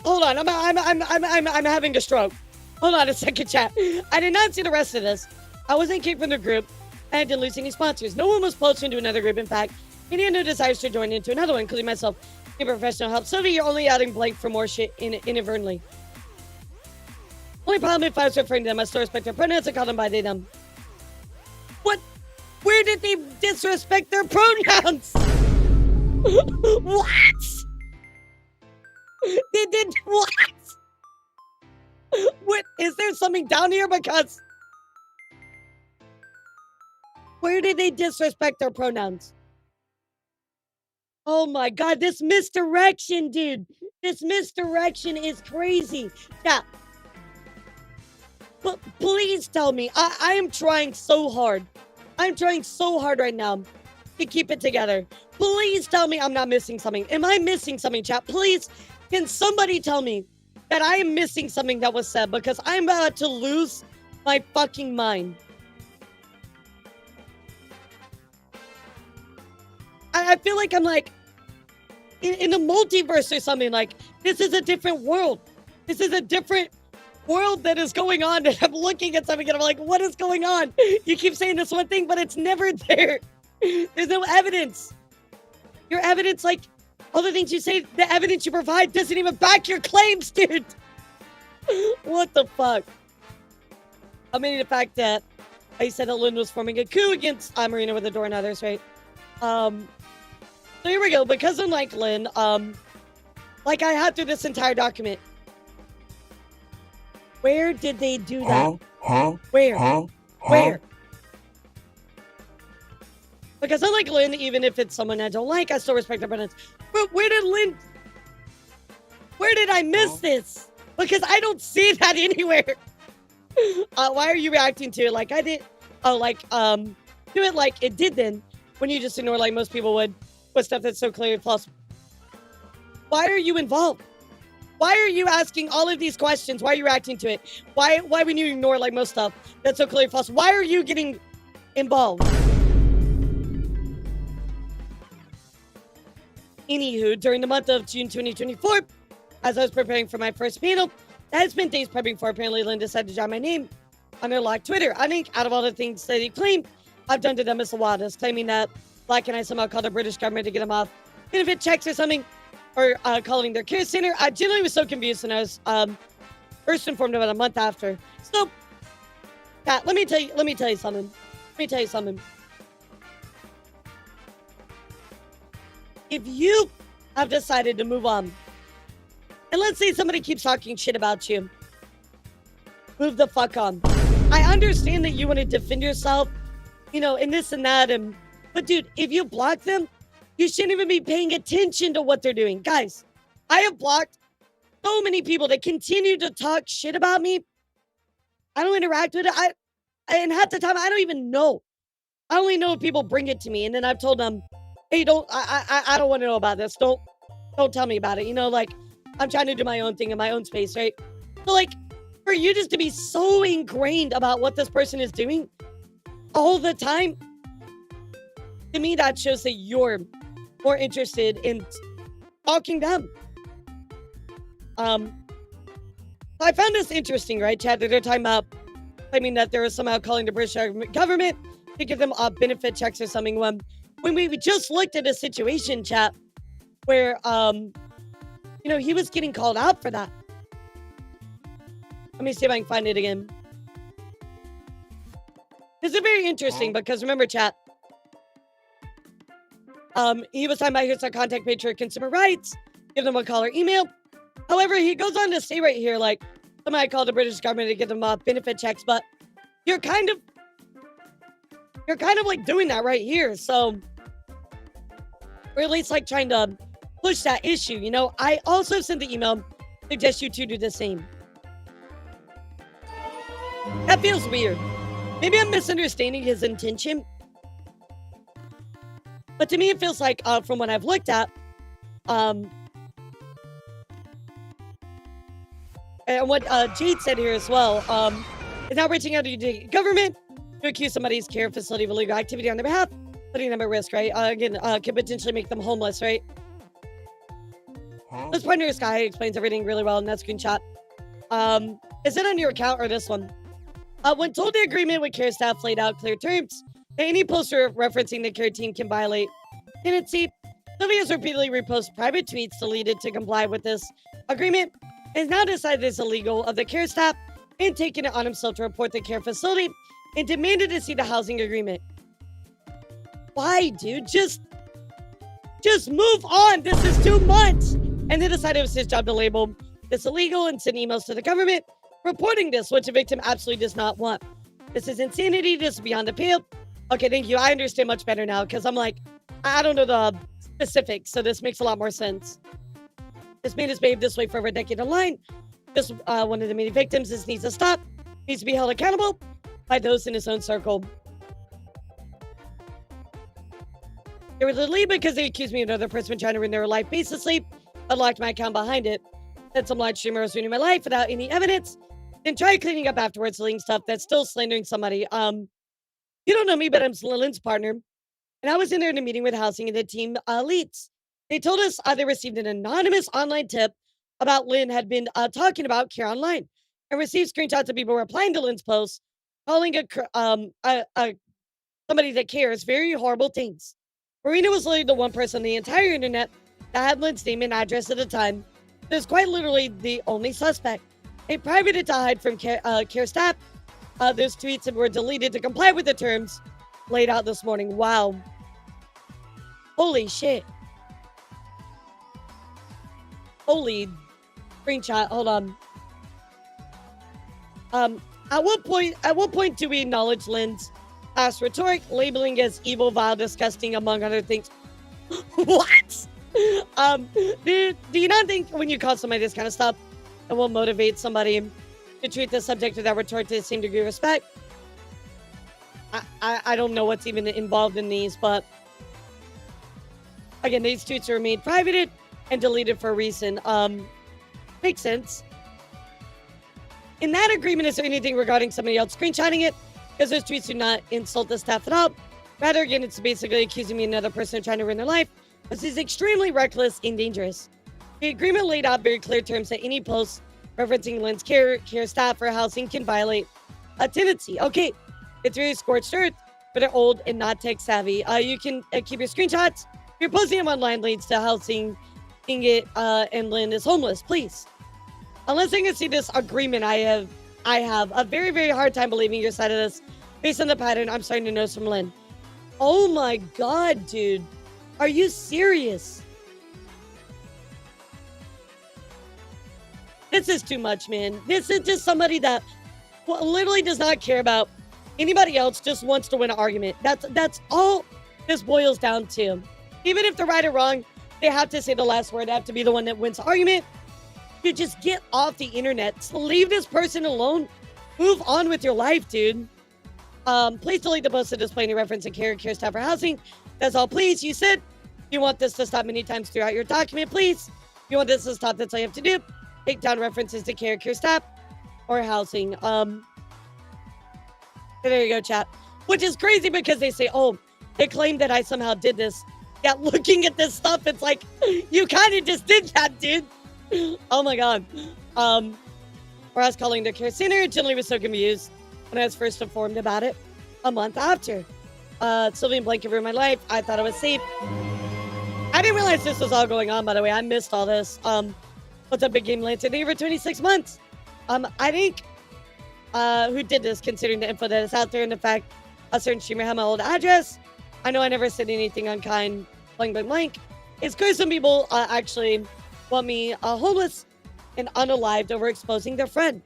Hold on, I'm having a stroke. Hold on a second, chat. I did not see the rest of this. I wasn't kicked from the group, and I didn't lose any sponsors. No one was posted into another group. In fact, any had no desires to join into another one, including myself. Need professional help. Silvy, you're only adding blank for more shit inadvertently. Only problem if I was referring to them, I still respect their pronouns and call them by they, them. What? Where did they disrespect their pronouns? What? They did what? What? Is there something down here? Because where did they disrespect their pronouns? Oh my god, this misdirection, dude. This misdirection is crazy. Yeah. But please tell me. I am trying so hard. I'm trying so hard right now to keep it together. Please tell me I'm not missing something. Am I missing something, chat? Please, can somebody tell me that I am missing something that was said? Because I'm about to lose my fucking mind. I feel like I'm like in a multiverse or something. Like, this is a different world. This is a different world that is going on, and I'm looking at something and I'm like, what is going on? You keep saying this one thing, but it's never there. There's no evidence. Your evidence, like, all the things you say, the evidence you provide doesn't even back your claims, dude. What the fuck? I mean, the fact that I said that Lynn was forming a coup against Marina with the door and others, right? So here we go. Because unlike Lynn, like I had through this entire document, where did they do that? Where? Because unlike Lynn, even if it's someone I don't like, I still respect their pronouns. But where did I miss this? Because I don't see that anywhere. Why are you reacting to it like I did? Do it like it did then, when you just ignore like most people would with stuff that's so clearly false. Why are you involved? Why are you asking all of these questions? Why are you reacting to it? Why when you ignore like most stuff that's so clearly false? Why are you getting involved? Anywho, during the month of June 2024, as I was preparing for my first panel, I had spent days prepping for, apparently Lynn decided to drop my name on their locked Twitter. I think out of all the things that he claimed, I've done to them as the wildest, claiming that Black and I somehow called the British government to get them off benefit checks or something, or calling their care center. I generally was so confused, and I was first informed about a month after. So, Pat, let me tell you something. If you have decided to move on, and let's say somebody keeps talking shit about you, move the fuck on. I understand that you want to defend yourself, you know, and this and that, but dude, if you block them, you shouldn't even be paying attention to what they're doing. Guys, I have blocked so many people that continue to talk shit about me. I don't interact with it. And half the time, I don't even know. I only know if people bring it to me, and then I've told them, hey, I don't want to know about this. Don't tell me about it. You know, like, I'm trying to do my own thing in my own space, right? So, like, for you just to be so ingrained about what this person is doing all the time, to me, that shows that you're more interested in talking them. I found this interesting, right, Chad? That they're talking about claiming that they were somehow calling the British government to give them benefit checks or something when when we just looked at a situation, chat, where, he was getting called out for that. Let me see if I can find it again. This is very interesting because remember, chat, he was talking about here's our contact page for consumer rights. Give them a call or email. However, he goes on to say right here, like, somebody called the British government to get them benefit checks, but you're kind of like doing that right here. So, or at least like trying to push that issue. I also sent the email, suggest you two do the same. That feels weird. Maybe I'm misunderstanding his intention. But to me, it feels like, from what I've looked at, and what Jade said here as well, is now reaching out to the government to accuse somebody's care facility of illegal activity on their behalf, putting them at risk, right? Again, could potentially make them homeless, right? This partner guy explains everything really well in that screenshot. Is it on your account or this one? When told the agreement with care staff laid out clear terms, that any poster referencing the care team can violate tenancy, Silvy has repeatedly reposted private tweets deleted to comply with this agreement, and has now decided it's illegal of the care staff and taken it on himself to report the care facility and demanded to see the housing agreement. Why, dude? Just move on. This is 2 months. And they decided it was his job to label this illegal and send emails to the government reporting this, which the victim absolutely does not want. This is insanity. This is beyond the pale. Okay, thank you. I understand much better now because I'm like, I don't know the specifics, so this makes a lot more sense. This man has behaved this way for over a decade online. This one of the many victims. This needs to stop. Needs to be held accountable by those in his own circle. They were literally because they accused me of another person trying to ruin their life baselessly. I locked my account behind it. Said some live streamer was ruining my life without any evidence. Then tried cleaning up afterwards, deleting stuff that's still slandering somebody. You don't know me, but I'm Lynn's partner. And I was in there in a meeting with housing and the team leads. They told us they received an anonymous online tip about Lynn had been talking about care online and received screenshots of people replying to Lynn's post, calling somebody that cares very horrible things. Marina was literally the one person on the entire internet that had Lynn's name and address at the time. There's quite literally the only suspect. They privated to hide from care staff. Those tweets were deleted to comply with the terms laid out this morning. Wow. Holy shit. Holy screenshot. Hold on. At what point do we acknowledge Lynn's past rhetoric, labeling as evil, vile, disgusting, among other things? What? Do you not think when you call somebody this kind of stuff, it will motivate somebody to treat the subject of that rhetoric to the same degree of respect? I don't know what's even involved in these, but again, these tweets are made private and deleted for a reason. Makes sense. In that agreement, is there anything regarding somebody else screenshotting it? Because those tweets do not insult the staff at all. Rather, again, it's basically accusing me of another person trying to ruin their life. This is extremely reckless and dangerous. The agreement laid out very clear terms that any post referencing Lynn's care staff or housing can violate a tenancy. Okay, it's very scorched earth, but they're old and not tech savvy. You can keep your screenshots. If you're posting them online leads to housing, and Lynn is homeless, please. Unless I can see this agreement, I have a very, very hard time believing your side of this based on the pattern I'm starting to notice from Lynn. Oh my God, dude. Are you serious? This is too much, man. This is just somebody that literally does not care about anybody else, just wants to win an argument. That's all this boils down to. Even if they're right or wrong, they have to say the last word. They have to be the one that wins the argument. You just get off the internet. Leave this person alone. Move on with your life, dude. Please delete the post that display any reference to care staff or housing. That's all, please. You said you want this to stop many times throughout your document, please. If you want this to stop, that's all you have to do. Take down references to care staff or housing. There you go, chat. Which is crazy because they say, oh, they claim that I somehow did this. Yeah, looking at this stuff, it's like, you kind of just did that, dude. Oh my God. Or I was calling the care center. Generally was so confused when I was first informed about it a month after. Silvy and Blank have ruined my life. I thought I was safe. I didn't realize this was all going on, by the way. I missed all this. What's up, Big Game Lantern? Thank you for 26 months. I think who did this, considering the info that is out there and the fact a certain streamer had my old address. I know I never said anything unkind. Blank, blank, blank. It's because some people actually want me homeless and unalived over exposing their friend.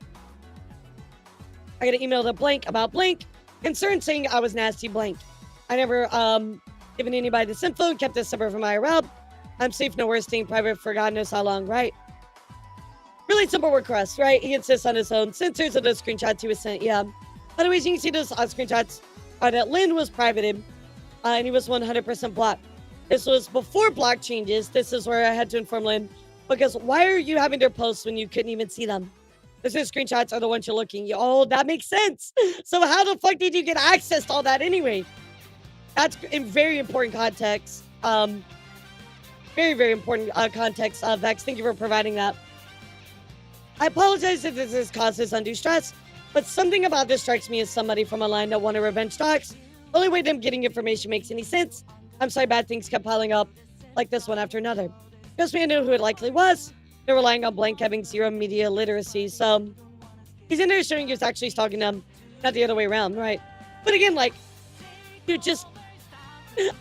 I got an email to Blank about Blank, concerned saying I was nasty Blank. I never given anybody this info and kept this separate from IRL. I'm safe nowhere, staying private for God knows how long, right? Really simple request, right? He insists on his own censors of the screenshots he was sent, yeah. By the way, you can see those screenshots that Lynn was privated and he was 100% blocked. This was before block changes. This is where I had to inform Lynn, because why are you having their posts when you couldn't even see them? Those screenshots are the ones you're looking. Oh, that makes sense. So how the fuck did you get access to all that anyway? That's in very important context. Very, very important context. Vex, thank you for providing that. I apologize if this causes undue stress, but something about this strikes me as somebody from a line that wanted revenge talks. The only way them getting information makes any sense. I'm sorry bad things kept piling up like this one after another. Just me, I knew who it likely was. They're relying on Blank having zero media literacy, so he's in there showing he was actually stalking them, not the other way around, right? But again, like, dude, just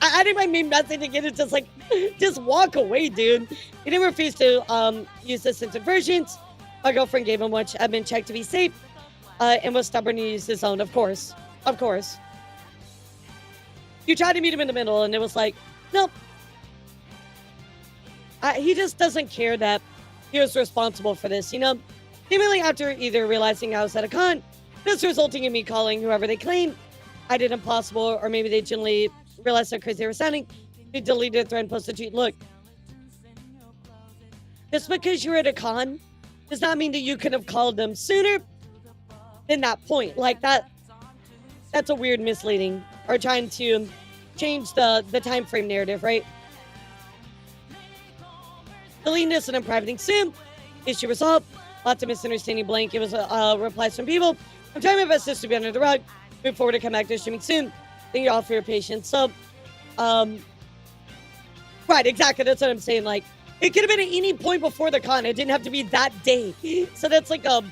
I think my main message again is just like, just walk away, dude. He didn't refuse to use the censored versions. My girlfriend gave him which admin checked to be safe, and was stubborn to use his own, of course. Of course. You tried to meet him in the middle, and it was like, nope. He just doesn't care that he was responsible for this, you know? Seemingly after either realizing I was at a con, this resulting in me calling whoever they claim I did impossible, or maybe they genuinely realized how crazy they were sounding. They deleted the thread and posted a tweet. Look, just because you're at a con does not mean that you could have called them sooner than that point. Like that's a weird misleading, or trying to change the time frame narrative, right? Deleting this and I'm privating soon. Issue resolved. Lots of misunderstanding Blank. It was replies from people. I'm trying my best this to be under the rug. Move forward to come back to streaming soon. Thank you all for your patience. So, right, exactly. That's what I'm saying. Like, it could have been at any point before the con. It didn't have to be that day. So that's like a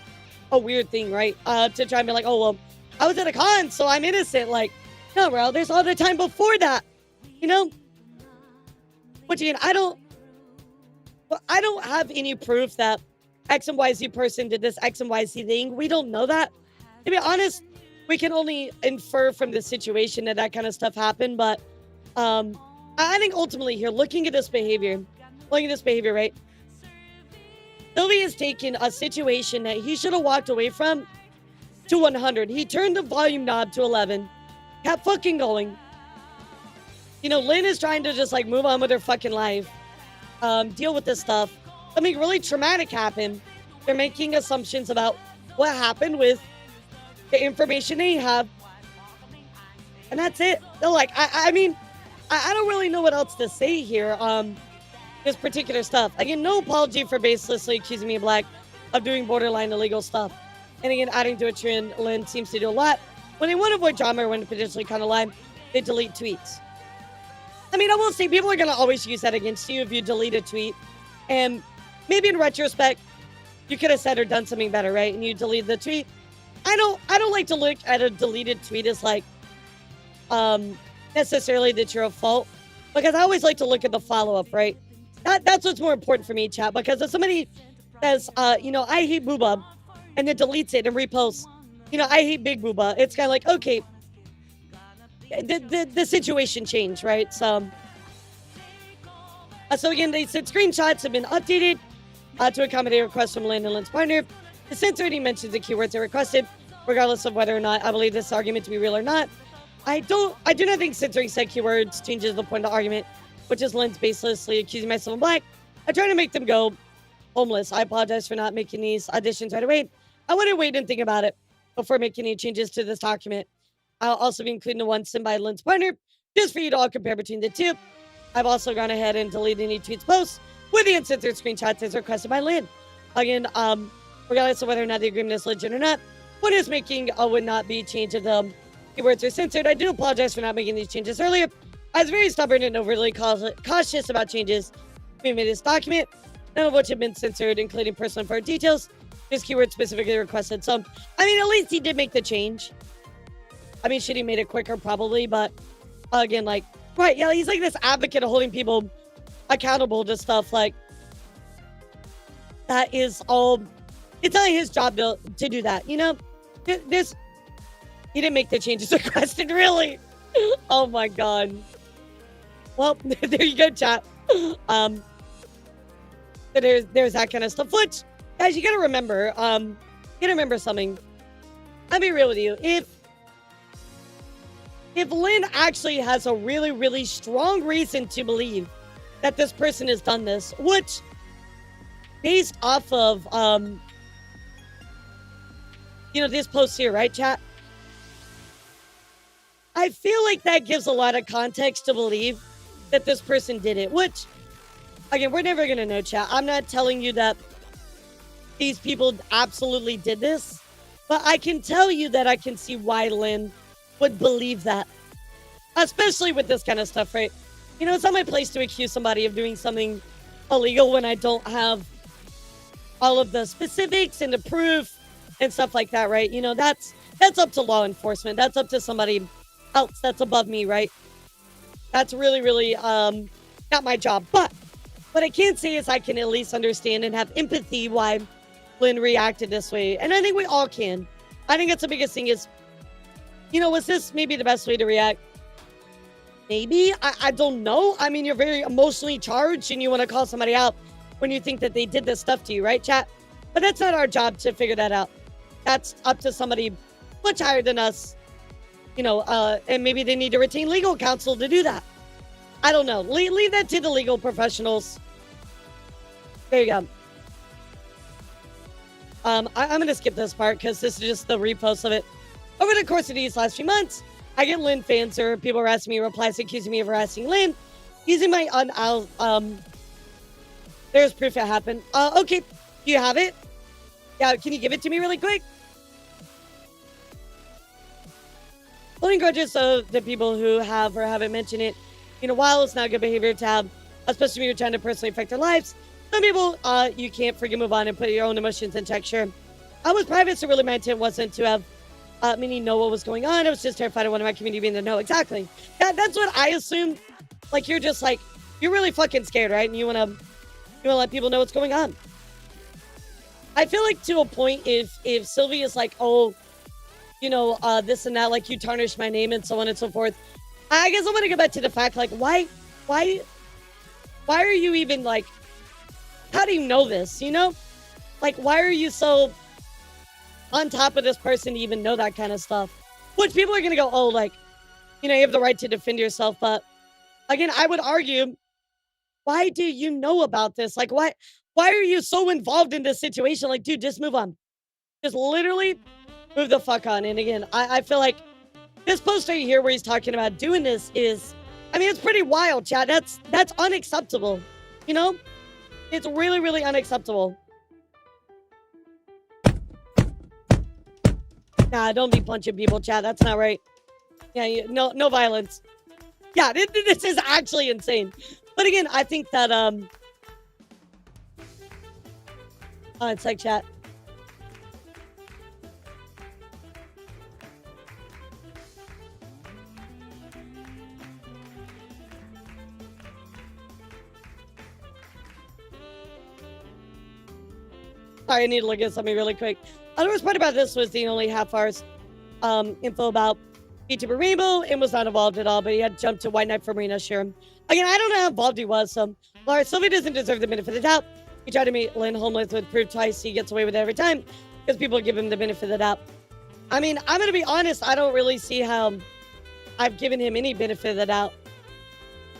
weird thing, right? To try and be like, oh, well, I was at a con, so I'm innocent. Like, no, bro, there's all the time before that, you know? Which again, I don't have any proof that X and YZ person did this X and YZ thing. We don't know that. To be honest, we can only infer from the situation that kind of stuff happened. But I think ultimately here, looking at this behavior, right? Silvy has taken a situation that he should have walked away from to 100. He turned the volume knob to 11. Kept fucking going. You know, Lynn is trying to just like move on with her fucking life. Deal with this stuff. Something really traumatic happened. They're making assumptions about what happened with the information they have. And that's it. They're like, I mean, I don't really know what else to say here. This particular stuff. Again, no apology for baselessly accusing me of Black of doing borderline illegal stuff. And again, adding to a trend Lynn seems to do a lot. When they want to avoid drama or when to potentially kind of lie, they delete tweets. I mean, I will say people are going to always use that against you if you delete a tweet. And maybe in retrospect, you could have said or done something better, right? And you delete the tweet. I don't like to look at a deleted tweet as like necessarily that you're at fault, because I always like to look at the follow-up, right? That's what's more important for me, chat, because if somebody says, you know, I hate Booba, and then deletes it and reposts, you know, I hate Big Booba, it's kind of like, okay, the situation changed, right? So again, they said screenshots have been updated to accommodate requests from Lynn and Lynn's partner. The censor already mentions the keywords they requested, regardless of whether or not I believe this argument to be real or not. I do not think censoring said keywords changes the point of the argument, which is Lynn's baselessly accusing myself of Black. I'm trying to make them go homeless. I apologize for not making these additions right away. I want to wait and think about it before making any changes to this document. I'll also be including the one sent by Lynn's partner, just for you to all compare between the two. I've also gone ahead and deleted any tweets posts with the uncensored screenshots as requested by Lynn. Again, regardless of whether or not the agreement is legit or not, what is making would not be change of the Keywords are censored. I do apologize for not making these changes earlier. I was very stubborn and overly cautious about changes being made in this document, none of which have been censored, including personal important details. This keyword specifically requested. So, I mean, at least he did make the change. I mean, should he made it quicker? Probably, but again, like, right, yeah, he's like this advocate of holding people accountable to stuff like that is all, it's not his job to do that, you know? He didn't make the changes requested, really. Oh my God. Well, there you go, chat. So there's that kind of stuff. Which, guys, you gotta remember. Something. I'll be real with you. If Lynn actually has a really, really strong reason to believe that this person has done this, which, based off of this post here, right, chat? I feel like that gives a lot of context to believe that this person did it, which, again, we're never going to know, chat. I'm not telling you that these people absolutely did this, but I can tell you that I can see why Lynn would believe that, especially with this kind of stuff, right? It's not my place to accuse somebody of doing something illegal when I don't have all of the specifics and the proof and stuff like that, right? That's up to law enforcement. That's up to somebody else that's above me, right? That's really, really not my job. But what I can say is I can at least understand and have empathy why Lynn reacted this way. And I think we all can. I think that's the biggest thing is, was this maybe the best way to react? Maybe. I don't know. I mean, you're very emotionally charged and you want to call somebody out when you think that they did this stuff to you, right, chat? But that's not our job to figure that out. That's up to somebody much higher than us. And maybe they need to retain legal counsel to do that. I don't know. Leave that to the legal professionals. There you go. I'm going to skip this part because this is just the repost of it. Over the course of these last few months, I get Lynn fans or people harassing me, replies accusing me of harassing Lynn using my there's proof it happened. Okay. Do you have it? Yeah, can you give it to me really quick? Holding grudges of the people who have or haven't mentioned it, while it's not good behavior to have, especially when you're trying to personally affect their lives, some people, you can't freaking move on and put your own emotions in check. Sure. I was private, so really my intent wasn't to have meaning know what was going on. I was just terrified of one of my community being to know. Exactly. That's what I assumed. Like, you're just like, you're really fucking scared, right? And you want to let people know what's going on. I feel like to a point, if Silvy is like, oh, this and that, like you tarnish my name and so on and so forth. I guess I want to go back to the fact, like, why are you even like, how do you know this? Like, why are you so on top of this person to even know that kind of stuff? Which people are going to go, oh, like, you have the right to defend yourself. But again, I would argue, why do you know about this? Like, why are you so involved in this situation? Like, dude, just move on. Just literally move the fuck on. And again, I feel like this post right here where he's talking about doing this is, I mean, it's pretty wild, chat. That's unacceptable. It's really, really unacceptable. Nah, don't be punching people, chat. That's not right. Yeah, no violence. Yeah, this is actually insane. But again, I think that, it's like chat. Sorry, I need to look at something really quick. The worst part about this was the only half hour's info about Vtuber Rainbow and was not involved at all, but he had jumped to White Knight for Marina, sure. Again, I don't know how involved he was, so Laura, Silvy doesn't deserve the benefit of the doubt. He tried to meet Lynn homeless with proof twice. He gets away with it every time because people give him the benefit of the doubt. I mean, I'm going to be honest. I don't really see how I've given him any benefit of the doubt.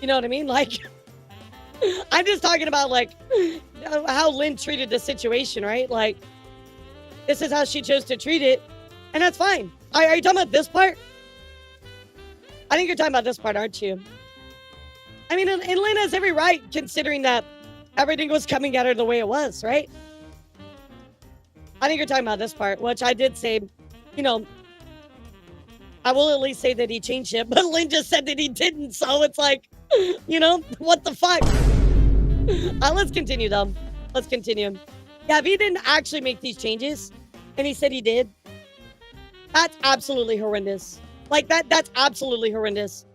You know what I mean? Like, I'm just talking about, like, how Lynn treated the situation, right? Like, this is how she chose to treat it, and that's fine. Are you talking about this part? I think you're talking about this part, aren't you? I mean, and Lynn has every right, considering that everything was coming at her the way it was, right? I think you're talking about this part, which I did say, I will at least say that he changed it, but Lynn just said that he didn't, so it's like, you know, what the fuck? Let's continue, though. Let's continue. Yeah, if he didn't actually make these changes, and he said he did, that's absolutely horrendous. Like, that's absolutely horrendous.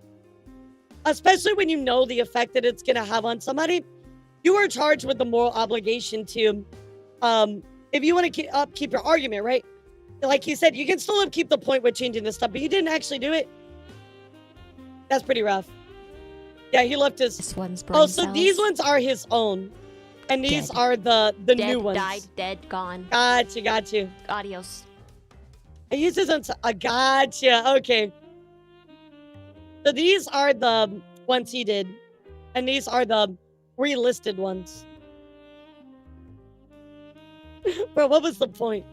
Especially when you know the effect that it's going to have on somebody. You are charged with the moral obligation to, if you want to keep your argument, right? Like he said, you can still keep the point with changing this stuff, but you didn't actually do it. That's pretty rough. Yeah, he left his... This one's oh, so these ones are his own. And these are the new ones. Died, dead, gone. Got you. Adios. I use this on... gotcha. Okay. So these are the ones he did. And these are the relisted ones. Bro, what was the point?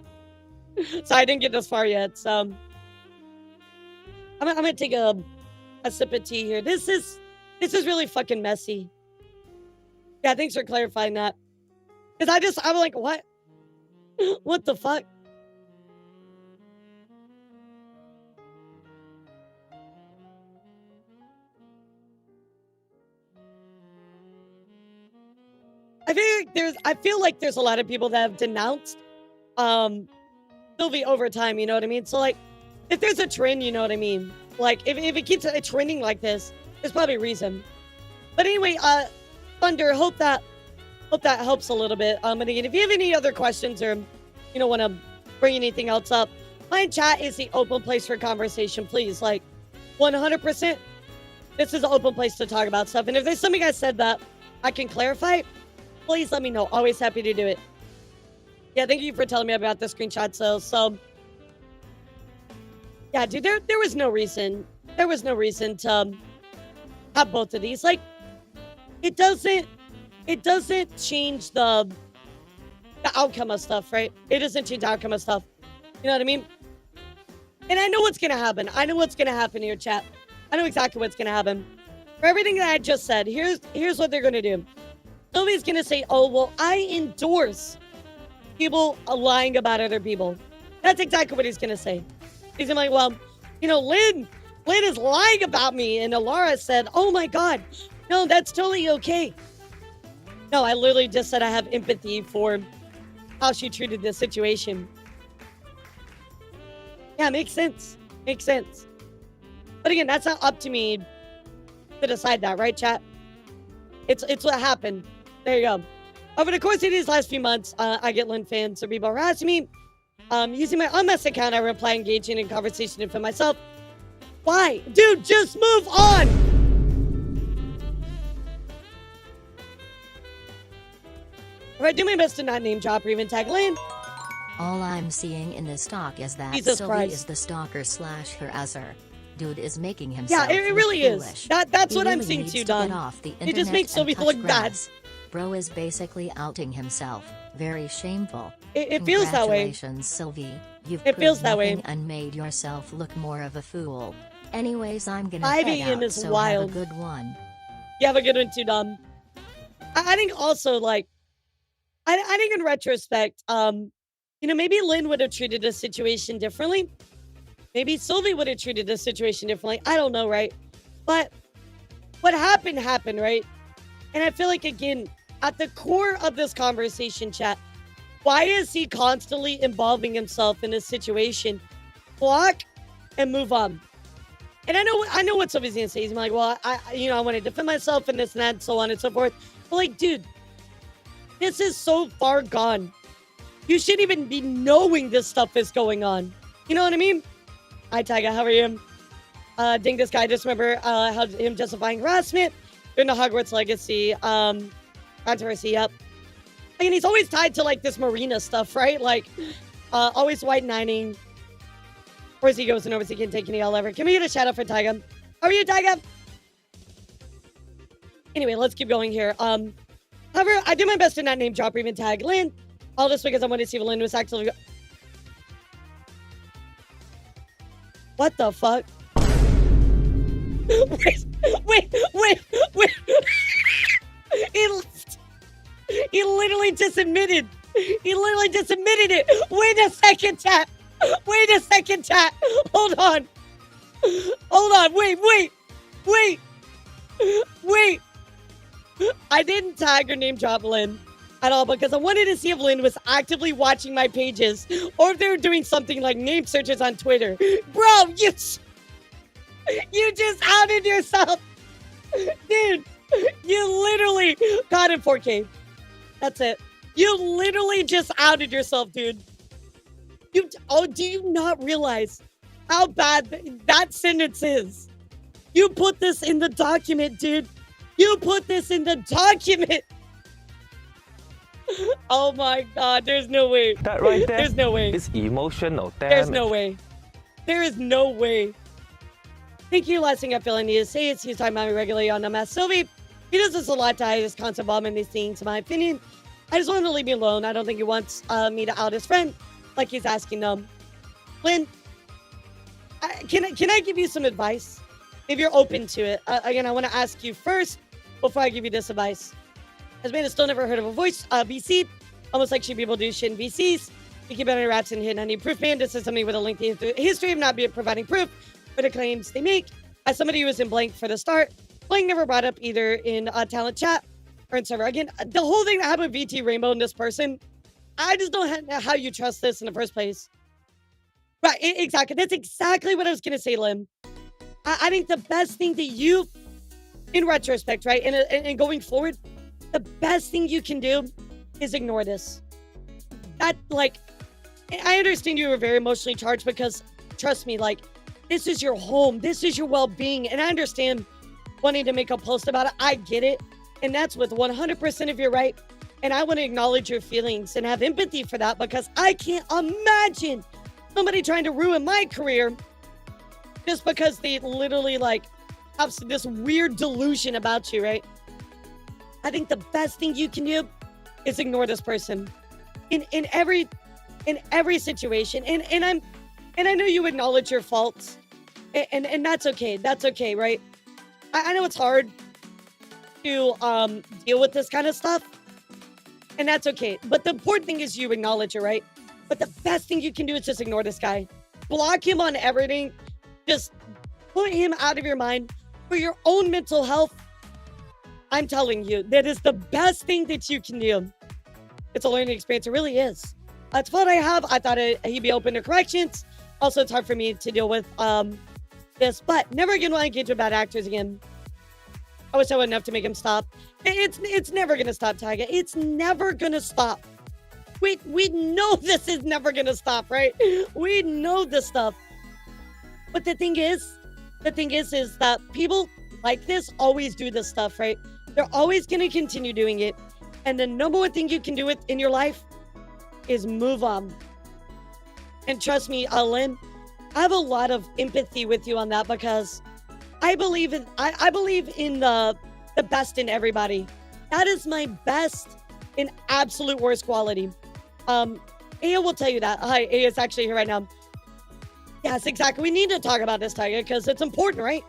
So I didn't get this far yet, so... I'm gonna take a sip of tea here. This is really fucking messy. Yeah, thanks for clarifying that. Because I'm like, what? What the fuck? I feel like there's a lot of people that have denounced Silvy over time, you know what I mean? So like, if there's a trend, you know what I mean? Like, if it keeps trending like this, there's probably a reason. But anyway, Thunder, hope that helps a little bit. And again, if you have any other questions or, you know, want to bring anything else up, my chat is the open place for conversation. Please, like, 100%. This is an open place to talk about stuff. And if there's something I said that I can clarify, please let me know. Always happy to do it. Yeah, thank you for telling me about the screenshot. So yeah, dude, there was no reason. There was no reason to have both of these. Like, it doesn't change the outcome of stuff, right? It doesn't change the outcome of stuff. You know what I mean? And I know what's gonna happen. I know what's gonna happen here, chat. I know exactly what's gonna happen. For everything that I just said, here's what they're gonna do. Sylvy's gonna say, oh, well, I endorse people lying about other people. That's exactly what he's gonna say. He's gonna be like, well, you know, Lynn is lying about me. And Alara said, oh my God, no, that's totally okay. No, I literally just said I have empathy for how she treated this situation. Yeah, makes sense. Makes sense. But again, that's not up to me to decide that, right, chat? It's what happened. There you go. Over the course of these last few months, I get Lynn fans or people harassing me. Using my unmasked account, I reply engaging in conversation for myself. Why? Dude, just move on! If I do my best to not name drop or even tag Lynn. All I'm seeing in this talk is that Jesus Silvy Christ. is the stalker / harasser. Dude is making himself Yeah, it really look is. foolish. That's He what I'm really seeing needs too, to Don. get off the It just internet makes and Silvy touch look bad. grass. Bro is basically outing himself. Very shameful. It feels that way. Congratulations, Silvy. You've It feels proved that way. nothing and made yourself look more of a fool. Anyways, I'm gonna 5 head a.m. out, is so wild. have a good one. You have a good one too, Dom. I think also, like, I think in retrospect, you know, maybe Lynn would have treated this situation differently. Maybe Silvy would have treated this situation differently. I don't know, right? But what happened, right? And I feel like, again, at the core of this conversation, chat, why is he constantly involving himself in this situation? Block and move on. And I know what somebody's gonna say. He's like, well, I want to defend myself and this and that and so on and so forth. But like, dude, this is so far gone. You shouldn't even be knowing this stuff is going on. You know what I mean? Hi, Tyga, how are you? Ding this guy, just remember how him justifying harassment during the Hogwarts Legacy controversy. Yep. And he's always tied to like this Marina stuff, right? Like, always white knighting. Or as he goes and over, he can take any all ever. Can we get a shout out for Tyga? How are you, Tyga? Anyway, let's keep going here. However, I do my best to not name drop or even tag Lynn. All this because I wanted to see if Lynn was actually. What the fuck? wait. He literally just admitted. He literally just admitted it. Wait a second, chat. Hold on. Hold on, wait. I didn't tag or name drop Lynn at all because I wanted to see if Lynn was actively watching my pages or if they were doing something like name searches on Twitter. Bro, you just outed yourself. Dude, you literally got it 4K. That's it. You literally just outed yourself, dude. Do you not realize how bad that sentence is? You put this in the document, dude. You put this in the document. Oh my God, there's no way. That right there, there's no way. It's emotional damage. There's no way. There is no way. Thank you, last thing I feel I need to say is he's talking about me regularly on MS Silvy. He does this a lot to hide his constant involvement in these things, in my opinion. I just want him to leave me alone. I don't think he wants me to out his friend like he's asking them. Lynn, can I give you some advice? If you're open to it. Again, I want to ask you first before I give you this advice. Has man has still never heard of a voice VC, almost like people do shit in VCs. You keep it under wraps and hidden any proof, man. This is somebody with a lengthy history of not providing proof for the claims they make. As somebody who was in blank for the start, blank never brought up either in talent chat or in server. Again, the whole thing that happened with VT Rainbow and this person, I just don't know how you trust this in the first place. Right, exactly. That's exactly what I was going to say, Lim. I think the best thing that you, in retrospect, right, and going forward, the best thing you can do is ignore this. That, like, I understand you were very emotionally charged because, trust me, like, this is your home. This is your well-being. And I understand wanting to make a post about it. I get it. And that's with 100% of your right. And I want to acknowledge your feelings and have empathy for that because I can't imagine somebody trying to ruin my career just because they literally, like, have this weird delusion about you, right? I think the best thing you can do is ignore this person in every situation. And I know you acknowledge your faults, and that's okay. That's okay, right? I know it's hard to deal with this kind of stuff, and that's okay. But the important thing is you acknowledge it, right? But the best thing you can do is just ignore this guy. Block him on everything. Just put him out of your mind for your own mental health. I'm telling you, that is the best thing that you can do. It's a learning experience. It really is. That's what I have. I thought he'd be open to corrections. Also, it's hard for me to deal with this, but never again will I engage with bad actors again. I wish I would enough to make him stop. It's never going to stop, Tyga. It's never going to stop. We know this is never going to stop, right? We know this stuff. But the thing is that people like this always do this stuff, right? They're always going to continue doing it. And the number one thing you can do in your life is move on. And trust me, Lynn, I have a lot of empathy with you on that because I believe in the best in everybody. That is my best and absolute worst quality. Aya will tell you that. Hi, Aya is actually here right now. Yes, exactly. We need to talk about this, Tyga, because it's important, right?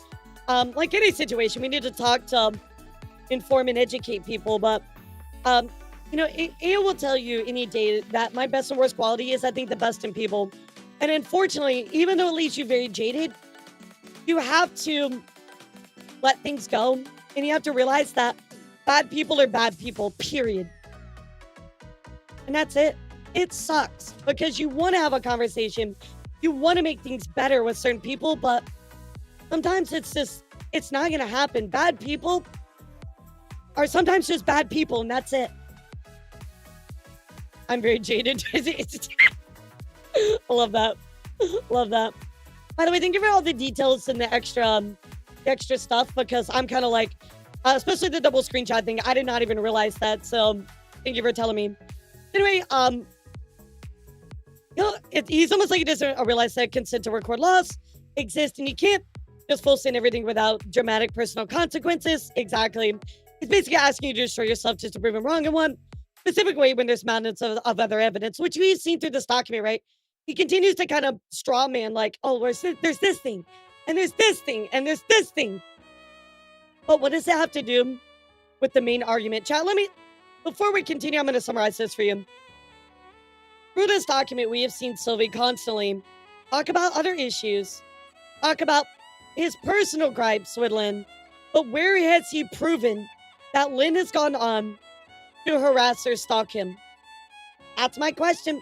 Like any situation, we need to talk to inform and educate people. But, you know, Aya will tell you any day that my best and worst quality is, I think, the best in people. And unfortunately, even though it leaves you very jaded, you have to let things go. And you have to realize that bad people are bad people, period. And that's it. It sucks because you want to have a conversation. You want to make things better with certain people, but sometimes it's not going to happen. Bad people are sometimes just bad people, and that's it. I'm very jaded. I love that. Love that. By the way, thank you for all the details and the extra stuff because I'm kind of like, especially the double screenshot thing. I did not even realize that. So thank you for telling me. Anyway, you know, he's almost like he doesn't realize that consent to record laws exist and you can't just full send everything without dramatic personal consequences. Exactly. He's basically asking you to destroy yourself just to prove him wrong in one specific way when there's mountains of other evidence, which we've seen through this document, right? He continues to kind of straw man like, oh, there's this thing, and there's this thing, and there's this thing. But what does that have to do with the main argument? Chat, before we continue, I'm going to summarize this for you. Through this document, we have seen Silvy constantly talk about other issues, talk about his personal gripes with Lynn, but where has he proven that Lynn has gone on to harass or stalk him? That's my question.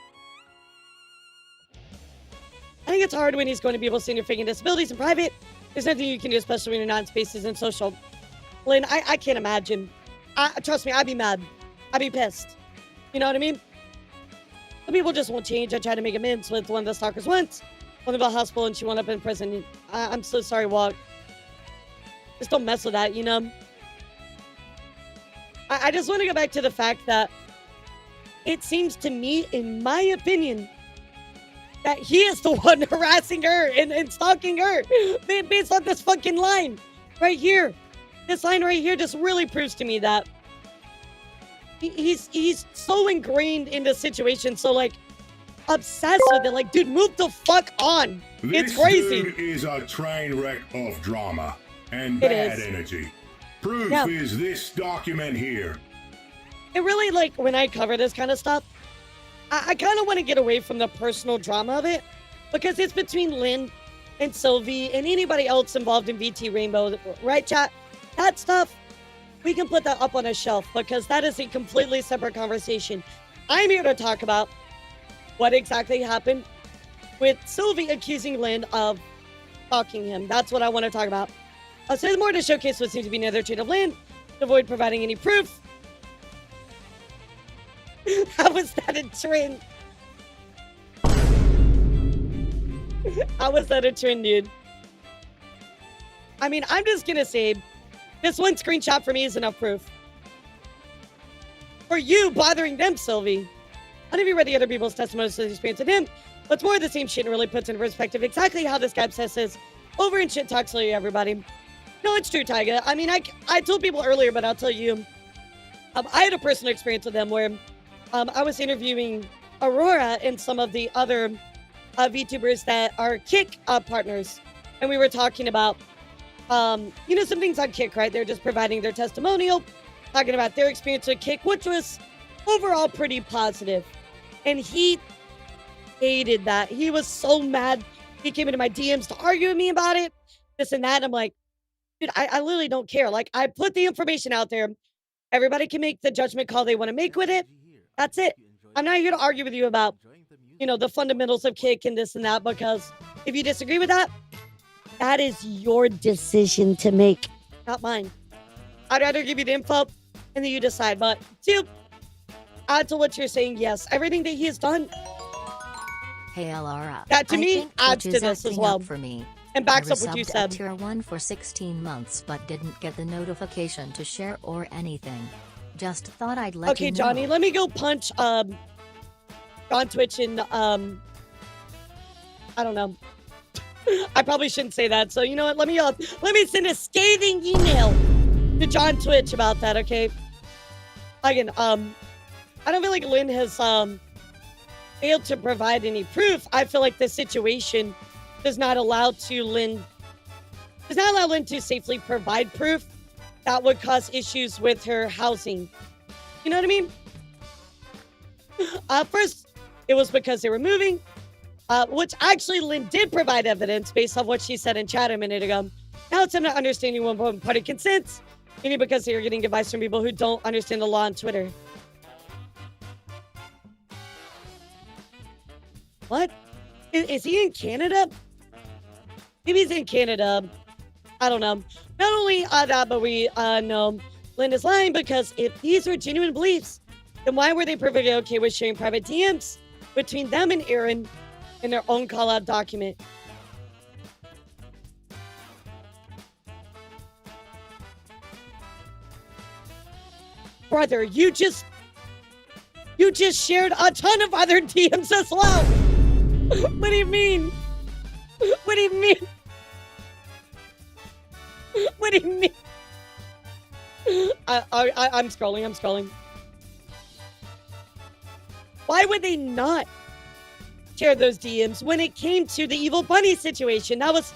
I think it's hard when he's going to people seeing your faking disabilities in private. There's nothing you can do, especially when you're not in spaces and social. Lynn, I can't imagine. Trust me, I'd be mad. I'd be pissed. You know what I mean? Some people just won't change. I tried to make amends with one of the stalkers once. One of the hospital and she wound up in prison. I'm so sorry, Walk. Just don't mess with that, you know? I just want to go back to the fact that it seems to me, in my opinion, that he is the one harassing her and stalking her based on this fucking line right here. This line right here just really proves to me that he's so ingrained in the situation, so like obsessed with it. Like, dude, move the fuck on. It's crazy. This dude is a train wreck of drama and It bad is. energy. Proof Yeah. is this document here. It really, like, when I cover this kind of stuff, I kind of want to get away from the personal drama of it, because it's between Lynn and Silvy and anybody else involved in VT Rainbow, right, chat? That stuff, we can put that up on a shelf, because that is a completely separate conversation. I'm here to talk about what exactly happened with Silvy accusing Lynn of stalking him. That's what I want to talk about. So there's more to showcase what seems to be another trait of Lynn, to avoid providing any proof. How was that a trend? How was that a trend, dude? I mean, I'm just gonna say, this one screenshot for me is enough proof. For you bothering them, Silvy. I don't know if you read the other people's testimonies of the experience with him, but it's more of the same shit and really puts into perspective exactly how this guy obsesses over and shit talks to you, everybody. No, it's true, Tyga. I mean, I told people earlier, but I'll tell you. I had a personal experience with them where I was interviewing Aurora and some of the other VTubers that are Kick partners. And we were talking about, some things on Kick, right? They're just providing their testimonial, talking about their experience with Kick, which was overall pretty positive. And he hated that. He was so mad. He came into my DMs to argue with me about it, this and that. And I'm like, dude, I literally don't care. Like, I put the information out there. Everybody can make the judgment call they want to make with it. That's it. I'm not here to argue with you about, the fundamentals of Kick and this and that, because if you disagree with that, that is your decision to make, not mine. I'd rather give you the info and then you decide. But to add to what you're saying, yes, everything that he has done, Hey Laura. that to I me think adds Twitch to is this as acting well. up for me. And backs I up what you resubbed said. at tier 1 for 16 months but didn't get the notification to share or anything. Just thought I'd let Okay, you know. Johnny, let me go punch on Twitch and I don't know. I probably shouldn't say that. So you know what? Let me send a scathing email to John Twitch about that, okay? Again, I don't feel like Lynn has failed to provide any proof. I feel like the situation does not allow Lynn to safely provide proof that would cause issues with her housing. You know what I mean? First, it was because they were moving, which actually Lynn did provide evidence based on what she said in chat a minute ago. Now it's not understanding one party consents, maybe because you're getting advice from people who don't understand the law on Twitter. What? Is he in Canada? Maybe he's in Canada. I don't know. Not only that, but we know Lynn is lying, because if these were genuine beliefs, then why were they perfectly okay with sharing private DMs between them and Aaron in their own call-out document? Brother, you just shared a ton of other DMs as well. What do you mean? What do you mean? What do you mean? I'm scrolling. Why would they not share those DMs when it came to the Evil Bunny situation? That was...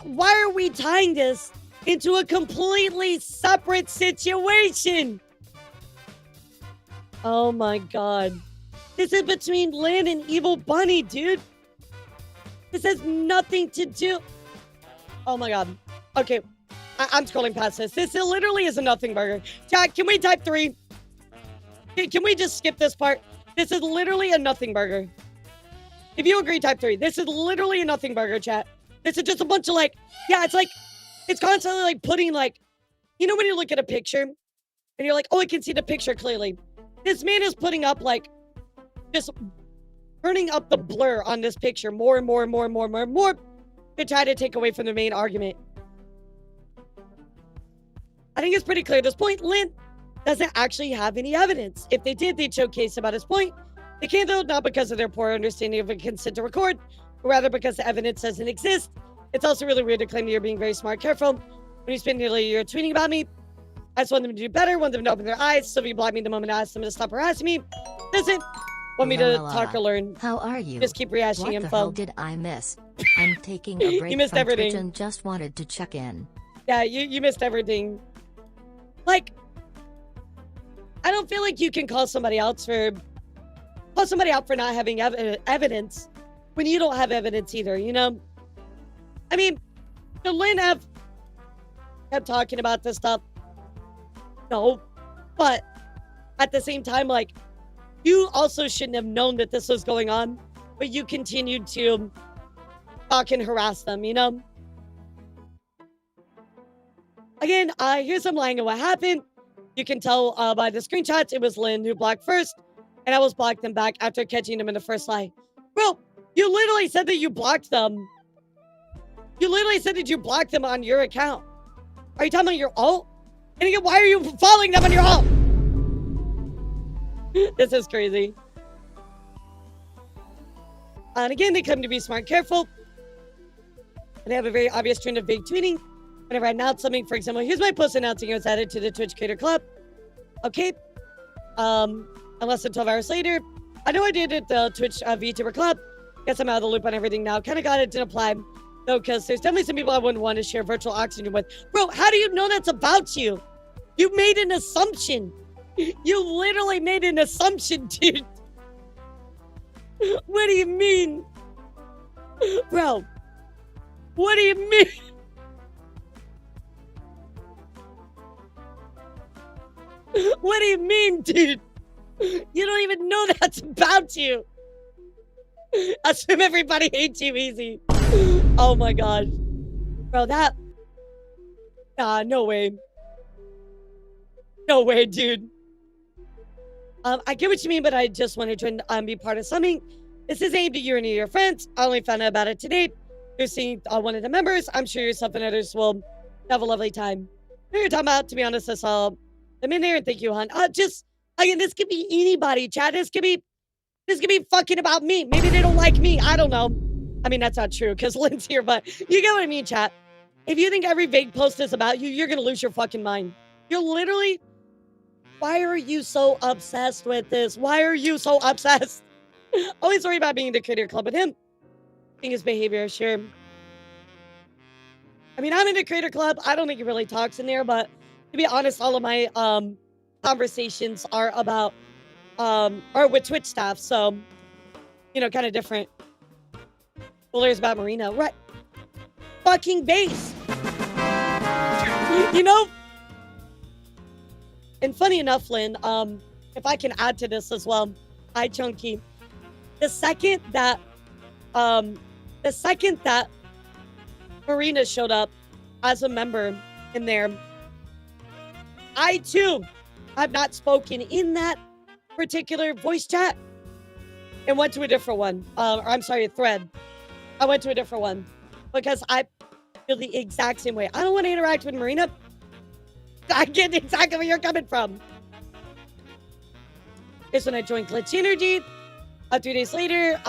Why are we tying this into a completely separate situation? Oh my god. This is between Lynn and Evil Bunny, dude. This has nothing to do... Oh my god. Okay. I'm scrolling past this. This literally is a nothing burger. Chat, can we type 3? Can we just skip this part? This is literally a nothing burger. If you agree, type 3. This is literally a nothing burger, chat. This is just a bunch of like, yeah, it's like, it's constantly like putting like, you know when you look at a picture and you're like, oh, I can see the picture clearly. This man is putting up like, just turning up the blur on this picture more and more and more and more and more and more to try to take away from the main argument. I think it's pretty clear at this point, Lynn doesn't actually have any evidence. If they did, they'd showcase about his point. They can't though, not because of their poor understanding of a consent to record, but rather because the evidence doesn't exist. It's also really weird to claim that you're being very smart. Careful. When you spend nearly a year tweeting about me, I just want them to do better, want them to open their eyes. Silvy blocked me the moment I asked them to stop harassing me. Doesn't want me to talk or learn. How are you? Just keep rehashing what info. What the hell did I miss? I'm taking a break You missed from everything. Twitch and just wanted to check in. Yeah, you missed everything. Like, I don't feel like you can call somebody out for not having evidence when you don't have evidence either, you know? I mean, should Lynn have kept talking about this stuff? No. But at the same time, like, you also shouldn't have known that this was going on, but you continued to talk and harass them, you know? Again, here's some lying of what happened. You can tell by the screenshots, it was Lynn who blocked first, and I was blocked them back after catching them in the first lie. Bro, you literally said that you blocked them. You literally said that you blocked them on your account. Are you talking about your alt? And again, why are you following them on your alt? This is crazy. And again, they claim to be smart, careful. And they have a very obvious trend of vague tweeting. Whenever I announce something, for example, here's my post announcing it was added to the Twitch Creator Club. Okay. And less than 12 hours later, I know I did it the Twitch Vtuber Club. Guess I'm out of the loop on everything now. Kind of got it, didn't apply. Though, because there's definitely some people I wouldn't want to share virtual oxygen with. Bro, how do you know that's about you? You made an assumption. You literally made an assumption, dude. What do you mean? Bro, what do you mean? What do you mean, dude? You don't even know that's about you. Assume everybody hates you easy. Oh my gosh. Bro, that... Nah, no way. No way, dude. I get what you mean, but I just wanted to be part of something. This is aimed at you and your friends. I only found out about it today. You're seeing one of the members. I'm sure yourself and others will have a lovely time. What you're talking about, to be honest, that's all. I'm in there and thank you, hon. Just, again, this could be anybody, Chad. This could be fucking about me. Maybe they don't like me. I don't know. I mean, that's not true because Lynn's here, but you get what I mean, chat. If you think every vague post is about you, you're going to lose your fucking mind. You're literally... Why are you so obsessed with this? Why are you so obsessed? Always worry about being in the creator club with him. Seeing his behavior, sure. I mean, I'm in the creator club. I don't think he really talks in there, but to be honest, all of my conversations are about are with Twitch staff, so you know, kind of different. Well, there's about Marina, right? Fucking base. You know. And funny enough, Lynn, if I can add to this as well, hi Chunky. The second that Marina showed up as a member in there, I too have not spoken in that particular voice chat and went to a different one. Or I'm sorry, a thread. I went to a different one because I feel the exact same way. I don't want to interact with Marina. I get exactly where you're coming from. It's when I joined Glitch Energy. 3 days later,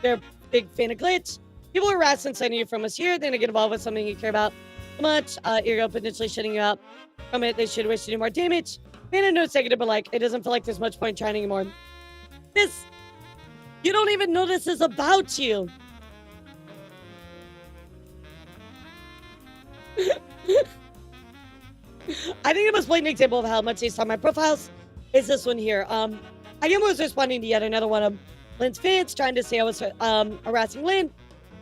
they're a big fan of Glitch. People are harassing sending you from us here. Then they get involved with something you care about so much. Ergo, potentially shutting you out from it. They should wish to do more damage. Man, I know it's negative, but like, it doesn't feel like there's much point trying anymore. You don't even know this is about you. I think the most blatant example of how much they saw my profiles is this one here. I was responding to yet another one of Lynn's fans trying to say I was harassing Lynn.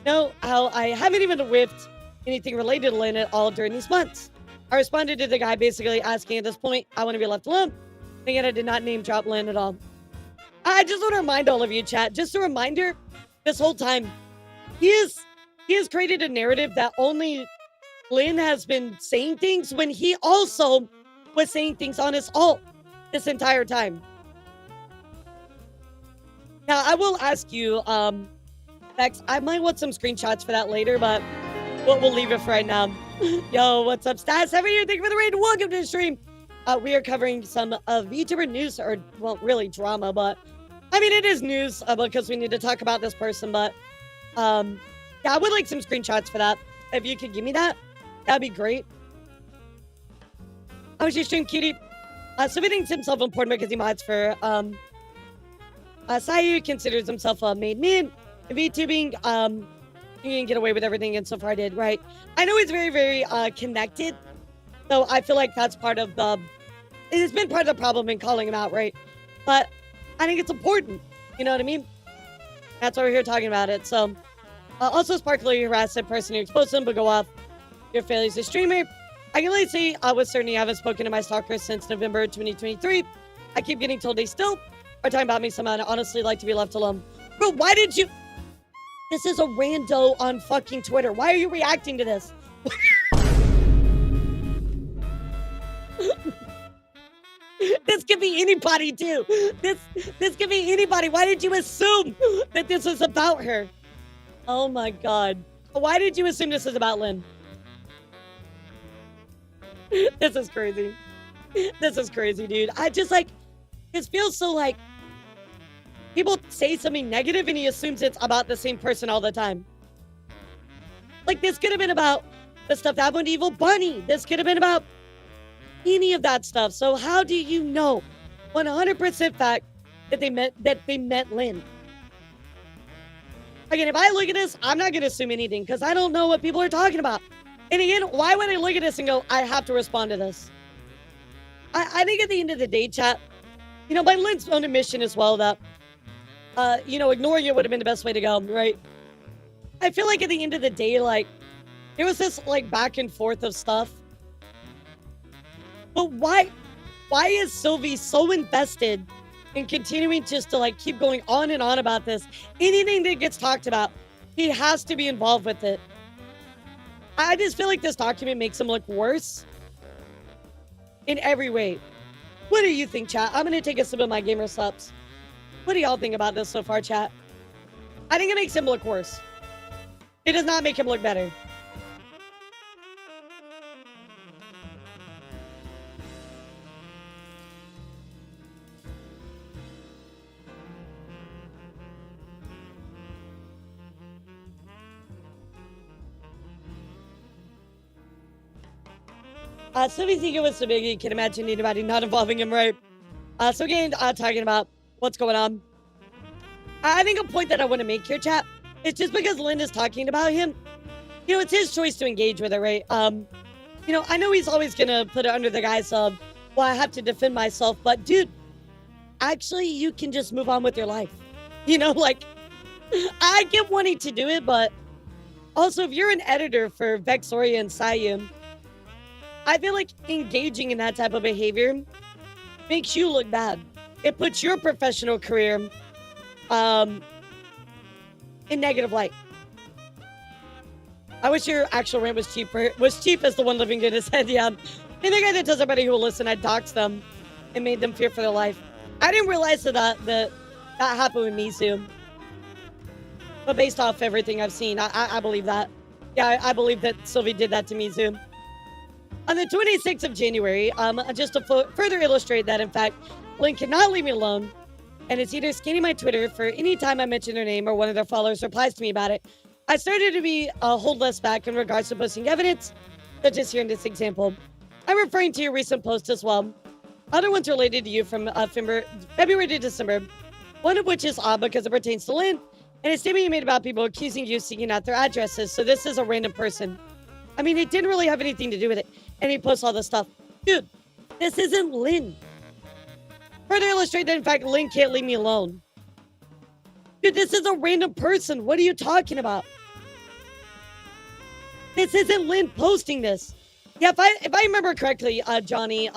No, how I haven't even whiffed anything related to Lynn at all during these months. I responded to the guy basically asking at this point, I want to be left alone. Thinking I did not name drop Lynn at all. I just want to remind all of you, chat, just a reminder, this whole time, he has created a narrative that only Lynn has been saying things when he also was saying things on his alt this entire time. Now, I will ask you, Bex, I might want some screenshots for that later, but we'll leave it for right now. Yo, what's up, Stats? How are you? Thank you for the raid. Welcome to the stream. We are covering some Vtuber news, or, well, really drama, but, I mean, it is news because we need to talk about this person, but, yeah, I would like some screenshots for that. If you could give me that, that'd be great. How was your stream, cutie? So he thinks himself important because he mods for, Sayu considers himself a made man. VTubing, he can get away with everything, and so far I did, right? I know he's very, very, connected, so I feel like that's part of the, it has been part of the problem in calling him out, right? But I think it's important, you know what I mean? That's why we're here talking about it, so. Also, Sparkler, harass that person who exposed him, but go off your failures as a streamer. I can only say with certainty I haven't spoken to my stalker since November 2023. I keep getting told they still are talking about me somehow, and I honestly like to be left alone. Bro, why did you... This is a rando on fucking Twitter. Why are you reacting to this? This could be anybody, too. This could be anybody. Why did you assume that this was about her? Oh my god. Why did you assume this is about Lynn? This is crazy. This is crazy, dude. I just like, this feels so like, people say something negative and he assumes it's about the same person all the time. Like, this could have been about the stuff that happened to Evil Bunny. This could have been about any of that stuff. So how do you know 100% fact that they meant Lynn? Again, if I look at this, I'm not going to assume anything because I don't know what people are talking about. And again, why would I look at this and go, I have to respond to this? I think at the end of the day, chat, you know, by Lynn's own admission as well, that, you know, ignoring it would have been the best way to go, right? I feel like at the end of the day, like, there was this, like, back and forth of stuff. But why is Silvy so invested in continuing just to, like, keep going on and on about this? Anything that gets talked about, he has to be involved with it. I just feel like this document makes him look worse in every way. What do you think, chat? I'm going to take a sip of my gamer subs. What do y'all think about this so far, chat? I think it makes him look worse. It does not make him look better. Silvy's ego was so big, you can imagine anybody not involving him, right? So again, talking about what's going on. I think a point that I want to make here, chat, is just because Lynn is talking about him, you know, it's his choice to engage with her, right? You know, I know he's always going to put it under the guise of, well, I have to defend myself, but dude, actually, you can just move on with your life. You know, like, I get wanting to do it, but also, if you're an editor for Vexoria and Sayu, I feel like engaging in that type of behavior makes you look bad. It puts your professional career in negative light. I wish your actual rant was cheaper. Was cheap as the one living in his head, yeah. And the guy that tells everybody who will listen, I doxed them and made them fear for their life. I didn't realize that happened with Mizu. But based off everything I've seen, I believe that. Yeah, I believe that Silvy did that to Mizu. On the 26th of January, just to further illustrate that, in fact, Lynn cannot leave me alone, and it's either scanning my Twitter for any time I mention their name or one of their followers replies to me about it. I started to be hold less back in regards to posting evidence, such as here in this example. I'm referring to your recent post as well. Other ones related to you from February to December, one of which is odd because it pertains to Lynn, and a statement you made about people accusing you of seeking out their addresses, so this is a random person. I mean, it didn't really have anything to do with it. And he posts all this stuff. Dude, this isn't Lynn. Further illustrate that, in fact, Lynn can't leave me alone. Dude, this is a random person. What are you talking about? this isn't Lynn posting this. Yeah, if I remember correctly, Johnny,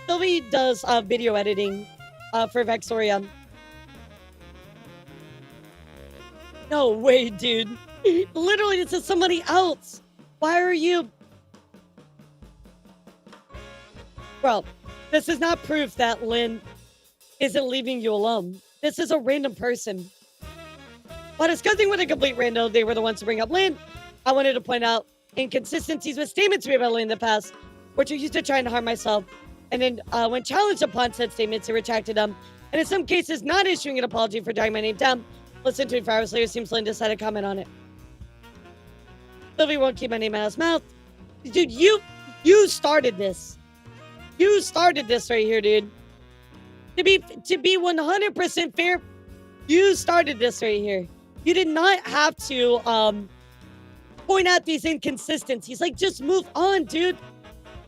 Silvy does video editing for Vexoria. No way, dude. Literally, this is somebody else. Why are you... Bro, this is not proof that Lynn isn't leaving you alone. This is a random person. While discussing with a complete random, they were the ones to bring up Lynn. I wanted to point out inconsistencies with statements made about Lynn in the past, which are used to trying to harm myself. And then when challenged upon said statements, he retracted them. And in some cases, not issuing an apology for dragging my name down. Less than 24 hours later, seems Lynn decided to comment on it. Silvy won't keep my name out of his mouth. Dude, you started this. You started this right here, dude. To be 100% fair, you started this right here. You did not have to point out these inconsistencies. Like, just move on, dude.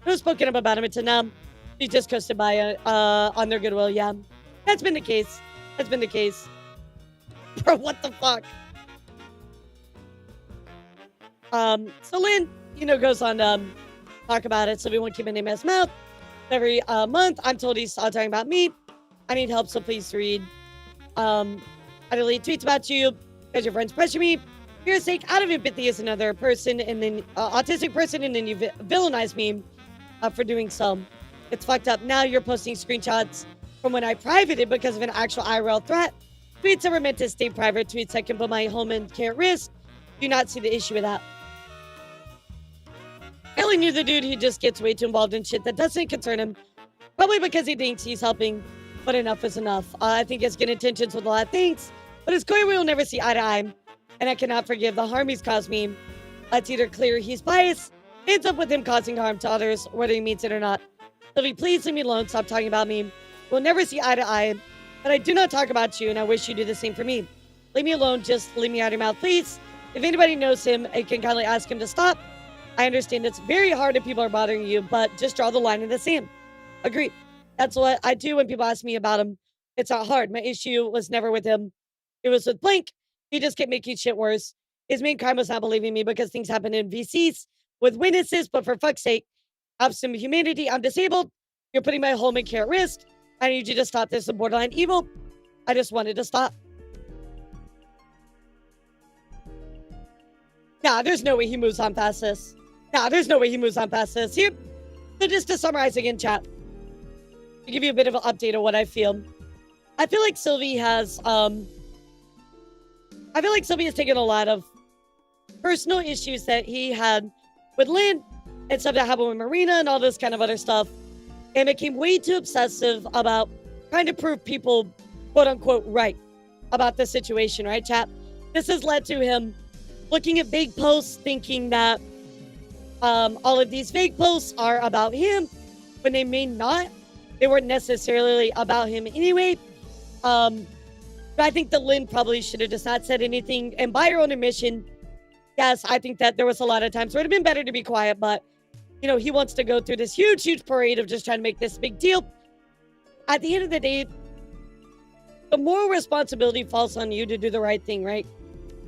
No spoken up about him until now. He just coasted by on their goodwill. Yeah, that's been the case. That's been the case. Bro, what the fuck? So Lynn, goes on to talk about it, so we won't keep my name in his mouth. Every month, I'm told he's talking about me. I need help, so please read. I delete tweets about you because your friends pressure me. For your sake, out of empathy as another person, and then autistic person, and then you villainize me for doing so. It's fucked up. Now you're posting screenshots from when I privated because of an actual IRL threat. Tweets that were meant to stay private. Tweets that can put my home and care at risk. Do not see the issue with that. I only knew the dude. He just gets way too involved in shit that doesn't concern him. Probably because he thinks he's helping, but enough is enough. I think he has good intentions with a lot of things, but it's clear we will never see eye to eye, and I cannot forgive the harm he's caused me. It's either clear he's biased, ends up with him causing harm to others, whether he means it or not. Silvy, please leave me alone. Stop talking about me. We'll never see eye to eye, but I do not talk about you, and I wish you do the same for me. Leave me alone. Just leave me out of your mouth, please. If anybody knows him, I can kindly ask him to stop. I understand it's very hard if people are bothering you, but just draw the line in the sand. Agree. That's what I do when people ask me about him. It's not hard. My issue was never with him. It was with Blank. He just kept making shit worse. His main crime was not believing me because things happen in VCs with witnesses, but for fuck's sake, have some humanity. I'm disabled. You're putting my home and care at risk. I need you to stop this. Borderline evil. I just wanted to stop. Nah, there's no way he moves on past this. Here, so just to summarize again, chat, to give you a bit of an update on what I feel like Silvy has, taken a lot of personal issues that he had with Lynn and stuff that happened with Marina and all this kind of other stuff, and became way too obsessive about trying to prove people, quote unquote, right about the situation, right, chat? This has led to him looking at vague posts, thinking that all of these fake posts are about him, when they may not. They weren't necessarily about him anyway. But I think that Lynn probably should have just not said anything. And by her own admission, yes, I think that there was a lot of times where it would have been better to be quiet. But, he wants to go through this huge, huge parade of just trying to make this big deal. At the end of the day, the moral responsibility falls on you to do the right thing, right?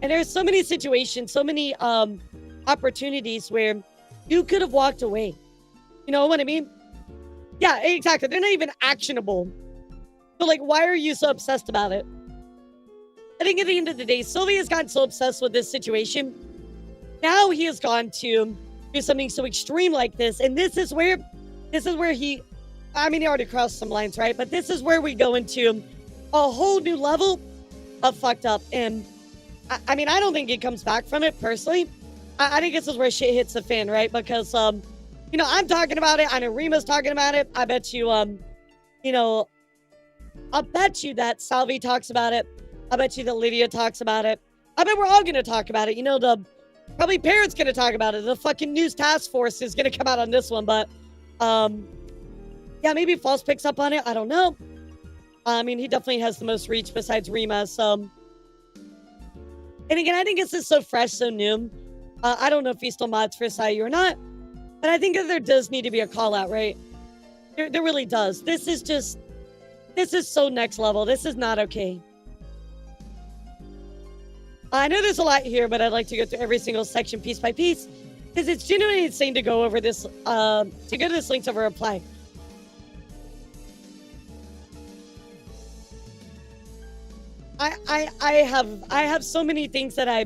And there's so many situations, so many opportunities where you could have walked away. You know what I mean? Yeah, exactly. They're not even actionable. So, why are you so obsessed about it? I think at the end of the day, Silvy has gotten so obsessed with this situation. Now he has gone to do something so extreme like this. And this is where he already crossed some lines, right? But this is where we go into a whole new level of fucked up. And I don't think he comes back from it personally. I think this is where shit hits the fan, right? Because, I'm talking about it. I know Rima's talking about it. I bet you, I'll bet you that Salvi talks about it. I bet you that Lydia talks about it. I bet we're all going to talk about it. Probably Parrot's going to talk about it. The fucking news task force is going to come out on this one. But, yeah, maybe False picks up on it. I don't know. He definitely has the most reach besides Rima. So, and again, I think this is so fresh, so new. I don't know if he still mods for Sayu or not, but I think that there does need to be a call out, right? There really does. This is so next level. This is not okay. I know there's a lot here, but I'd like to go through every single section piece by piece because it's genuinely insane to go over this, to go to this link to reply. I have so many things that I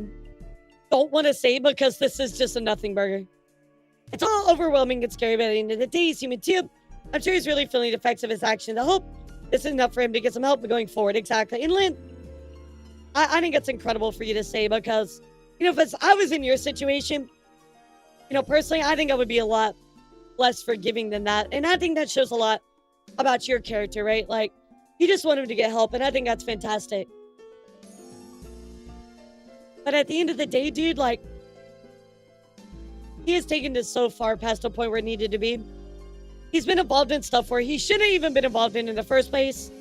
don't want to say because this is just a nothing burger. It's all overwhelming and scary, but at the end of the day, he's human too. I'm sure he's really feeling the effects of his actions. I hope this is enough for him to get some help going forward. Exactly. And Lynn, I think it's incredible for you to say because, you know, if I was in your situation, you know, personally, I think I would be a lot less forgiving than that. And I think that shows a lot about your character, right? Like, you just want him to get help, and I think that's fantastic. But at the end of the day, dude, like, he has taken this so far past a point where it needed to be. He's been involved in stuff where he shouldn't have even been involved in the first place.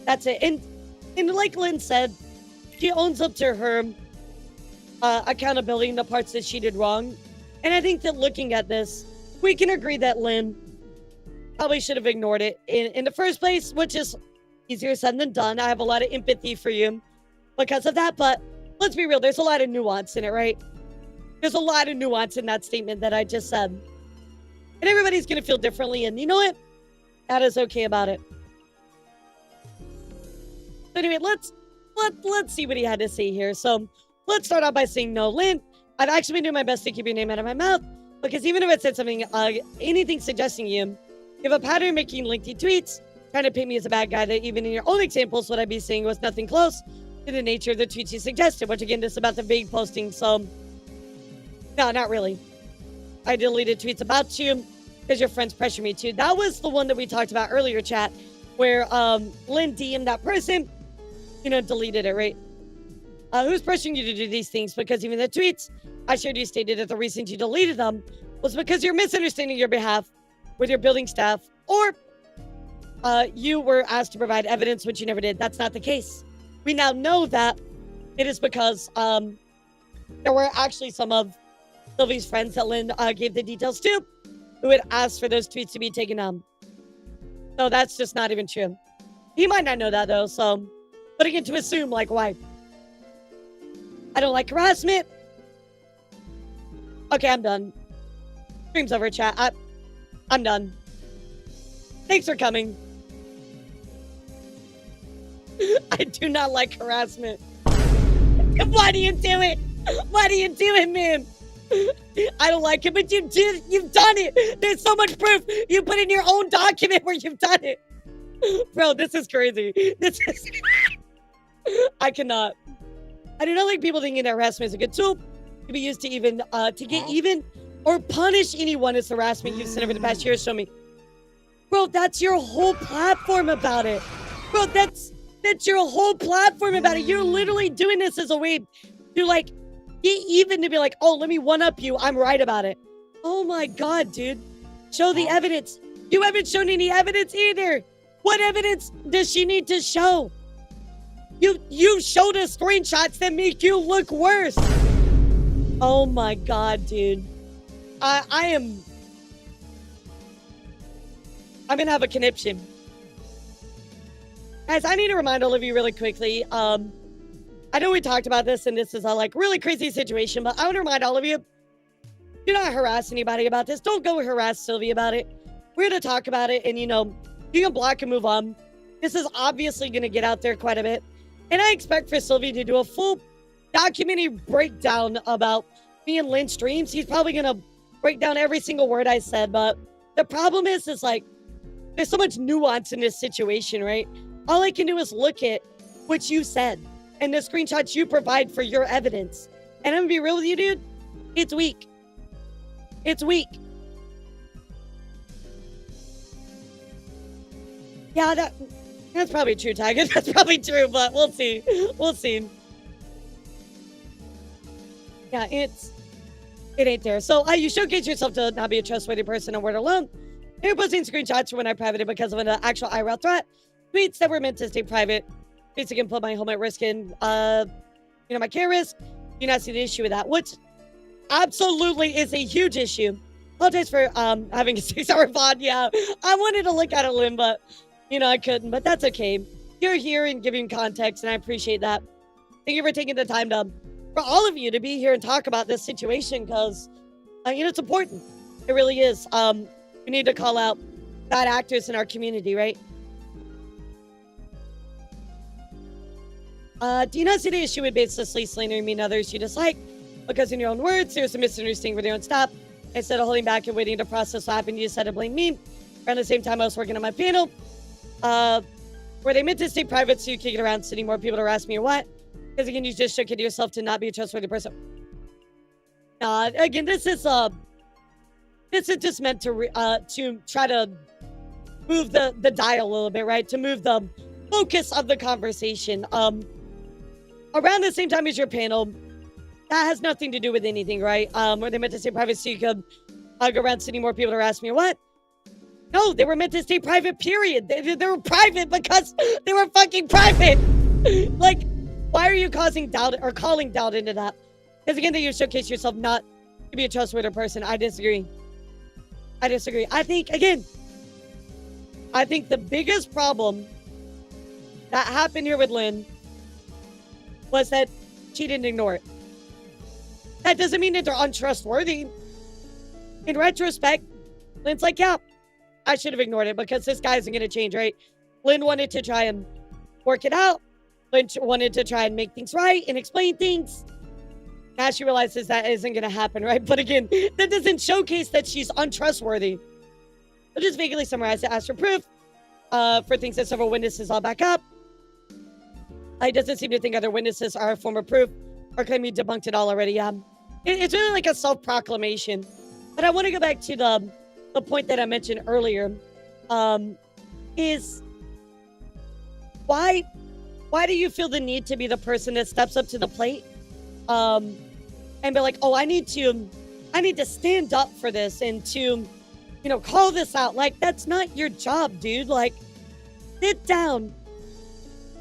That's it. And like Lynn said, she owns up to her accountability in the parts that she did wrong. And I think that looking at this, we can agree that Lynn probably should have ignored it in the first place, which is easier said than done. I have a lot of empathy for you because of that, but let's be real, there's a lot of nuance in it, right? There's a lot of nuance in that statement that I just said. And everybody's going to feel differently, and you know what? That is okay about it. So anyway, let's see what he had to say here. So let's start out by saying, no, Lynn, I've actually been doing my best to keep your name out of my mouth, because even if it said something, anything suggesting you have a pattern of making lengthy tweets, trying to paint me as a bad guy, that even in your own examples, what I'd be saying was nothing close to the nature of the tweets you suggested, which again, this is about the vague posting, so no, not really. I deleted tweets about you because your friends pressure me to. That was the one that we talked about earlier, chat, where Lynn DM'd that person, you know, deleted it, right? Who's pressuring you to do these things? Because even the tweets I shared, you stated that the reason you deleted them was because you're misunderstanding your behalf with your building staff, or you were asked to provide evidence, which you never did. That's not the case. We now know that it is because there were actually some of Silvy's friends that Lynn gave the details to who had asked for those tweets to be taken down. So that's just not even true. He might not know that, though, so putting it to assume, like, why? I don't like harassment. Okay, I'm done. Stream's over, chat. I'm done. Thanks for coming. I do not like harassment. Why do you do it? Why do you do it, man? I don't like it, but you've done it. There's so much proof. You put in your own document where you've done it. Bro, this is crazy. This is... I cannot. I do not like people thinking that harassment is a good tool to be used to even, to get even or punish anyone as harassment you've seen over the past year. Show me. Bro, that's your whole platform about it. Bro, that's your whole platform about it. You're literally doing this as a way to, like, get even, to be like, oh, let me one-up you. I'm right about it. Oh my God, dude. Show the evidence. You haven't shown any evidence either. What evidence does she need to show? You showed us screenshots that make you look worse. Oh my God, dude. I'm gonna have a conniption. Guys, I need to remind all of you really quickly. I know we talked about this, and this is a, like, really crazy situation, but I want to remind all of you, do not harass anybody about this. Don't go harass Silvy about it. We're going to talk about it, and, you know, you can block and move on. This is obviously going to get out there quite a bit. And I expect for Silvy to do a full documentary breakdown about me and Lynn's streams. He's probably going to break down every single word I said, but the problem is like, there's so much nuance in this situation, right? All I can do is look at what you said and the screenshots you provide for your evidence. And I'm gonna be real with you, dude. It's weak. It's weak. Yeah, that's probably true, Tiger. That's probably true, but we'll see. We'll see. Yeah, it ain't there. So you showcase yourself to not be a trustworthy person and word alone. You're posting screenshots from when I privated because of an actual IRL threat. Tweets that were meant to stay private. Tweets that can put my home at risk and, my care risk. Do not see the issue with that, which absolutely is a huge issue. Apologize for having a 6-hour VOD. Yeah, I wanted to look at it, Lynn, but, I couldn't. But that's okay. You're here and giving context, and I appreciate that. thank you for taking the time for all of you to be here and talk about this situation because, it's important. It really is. We need to call out bad actors in our community, right? Do you not see the issue with baselessly slandering me and others you dislike? Because in your own words, there's a misunderstanding with your own stop. Instead of holding back and waiting to process what happened, you decided to blame me. Around the same time I was working on my panel, where they meant to stay private so you could get around sending more people to harass me or what? Because again, you just shook it to yourself to not be a trustworthy person. Again, this is just meant to try to move the dial a little bit, right? To move the focus of the conversation. Around the same time as your panel, that has nothing to do with anything, right? Where they meant to stay private so you could go around sending more people to harass me or what? No, they were meant to stay private, period. They were private because they were fucking private. Like, why are you causing doubt or calling doubt into that? Because again, that you showcase yourself not to be a trustworthy person. I disagree. I think the biggest problem that happened here with Lynn was that she didn't ignore it. That doesn't mean that they're untrustworthy. In retrospect, Lynn's like, yeah, I should have ignored it because this guy isn't going to change, right? Lynn wanted to try and work it out. Lynn wanted to try and make things right and explain things. Now she realizes that isn't going to happen, right? But again, that doesn't showcase that she's untrustworthy. I'll just vaguely summarize it. Ask for proof for things that several witnesses all back up. He doesn't seem to think other witnesses are a form of proof or claim he debunked it all already. It's really like a self-proclamation. But I want to go back to the point that I mentioned earlier. Is why do you feel the need to be the person that steps up to the plate and be like, oh, I need to stand up for this and to, call this out. Like, that's not your job, dude. Like, sit down.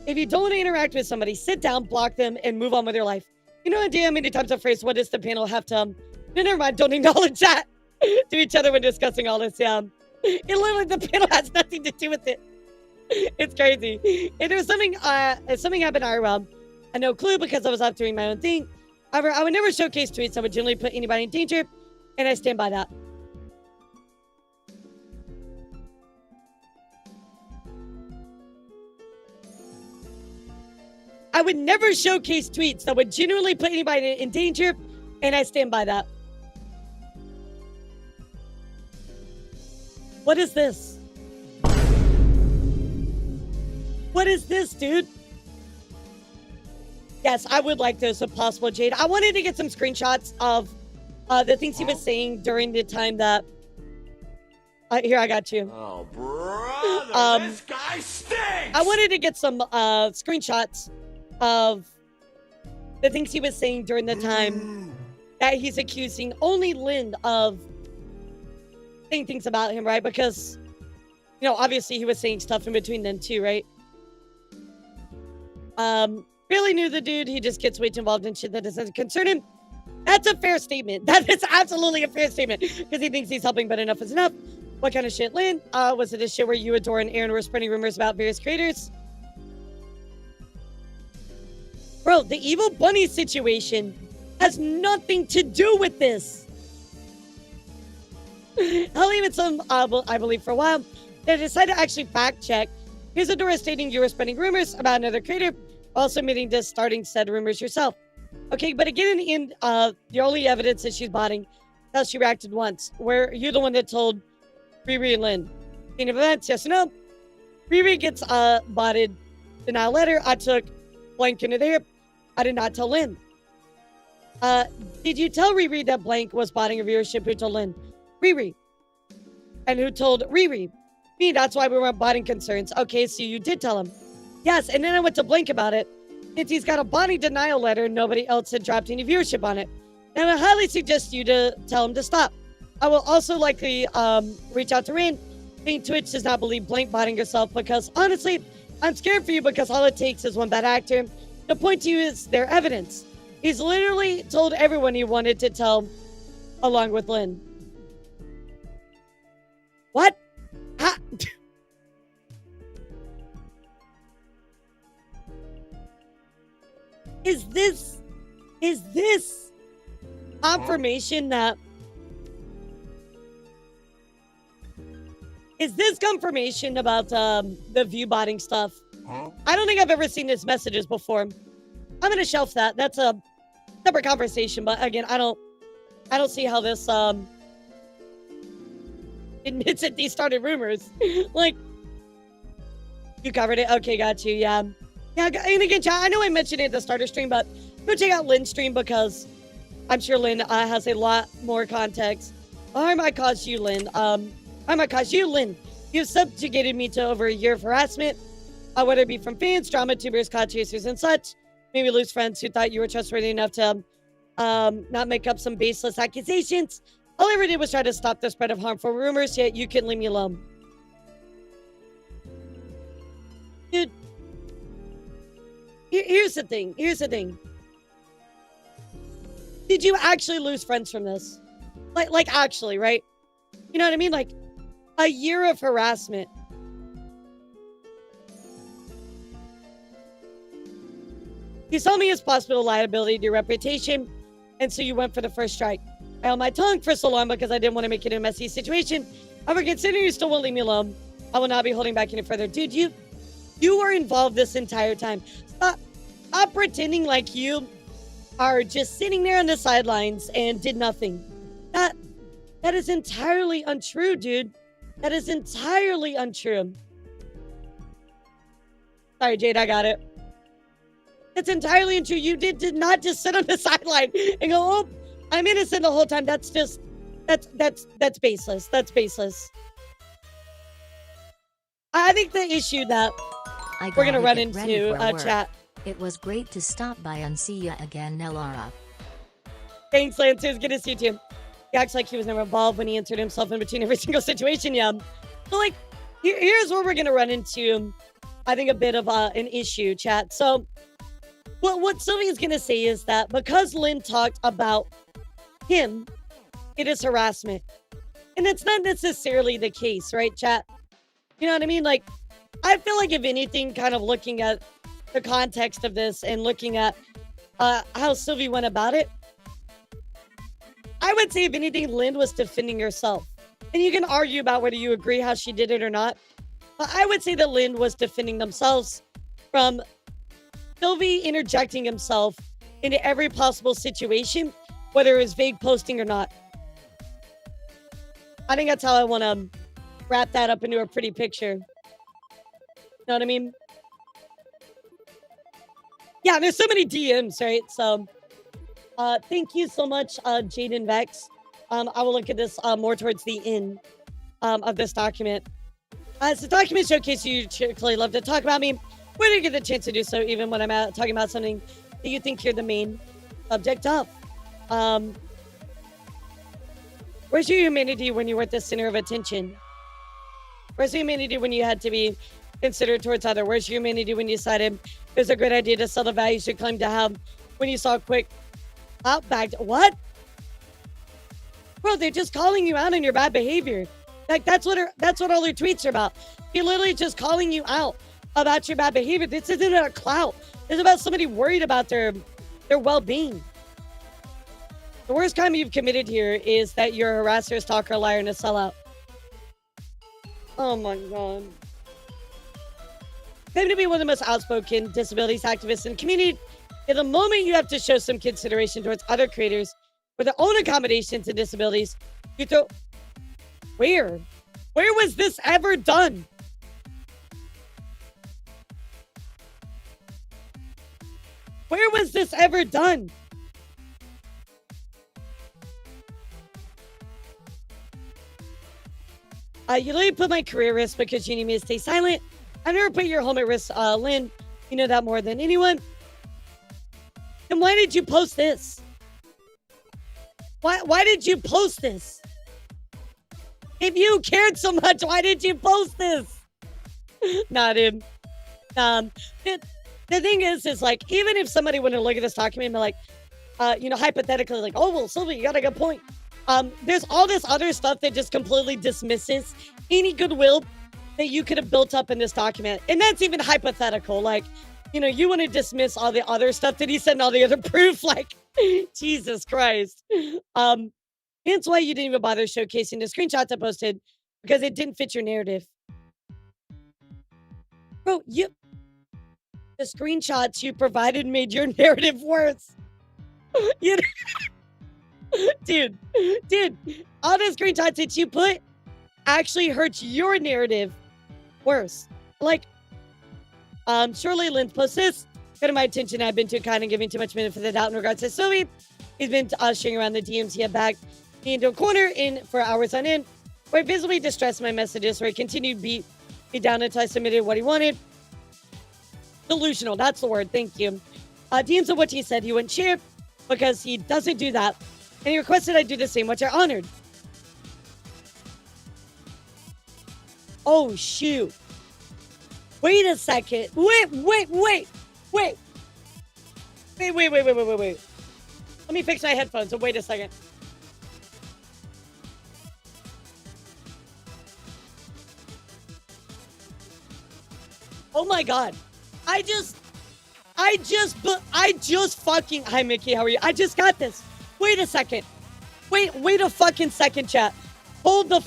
If you don't want to interact with somebody, sit down, block them, and move on with your life. You know how many times I've phrased, what does the panel have to, no, never mind, don't acknowledge that to each other when discussing all this. It literally, the panel has nothing to do with it. It's crazy. And there was something happened IRL. I no clue because I was off doing my own thing. However, I would never showcase tweets that would generally put anybody in danger, and I stand by that. I would never showcase tweets that would genuinely put anybody in danger, and I stand by that. What is this? What is this, dude? Yes, I would like those if possible, Jade. I wanted to get some screenshots of the things he was saying during the time that... here, I got you. Oh, brother, this guy stinks! I wanted to get some screenshots of the things he was saying during the time that he's accusing only Lynn of saying things about him, right? Because, obviously he was saying stuff in between them too, right? Really knew the dude. He just gets way too involved in shit that doesn't concern him. That's a fair statement. That is absolutely a fair statement because he thinks he's helping, but enough is enough. What kind of shit, Lynn? Was it a shit where you, Adore, and Aaron were spreading rumors about various creators? Bro, the Evil Bunny situation has nothing to do with this. Hell, even some, I believe for a while, they decided to actually fact check. Here's Adora stating you were spreading rumors about another creator, also admitting to starting said rumors yourself. Okay, but again, in the only evidence that she's botting, how she reacted once, where you're the one that told Riri and Lynn. Chain of events, yes or no? Riri gets botted, denial letter. I took blank into there. I did not tell Lynn. Did you tell Riri that blank was botting a viewership? Who told Lynn? Riri. And who told Riri? Me, that's why we were botting concerns. Okay, so you did tell him. Yes, and then I went to blank about it. Since he's got a botting denial letter, nobody else had dropped any viewership on it. And I highly suggest you to tell him to stop. I will also likely reach out to Rain. I think Twitch does not believe blank botting yourself because, honestly, I'm scared for you because all it takes is one bad actor. The point to you is their evidence. He's literally told everyone he wanted to tell along with Lynn. What? Ha- Is this confirmation that is this confirmation about the view botting stuff? I don't think I've ever seen his messages before. I'm gonna shelf that. That's a separate conversation, but again, I don't see how this admits that these started rumors. Like, you covered it. Okay, got you. Yeah. And again, chat, I know I mentioned it at the starter stream, but go check out Lynn's stream because I'm sure Lynn has a lot more context. I might cause you, Lynn. You've subjugated me to over a year of harassment, whether it be from fans, drama tubers, cloud chasers, and such. Maybe loose friends who thought you were trustworthy enough to not make up some baseless accusations. All I ever did was try to stop the spread of harmful rumors, yet you couldn't leave me alone. Dude, here's the thing. Did you actually lose friends from this? Like actually, right? You know what I mean? Like, a year of harassment. You saw me as possible liability to your reputation, and so you went for the first strike. I held my tongue for so long because I didn't want to make it a messy situation. However, considering you still won't leave me alone, I will not be holding back any further. Dude, you were involved this entire time. Stop pretending like you are just sitting there on the sidelines and did nothing. That is entirely untrue, dude. That is entirely untrue. Sorry, Jade, I got it. It's entirely untrue. You did not just sit on the sideline and go, oh, I'm innocent the whole time. That's baseless. That's baseless. I think the issue that we're going to run into, chat. It was great to stop by and see you again, Nelara. Thanks, Lance. It was good to see you too. He acts like he was never involved when he entered himself in between every single situation, yeah. So, like, here's where we're going to run into, I think, a bit of an issue, chat. So, what Silvy is going to say is that because Lynn talked about him, it is harassment. And it's not necessarily the case, right, chat? You know what I mean? Like, I feel like if anything, kind of looking at the context of this and looking at how Silvy went about it, I would say if anything, Lynn was defending herself. And you can argue about whether you agree how she did it or not. But I would say that Lynn was defending themselves from Silvy interjecting himself into every possible situation, whether it was vague posting or not. I think that's how I want to wrap that up into a pretty picture. You know what I mean? Yeah, there's so many DMs, right? So, thank you so much, Jaden Vex. I will look at this more towards the end of this document. It's a document showcase you particularly love to talk about me. Where do you get the chance to do so, even when I'm talking about something that you think you're the main subject of? Where's your humanity when you were at the center of attention? Where's your humanity when you had to be considered towards others? Where's your humanity when you decided it was a good idea to sell the values you claim to have when you saw a quick outback? What? Bro, they're just calling you out on your bad behavior. Like, that's what all her tweets are about. You're literally just calling you out about your bad behavior. This isn't a clout. It's about somebody worried about their well-being. The worst crime you've committed here is that you're a harasser, stalker, liar, and a sellout. Oh my god. Claim to be one of the most outspoken disabilities activists in the community. In the moment you have to show some consideration towards other creators with their own accommodations and disabilities, you throw... Where? Where was this ever done? Where was this ever done? You literally put my career at risk because you need me to stay silent. I never put your home at risk, Lynn. You know that more than anyone. Then why did you post this? Why did you post this? If you cared so much, why did you post this? Not him. The thing is like, even if somebody went to look at this document and be like, hypothetically, like, oh, well, Silvy, you got a good point. There's all this other stuff that just completely dismisses any goodwill that you could have built up in this document. And that's even hypothetical. Like, you know, you want to dismiss all the other stuff that he said and all the other proof. Like, Jesus Christ. Hence why you didn't even bother showcasing the screenshots I posted because it didn't fit your narrative. Bro, the screenshots you provided made your narrative worse. You know, dude, all the screenshots that you put actually hurts your narrative worse. Like, surely Lynn posts this. Got to my attention, I've been too kind and giving too much minute for the doubt in regards to Silvy. He's been ushering around the DMs. He had backed me into a corner for hours on end, where I visibly distressed my messages, where he continued to beat me down until I submitted what he wanted. Delusional, that's the word, thank you. DMs of what he said he wouldn't share because he doesn't do that. And he requested I do the same, which I honored. Oh, shoot. Wait a second. Wait. Let me fix my headphones. So wait a second. Oh my God. I just fucking, hi Mickey, how are you? I just got this. Wait a second. Wait a fucking second, chat. Hold the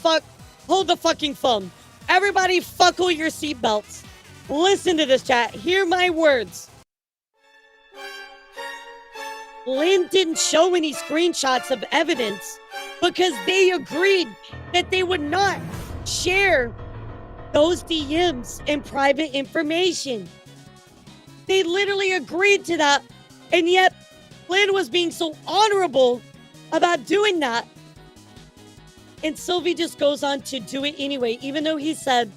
fucking phone. Everybody buckle your seatbelts. Listen to this, chat. Hear my words. Lynn didn't show any screenshots of evidence because they agreed that they would not share those DMs and private information. They literally agreed to that, and yet Lynn was being so honorable about doing that. And Silvy just goes on to do it anyway, even though he said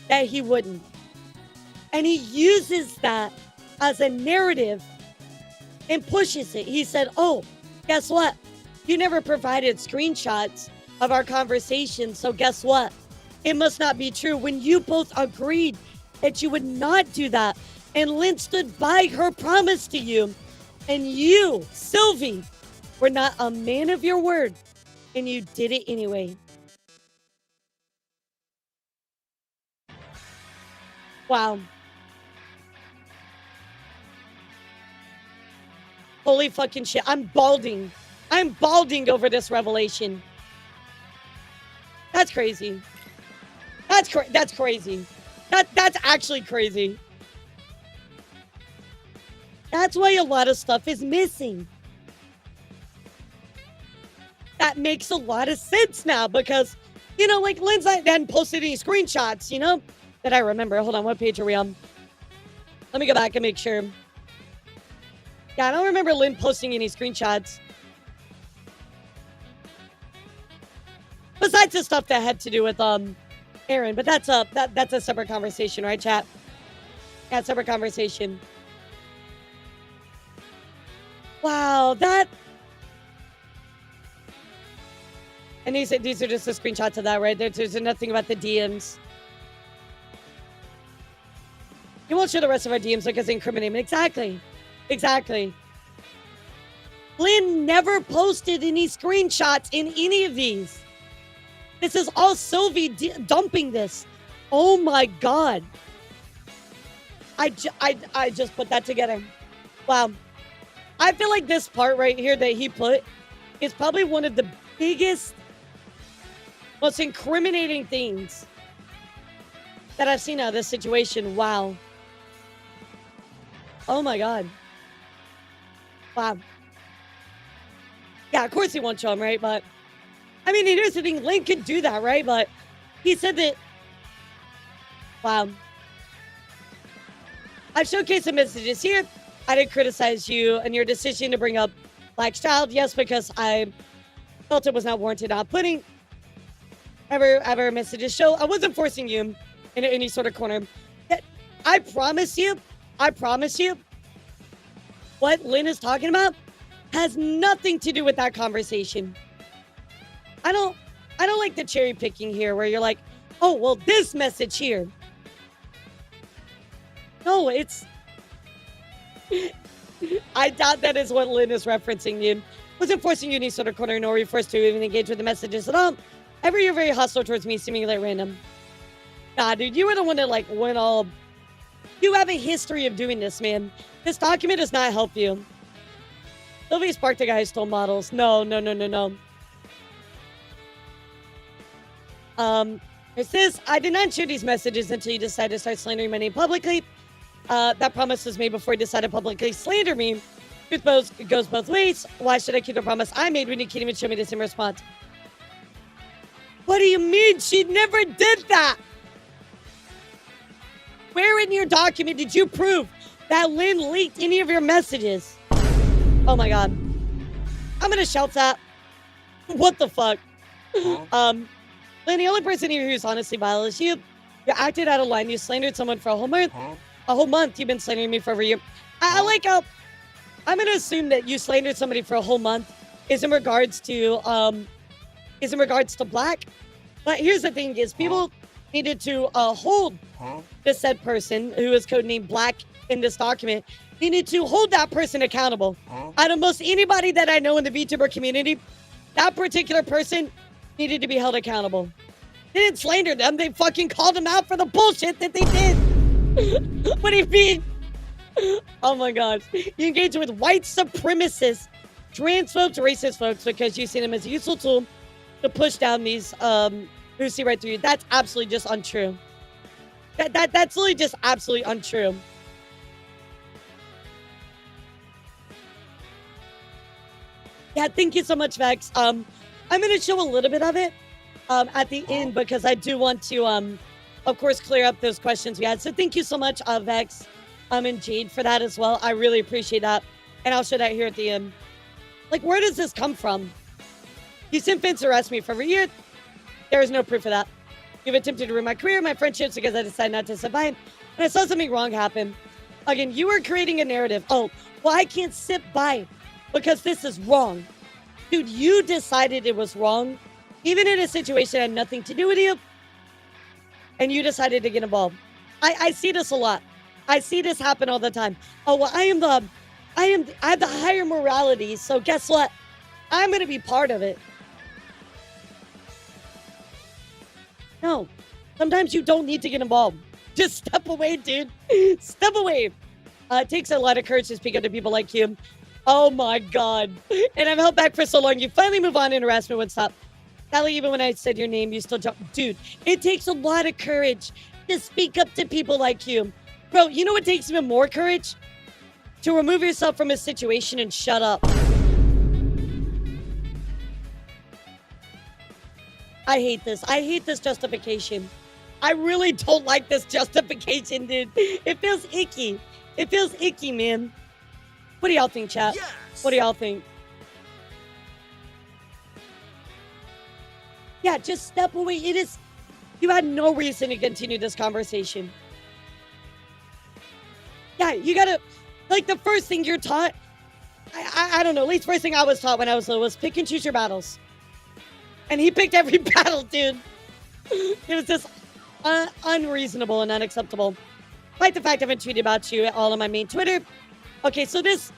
that he wouldn't. And he uses that as a narrative and pushes it. He said, oh, guess what? You never provided screenshots of our conversation, so guess what? It must not be true. When you both agreed that you would not do that, and Lynn stood by her promise to you, and you, Silvy, were not a man of your word, and you did it anyway. Wow. Holy fucking shit. I'm balding over this revelation. That's crazy. That's crazy. That's actually crazy. That's why a lot of stuff is missing. That makes a lot of sense now because, you know, like Lynn's hadn't posted any screenshots, you know, that I remember. Hold on, what page are we on? Let me go back and make sure. Yeah, I don't remember Lynn posting any screenshots. Besides the stuff that had to do with Aaron, but that's a separate conversation, right, chat? Yeah, separate conversation. Wow, that. And these are just the screenshots of that, right? There's nothing about the DMs. You won't show the rest of our DMs because they incriminate me. Exactly. Lynn never posted any screenshots in any of these. This is all Silvy dumping this. Oh my God. I just put that together. Wow. I feel like this part right here that he put is probably one of the biggest, most incriminating things that I've seen out of this situation. Wow. Oh my God. Wow. Yeah, of course he won't show him, right? But, I mean, here's the thing. Lynn could do that, right? But he said that, wow. I've showcased the messages here. I didn't criticize you and your decision to bring up Black's child. Yes, because I felt it was not warranted not putting ever messages show. I wasn't forcing you into any sort of corner. I promise you, what Lynn is talking about has nothing to do with that conversation. I don't like the cherry picking here where you're like, oh, well, this message here. No, I doubt that is what Lynn is referencing. You wasn't forcing you any sort of corner, nor were you forced to even engage with the messages at all. You're very hostile towards me, seemingly at random. Nah, dude, you were the one that like went all You have a history of doing this, man. This document does not help you. Silvy sparked the guy who stole models. No. It says, I did not share these messages until you decided to start slandering my name publicly. That promise was made before you decided to publicly slander me. It goes both ways. Why should I keep the promise I made when you can't even show me the same response? What do you mean? She never did that. Where in your document did you prove that Lynn leaked any of your messages? Oh my God. I'm gonna shout that. What the fuck? Lynn, the only person here who's honestly vile is you. You acted out of line. You slandered someone for a whole month. A whole month. You've been slandering me for over a year. I like how I'm gonna assume that you slandered somebody for a whole month is in regards to Black. But here's the thing: is people needed to hold the said person who is codenamed Black in this document. They need to hold that person accountable. Out of most anybody that I know in the VTuber community, that particular person needed to be held accountable. They didn't slander them. They fucking called them out for the bullshit that they did. What do you mean? Oh my God. You engage with white supremacists, transphobes, racist folks because you see them as a useful tool to push down these who see right through you. That's absolutely just untrue. That's literally just absolutely untrue. Yeah, thank you so much, Vex. I'm gonna show a little bit of it at the end because I do want to of course clear up those questions we had. So thank you so much, Vex. And Jade for that as well. I really appreciate that. And I'll show that here at the end. Like, where does this come from? You sent Vince to arrest me for over a year. There is no proof of that. You've attempted to ruin my career, my friendships, because I decided not to survive. And I saw something wrong happen. Again, you are creating a narrative. Oh, well, I can't sit by because this is wrong. Dude, you decided it was wrong. Even in a situation that had nothing to do with you. And you decided to get involved. I see this a lot. I see this happen all the time. Oh, well, I have the higher morality, so guess what? I'm going to be part of it. No, sometimes you don't need to get involved. Just step away, dude. Step away. It takes a lot of courage to speak up to people like you. Oh my God. And I've held back for so long. You finally move on and harassment would stop. Sally, even when I said your name, you still jump. Dude, it takes a lot of courage to speak up to people like you. Bro, you know what takes even more courage? To remove yourself from a situation and shut up. I hate this. I hate this justification. I really don't like this justification, dude. It feels icky. It feels icky, man. What do y'all think, chat? Yes. What do y'all think? Yeah, just step away. You had no reason to continue this conversation. Yeah, you gotta, like, the first thing you're taught, I don't know, at least first thing I was taught when I was little was pick and choose your battles. And he picked every battle, dude. It was just unreasonable and unacceptable. Despite the fact I haven't tweeted about you at all on my main Twitter. Okay, so this...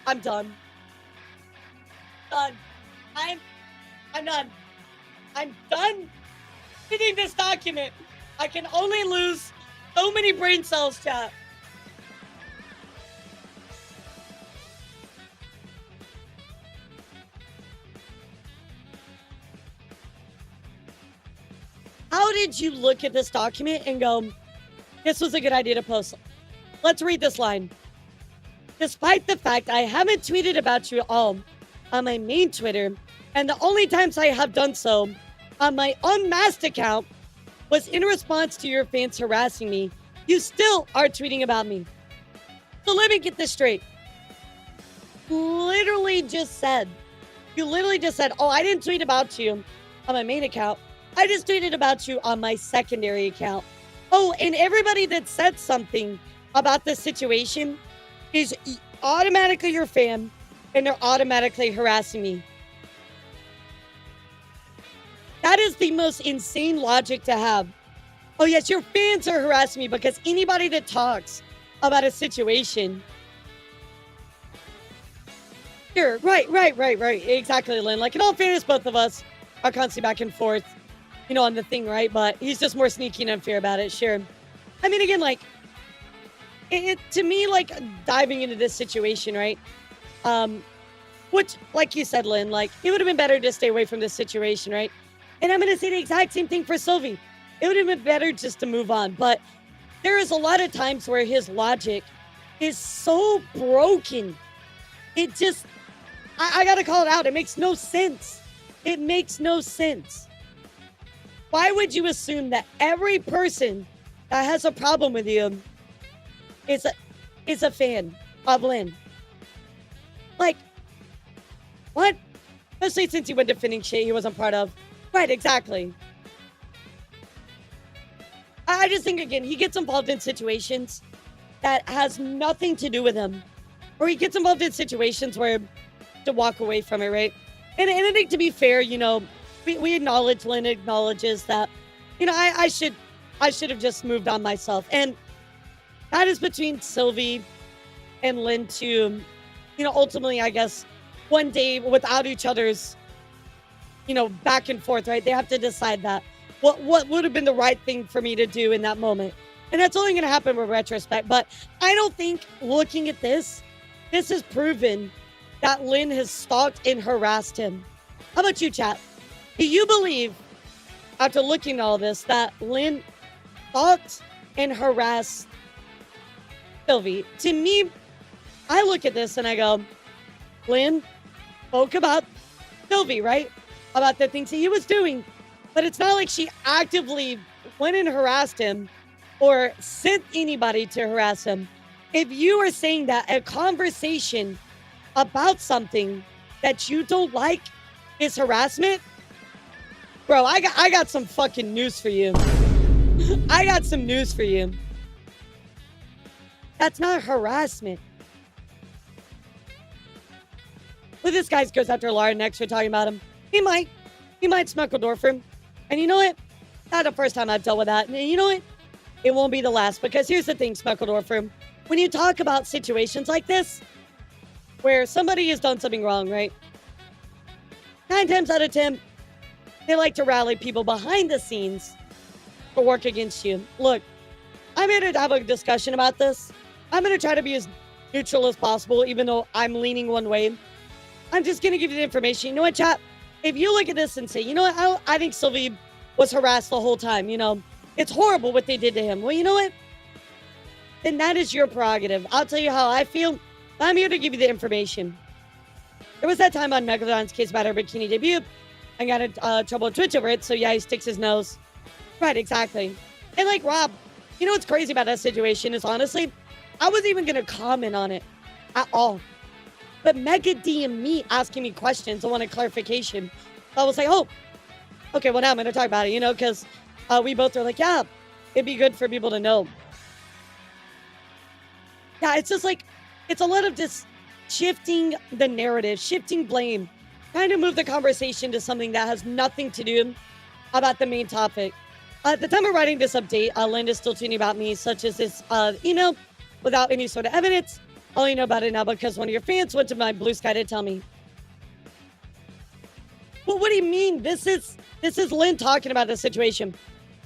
I'm done. Done. I'm done. I'm done reading this document. I can only lose so many brain cells, chat. How did you look at this document and go, this was a good idea to post? Let's read this line. Despite the fact I haven't tweeted about you at all on my main Twitter, and the only times I have done so on my unmasked account was in response to your fans harassing me, you still are tweeting about me. So let me get this straight. You literally just said, oh, I didn't tweet about you on my main account. I just tweeted about you on my secondary account. Oh, and everybody that said something about this situation is automatically your fan, and they're automatically harassing me. That is the most insane logic to have. Oh yes, your fans are harassing me because anybody that talks about a situation Sure, right. Exactly, Lynn. Like, in all fairness, both of us are constantly back and forth, on the thing, right? But he's just more sneaky and unfair about it, sure. I mean, again, like, to me, like, diving into this situation, right? Which, like you said, Lynn, like, it would have been better to stay away from this situation, right? And I'm going to say the exact same thing for Silvy. It would have been better just to move on. But there is a lot of times where his logic is so broken. It just, I got to call it out. It makes no sense. It makes no sense. Why would you assume that every person that has a problem with you is a fan of Lynn? Like, what? Especially since he went defending shit he wasn't part of. Right, exactly. I just think, again, he gets involved in situations that has nothing to do with him. Or he gets involved in situations where to walk away from it, right? And I think, to be fair, we acknowledge, Lynn acknowledges that, I should have just moved on myself. And that is between Silvy and Lynn to, ultimately, I guess, one day without each other's, back and forth, right? They have to decide that. What would have been the right thing for me to do in that moment? And that's only going to happen with retrospect. But I don't think, looking at this has proven that Lynn has stalked and harassed him. How about you, chat? Do you believe, after looking at all this, that Lynn stalked and harassed Silvy? To me, I look at this and I go, Lynn spoke about Silvy, right? About the things that he was doing. But it's not like she actively went and harassed him or sent anybody to harass him. If you are saying that a conversation about something that you don't like is harassment, bro, I got some fucking news for you. I got some news for you. That's not harassment. Well, this guy goes after Lara next for talking about him. He might snuckle door for him. And you know what? Not the first time I've dealt with that. And you know what? It won't be the last, because here's the thing, Smuckledorfer. When you talk about situations like this, where somebody has done something wrong, right? 9 times out of 10, they like to rally people behind the scenes to work against you. Look, I'm here to have a discussion about this. I'm going to try to be as neutral as possible, even though I'm leaning one way. I'm just going to give you the information. You know what, chat? If you look at this and say, you know what, I think Silvy was harassed the whole time, it's horrible what they did to him. Well, you know what? Then that is your prerogative. I'll tell you how I feel. I'm here to give you the information. There was that time on Megalodon's case about her bikini debut. I got in trouble with Twitch over it, so yeah, he sticks his nose. Right, exactly. And like Rob, you know what's crazy about that situation is, honestly, I wasn't even going to comment on it at all. But Mega DM'd me asking me questions. I wanted clarification. So I was like, oh, okay, well, now I'm going to talk about it, because we both are like, yeah, it'd be good for people to know. Yeah, it's just like, it's a lot of just shifting the narrative, shifting blame, trying to move the conversation to something that has nothing to do about the main topic. At the time of writing this update, Lynn is still tweeting about me, such as this email, without any sort of evidence. I only know about it now because one of your fans went to my Blue Sky to tell me. Well, what do you mean? This is Lynn talking about the situation.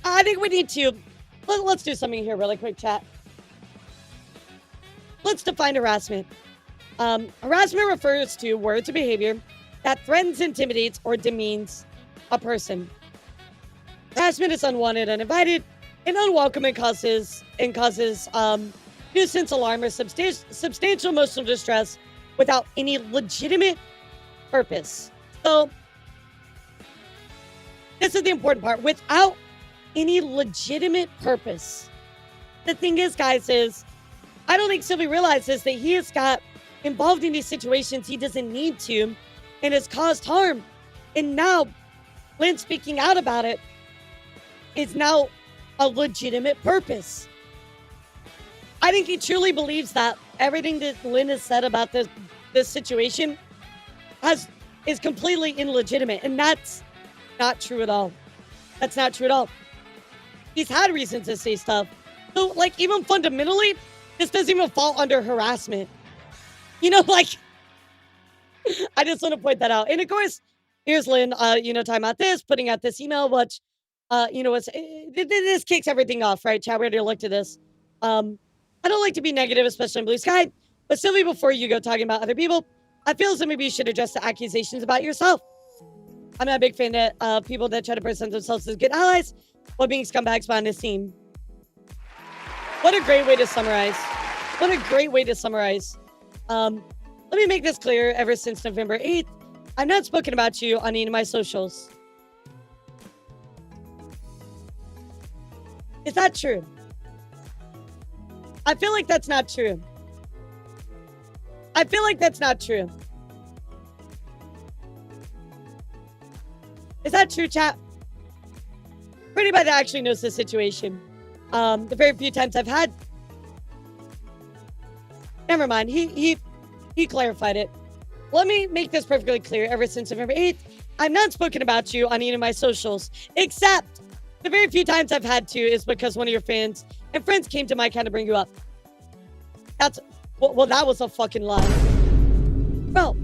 I think we need to, let's do something here really quick, chat. Let's define harassment. Harassment refers to words or behavior that threatens, intimidates, or demeans a person. Harassment is unwanted, uninvited, and unwelcome and causes nuisance, alarm, or substantial emotional distress without any legitimate purpose. So, this is the important part. Without any legitimate purpose. The thing is, guys, I don't think Silvy realizes that he has got involved in these situations he doesn't need to and has caused harm. And now, Lynn speaking out about it is now a legitimate purpose. I think he truly believes that everything that Lynn has said about this situation is completely illegitimate, and that's not true at all. That's not true at all. He's had reasons to say stuff. So, like, even fundamentally, this doesn't even fall under harassment. Like, I just want to point that out. And of course, here's Lynn, talking about this, putting out this email, which, this kicks everything off, right? Chad, we already looked at this. I don't like to be negative, especially in Blue Sky, but Silvy, before you go talking about other people, I feel as though maybe you should address the accusations about yourself. I'm not a big fan of people that try to present themselves as good allies while being scumbags behind the scene. What a great way to summarize. What a great way to summarize. Let me make this clear. Ever since November 8th, I've not spoken about you on any of my socials. Is that true? I feel like that's not true. I feel like that's not true. Is that true, chat? For anybody that actually knows the situation, the very few times I've had, never mind. He clarified it. Let me make this perfectly clear. Ever since November 8th, I've not spoken about you on any of my socials, except the very few times I've had to is because one of your fans and friends came to my account to bring you up. That was a fucking lie. Bro,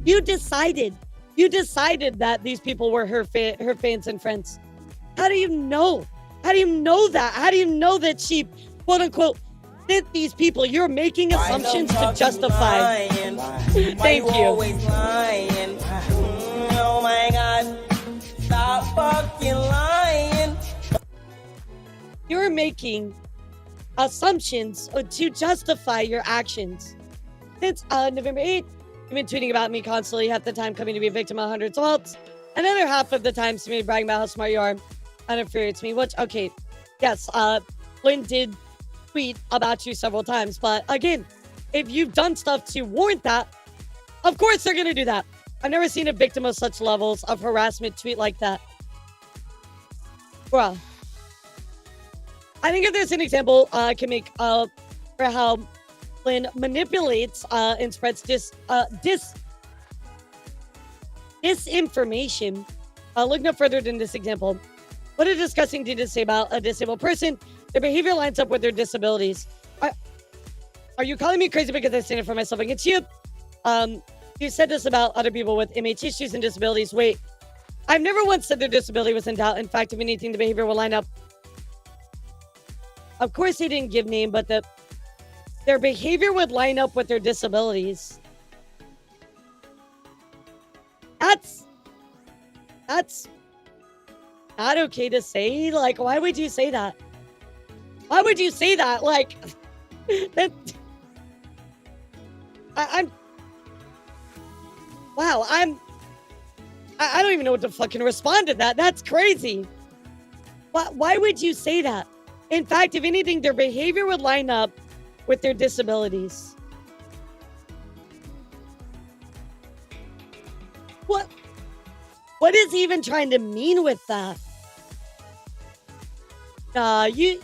you decided that these people were her fans and friends. How do you know? How do you know that? How do you know that she, quote unquote, sent these people? You're making assumptions to justify. Thank you. Oh my God. Stop fucking lying. You're making assumptions to justify your actions. Since November 8th, you've been tweeting about me constantly, half the time coming to be a victim of hundreds of assaults, another half of the time to me bragging about how smart you are. That infuriates me, which, okay, yes, Lynn did tweet about you several times, but again, if you've done stuff to warrant that, of course they're gonna do that. I've never seen a victim of such levels of harassment tweet like that. Bruh. I think if there's an example I can make for how Lynn manipulates and spreads disinformation, look no further than this example. What a disgusting thing to say about a disabled person. Their behavior lines up with their disabilities. Are you calling me crazy because I stand up for myself against you? You said this about other people with MH issues and disabilities. Wait, I've never once said their disability was in doubt. In fact, if anything, the behavior will line up. Of course, they didn't give name, but their behavior would line up with their disabilities. That's not okay to say. Like, why would you say that? Why would you say that? Like, that. I don't even know what to fucking respond to that. That's crazy. Why would you say that? In fact, if anything, their behavior would line up with their disabilities. What is he even trying to mean with that? You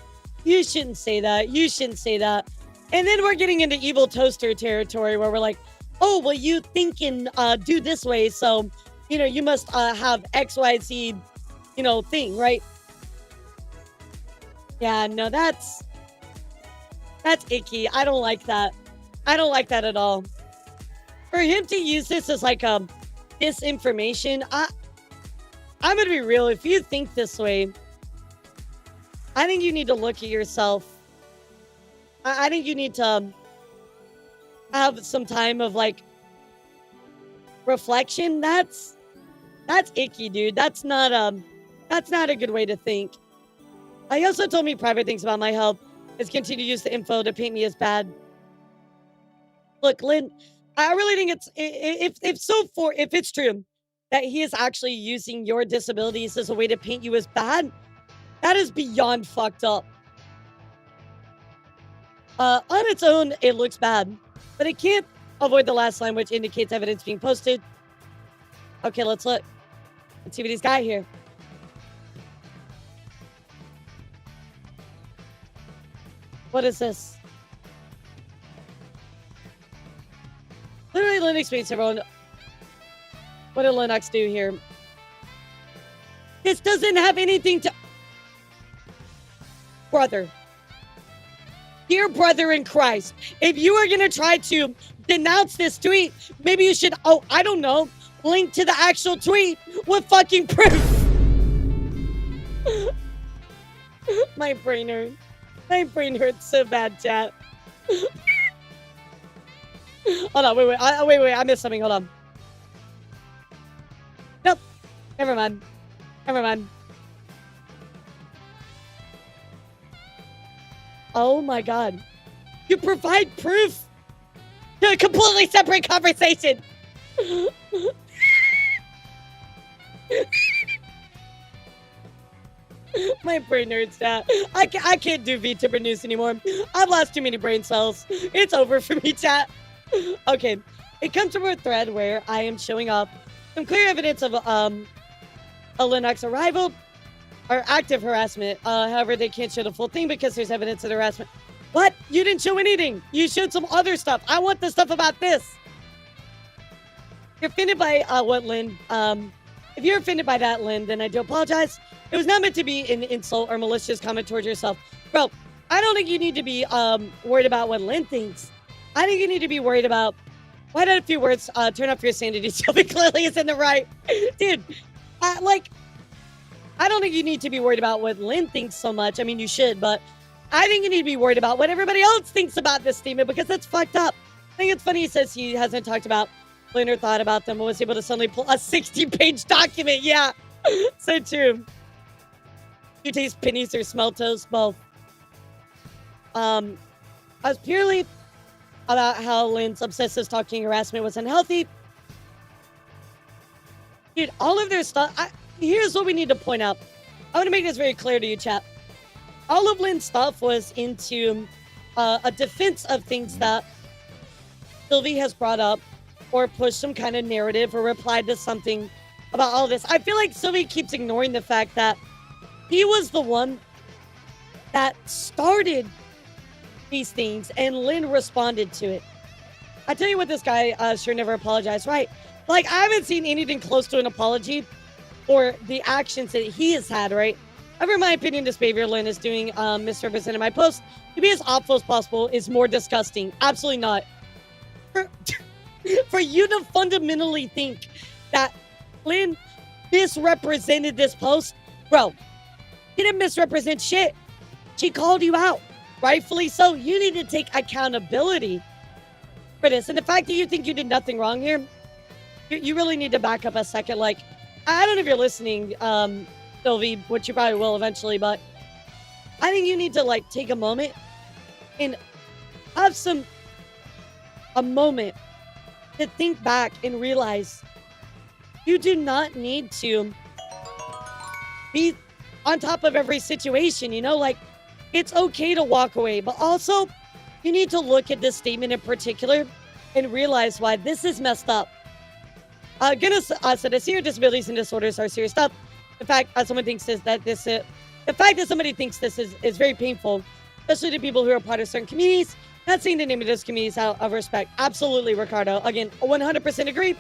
shouldn't say that. You shouldn't say that. And then we're getting into evil toaster territory where we're like, oh, well, you think and do this way, so, you must have XYZ, thing, right? Yeah, no, that's icky. I don't like that. I don't like that at all. For him to use this as like disinformation, I'm gonna be real. If you think this way, I think you need to look at yourself. I think you need to have some time of like reflection. That's icky, dude. That's not a good way to think. He also told me private things about my health. Is continue to use the info to paint me as bad. Look, Lynn, I really think if it's true that he is actually using your disabilities as a way to paint you as bad, that is beyond fucked up. On its own, it looks bad, but it can't avoid the last line, which indicates evidence being posted. Okay, let's look. Let's see what he's got here. What is this? Literally, Linux makes everyone. What did Linux do here? This doesn't have anything to. Brother. Dear brother in Christ, if you are going to try to denounce this tweet, maybe you should, oh, I don't know, link to the actual tweet with fucking proof. My brain hurts. My brain hurts so bad, chat. Hold on, wait, I missed something. Hold on. Nope. Never mind. Oh my god. You provide proof to a completely separate conversation. My brain hurts, chat. I can't do Vtuber news anymore. I've lost too many brain cells. It's over for me, chat. Okay. It comes from a thread where I am showing off some clear evidence of a Linux arrival or active harassment. However, they can't show the full thing because there's evidence of harassment. What? You didn't show anything. You showed some other stuff. I want the stuff about this. You're offended by what Lynn, if you're offended by that, Lynn, then I do apologize. It was not meant to be an insult or malicious comment towards yourself. Bro, I don't think you need to be worried about what Lynn thinks. I think you need to be worried about, why not a few words, turn up your sanity. Sylvie clearly is in the right. Dude, I don't think you need to be worried about what Lynn thinks so much. I mean, you should, but I think you need to be worried about what everybody else thinks about this statement because that's fucked up. I think it's funny he says he hasn't talked about Lynn or thought about them and was able to suddenly pull a 60-page document. Yeah, so true. You taste pennies or smell toast, both. I was purely about how Lynn's obsessive stalking harassment was unhealthy. Dude, all of their stuff, here's what we need to point out. I want to make this very clear to you, chat. All of Lynn's stuff was into a defense of things that Silvy has brought up or pushed some kind of narrative or replied to something about all this. I feel like Silvy keeps ignoring the fact that he was the one that started these things and Lynn responded to it. I tell you what, this guy sure never apologized, right? Like, I haven't seen anything close to an apology or the actions that he has had, right? However, in my opinion, this behavior Lynn is doing, misrepresented my post, to be as awful as possible is more disgusting. Absolutely not. For you to fundamentally think that Lynn misrepresented this post, bro, she didn't misrepresent shit. She called you out. Rightfully so. You need to take accountability for this. And the fact that you think you did nothing wrong here, you really need to back up a second. Like, I don't know if you're listening, Silvy, which you probably will eventually, but I think you need to, like, take a moment and have a moment to think back and realize you do not need to be on top of every situation, you know? Like, it's okay to walk away, but also you need to look at this statement in particular and realize why this is messed up. Goodness said, I see your disabilities and disorders are serious stuff. The fact somebody thinks the fact that somebody thinks this is very painful, especially to people who are part of certain communities. Not saying the name of those communities out of respect. Absolutely, Ricardo. Again, 100% agree.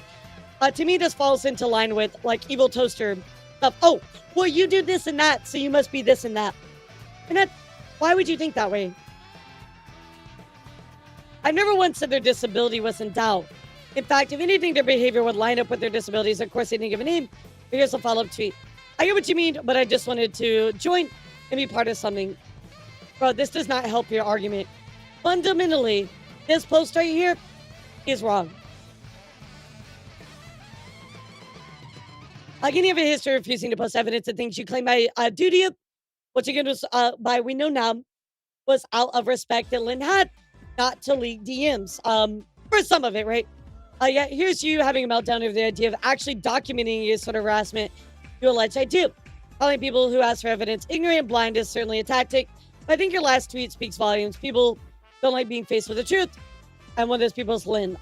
To me, this falls into line with, like, evil toaster stuff. Oh, well, you do this and that, so you must be this and that. And why would you think that way? I've never once said their disability was in doubt. In fact, if anything, their behavior would line up with their disabilities. Of course, they didn't give a name. But here's a follow-up tweet. I get what you mean, but I just wanted to join and be part of something. Bro, this does not help your argument. Fundamentally, this post right here is wrong. Like any of a history of refusing to post evidence of things you claim by duty, which again was by we know now, was out of respect that Lynn had not to leak DMs. For some of it, right? Yeah, here's you having a meltdown over the idea of actually documenting your sort of harassment you allege I do. Calling people who ask for evidence ignorant and blind is certainly a tactic. I think your last tweet speaks volumes. People don't like being faced with the truth. And one of those people is Lynn.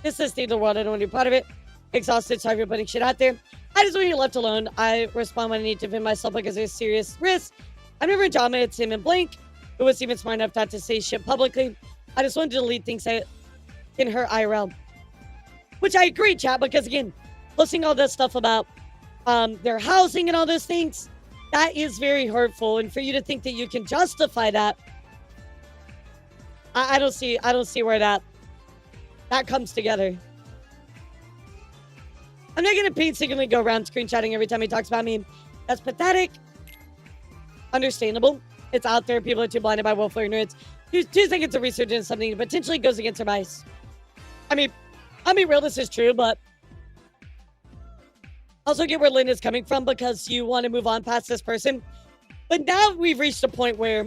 This is the state of the world. I don't want to be part of it. Exhausted. Sorry for putting shit out there. I just want you left alone. I respond when I need to defend myself because there's serious risk. I'm never in drama. It's him and Blank, who was even smart enough not to say shit publicly. I just wanted to delete things that can hurt IRL. Which I agree, chat, because again, posting all this stuff about their housing and all those things, that is very hurtful. And for you to think that you can justify that, I don't see where that that comes together. I'm not going to painstakingly go around screenshotting every time he talks about me. That's pathetic. Understandable. It's out there. People are too blinded by willful ignorance. Two seconds of research into something that potentially goes against their bias. I mean, real, this is true, but also get where Lynn is coming from because you want to move on past this person. But now we've reached a point where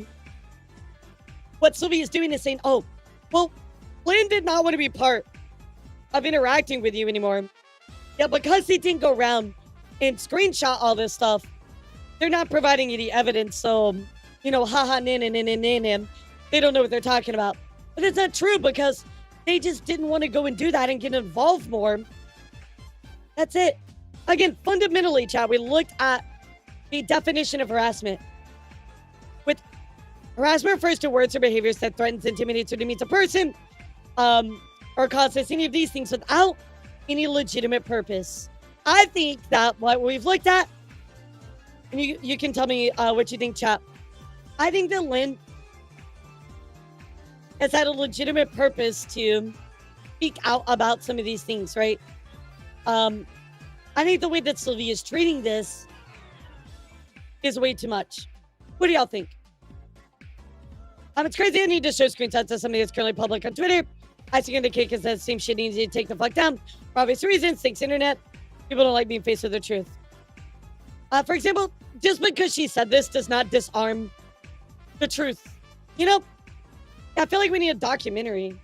what Silvy is doing is saying, oh, well, Lynn did not want to be part of interacting with you anymore. Yeah, because he didn't go around and screenshot all this stuff, they're not providing any evidence. So, haha, nin. They don't know what they're talking about. But it's not true because they just didn't want to go and do that and get involved more. That's it. Again, fundamentally, chat, we looked at the definition of harassment. With harassment refers to words or behaviors that threatens, intimidates, or demeans a person, or causes any of these things without any legitimate purpose. I think that what we've looked at, and you can tell me what you think, chat. I think that Lynn has had a legitimate purpose to speak out about some of these things, right? I think the way that Silvy is treating this is way too much. What do y'all think? It's crazy I need to show screenshots of somebody that's currently public on Twitter. I see the cake is that same shit needs to take the fuck down. For obvious reasons, thanks internet. People don't like being faced with the truth. For example, just because she said this does not disarm the truth. I feel like we need a documentary.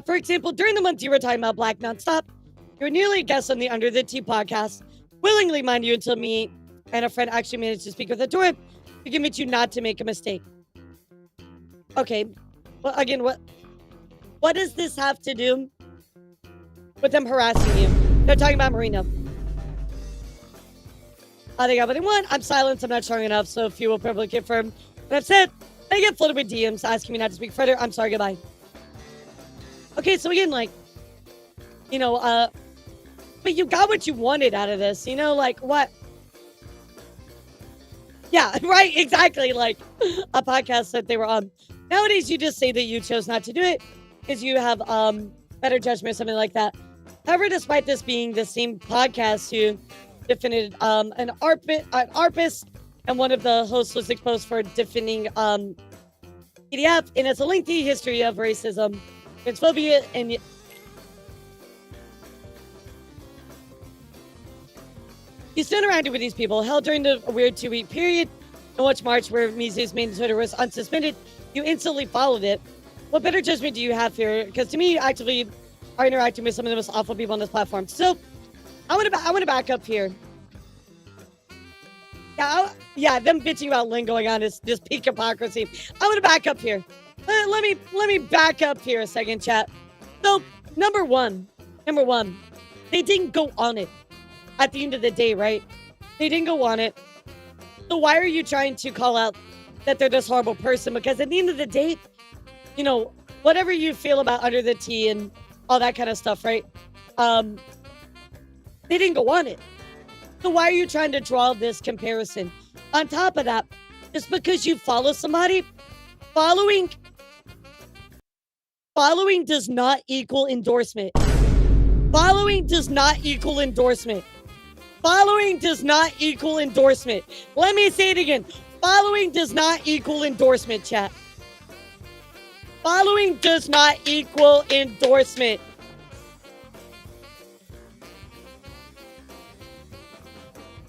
For example, during the month you were talking about Black Nonstop, you were nearly a guest on the Under the Tea podcast, willingly, mind you, until me and a friend actually managed to speak with Vtuber to convince you not to make a mistake. Okay, well, again, what does this have to do with them harassing you? They're talking about Marina. They got what they want. I'm silent. I'm not strong enough, so few will probably confirm what I've said. I get flooded with DMs asking me not to speak further. I'm sorry, goodbye. Okay, so again, but you got what you wanted out of this, what? Yeah, right, exactly, like a podcast that they were on. Nowadays, you just say that you chose not to do it because you have better judgment, something like that. However, despite this being the same podcast who defended an ARPist, and one of the hosts was exposed for defending PDF, and it's a lengthy history of racism, transphobia, and you still interacted with these people. Hell, during the weird 2-week period in which March, where Mizu's main Twitter was unsuspended, you instantly followed it. What better judgment do you have here? Because to me, you actively are interacting with some of the most awful people on this platform. So, I want to back up here. Yeah, them bitching about Lynn going on is just peak hypocrisy. I want to back up here. Let me back up here a second, chat. So, number one, they didn't go on it. At the end of the day, right? They didn't go on it. So why are you trying to call out that they're this horrible person? Because at the end of the day, whatever you feel about Under the Tea and all that kind of stuff, right? They didn't go on it. So why are you trying to draw this comparison? On top of that, just because you follow somebody, following does not equal endorsement. Following does not equal endorsement. Following does not equal endorsement. Let me say it again. Following does not equal endorsement, chat. Following does not equal endorsement.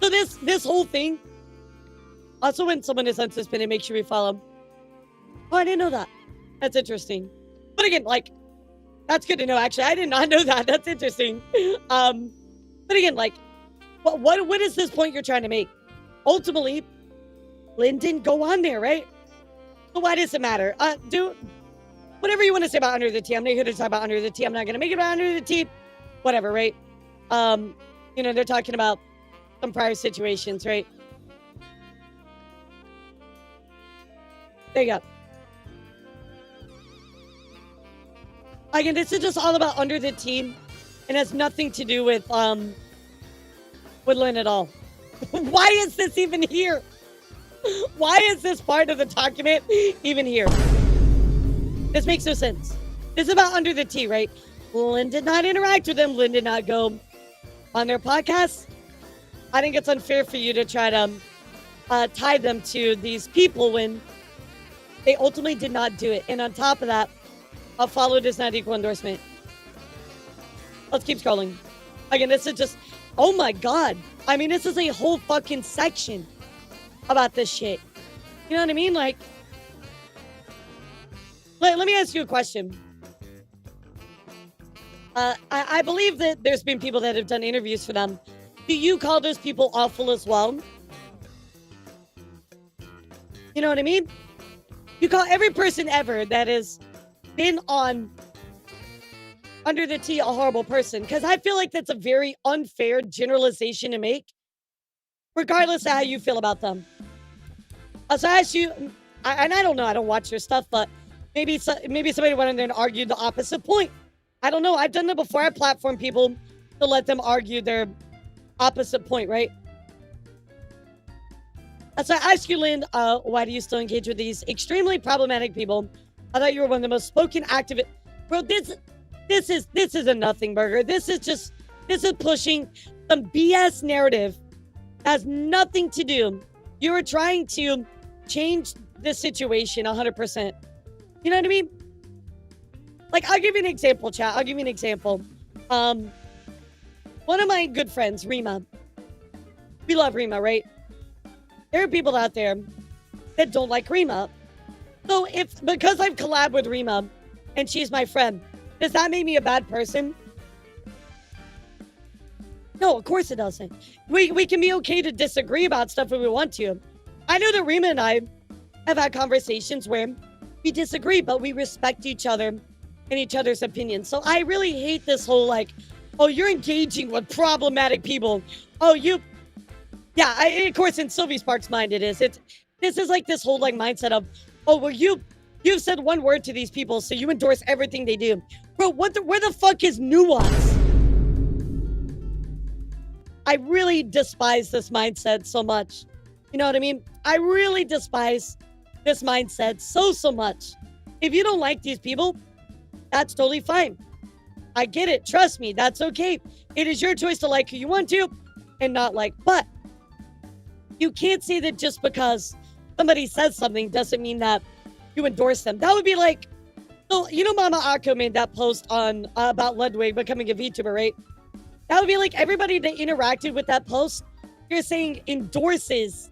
So this whole thing, also when someone is unsuspended, make sure we follow them. Oh, I didn't know that. That's interesting. But again, that's good to know, actually. I did not know that. That's interesting. But again, what is this point you're trying to make? Ultimately, Lynn didn't go on there, right? So why does it matter? Do whatever you want to say about Under the Tea. I'm not here to talk about Under the Tea. I'm not going to make it about Under the Tea. Whatever, right? They're talking about some prior situations, right? There you go. Again, this is just all about Under the Tea and has nothing to do with Lynn at all. Why is this even here? Why is this part of the document even here? This makes no sense. This is about Under the Tea, right? Lynn did not interact with them. Lynn did not go on their podcast. I think it's unfair for you to try to tie them to these people when they ultimately did not do it. And on top of that, a follow does not equal endorsement. Let's keep scrolling. Again, this is just, oh my God. I mean, this is a whole fucking section about this shit. You know what I mean? Like, let me ask you a question. I believe that there's been people that have done interviews for them. Do you call those people awful as well? You know what I mean? You call every person ever that has been on Under the Tea a horrible person, because I feel like that's a very unfair generalization to make, regardless of how you feel about them. So I ask you, and I don't know, I don't watch your stuff, but maybe somebody went in there and argued the opposite point. I don't know. I've done that before. I platform people to let them argue their opposite point, right? So I ask you, Lynn, why do you still engage with these extremely problematic people? I thought you were one of the most spoken activists. Bro, this is a nothing burger. This is pushing some BS narrative. Has nothing to do. You are trying to change the situation 100%. You know what I mean? Like, I'll give you an example, chat. I'll give you an example. One of my good friends, Rima. We love Rima, right? There are people out there that don't like Rima. So because I've collabed with Rima and she's my friend, does that make me a bad person? No, of course it doesn't. We can be okay to disagree about stuff if we want to. I know that Rima and I have had conversations where we disagree, but we respect each other and each other's opinions. So I really hate this whole like, oh, you're engaging with problematic people. Oh, yeah, of course, in Sylvie Sparks' mind it is. This is like this whole like mindset of, oh, well, you've said one word to these people, so you endorse everything they do. Bro, where the fuck is nuance? I really despise this mindset so much. You know what I mean? I really despise this mindset so much. If you don't like these people, that's totally fine. I get it. Trust me, that's okay. It is your choice to like who you want to and not like. But you can't say that just because somebody says something doesn't mean that you endorse them. That would be like, so you know, Mama Akko made that post on about Ludwig becoming a VTuber, right? That would be like everybody that interacted with that post, you're saying endorses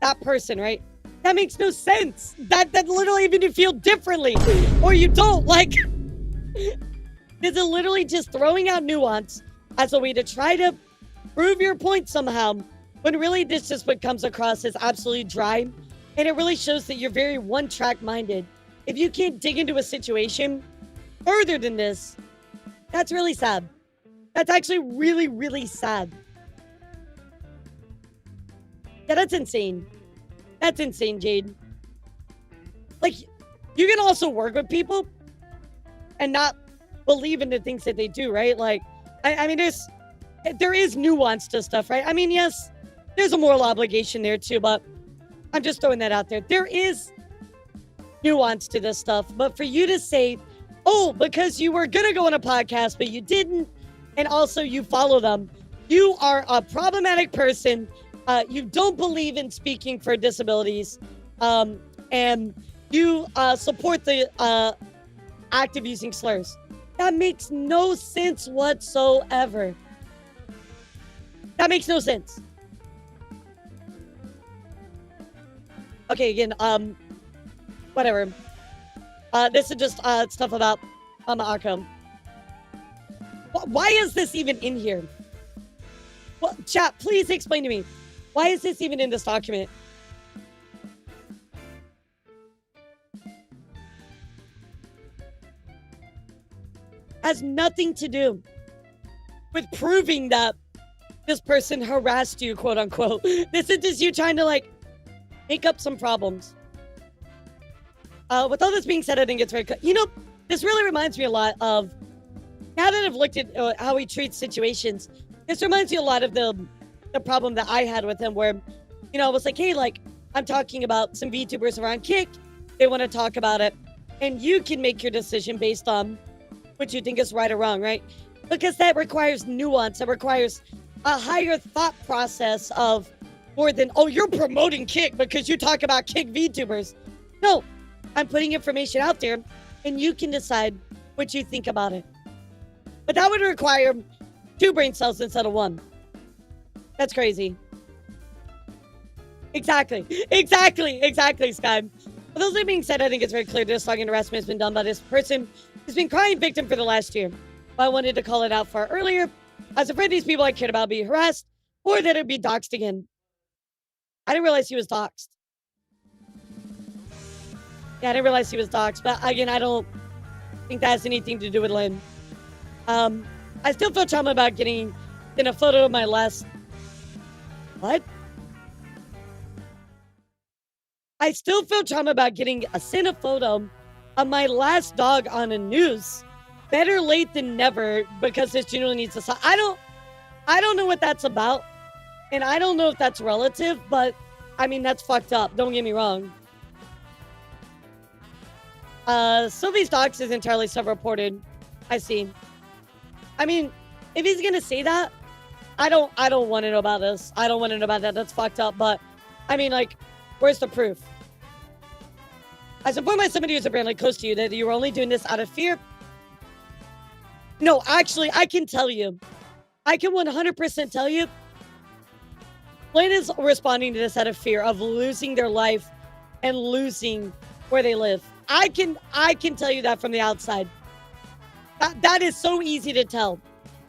that person, right? That makes no sense. That literally, even if you feel differently or you don't, like, this is literally just throwing out nuance as a way to try to prove your point somehow, when really this just what comes across as absolutely dry. And it really shows that you're very one-track minded. If you can't dig into a situation further than this, that's really sad. That's actually really, really sad. Yeah, that's insane. That's insane, Jade. Like, you can also work with people and not believe in the things that they do, right? Like, I mean, there is nuance to stuff, right? I mean, yes, there's a moral obligation there too, but I'm just throwing that out there. There is nuance to this stuff, but for you to say, oh, because you were gonna go on a podcast, but you didn't, and also you follow them, you are a problematic person. You don't believe in speaking for disabilities, and you support the act of using slurs. That makes no sense whatsoever. That makes no sense. Okay, again, whatever. This is just stuff about Mama Akko. Why is this even in here? Well, chat, please explain to me. Why is this even in this document? Has nothing to do with proving that this person harassed you, quote unquote. This is just you trying to like make up some problems. With all this being said, I think it's very, you know, this really reminds me a lot of, now that I've looked at how he treats situations, this reminds me a lot of the problem that I had with him where, you know, I was like, hey, like, I'm talking about some VTubers around Kick. They want to talk about it. And you can make your decision based on what you think is right or wrong, right? Because that requires nuance. It requires a higher thought process of more than, oh, you're promoting Kick because you talk about Kick VTubers. No, I'm putting information out there and you can decide what you think about it. But that would require 2 brain cells instead of 1. That's crazy. Exactly, Sky. With those being said, I think it's very clear this stalking harassment has been done by this person who's been crying victim for the last year. But I wanted to call it out far earlier. I was afraid these people I cared about being harassed or that it'd be doxxed again. I didn't realize he was doxxed. Yeah, I didn't realize he was doxxed. But again, I don't think that has anything to do with Lynn. I still feel trauma about getting in a photo of my last... What? I still feel trauma about getting sent a photo of my last dog on the news. Better late than never because this genuinely needs to stop. I don't know what that's about. And I don't know if that's relative, but I mean, that's fucked up. Don't get me wrong. Silvy's docs is entirely self-reported. I see. I mean, if he's gonna say that, I don't want to know about this. I don't want to know about that. That's fucked up. But I mean, like, where's the proof? I was informed by somebody who's apparently close to you that you were only doing this out of fear. No, actually, I can tell you. I can 100% tell you. Lynn is responding to this out of fear of losing their life and losing where they live. I can tell you that from the outside. That is so easy to tell.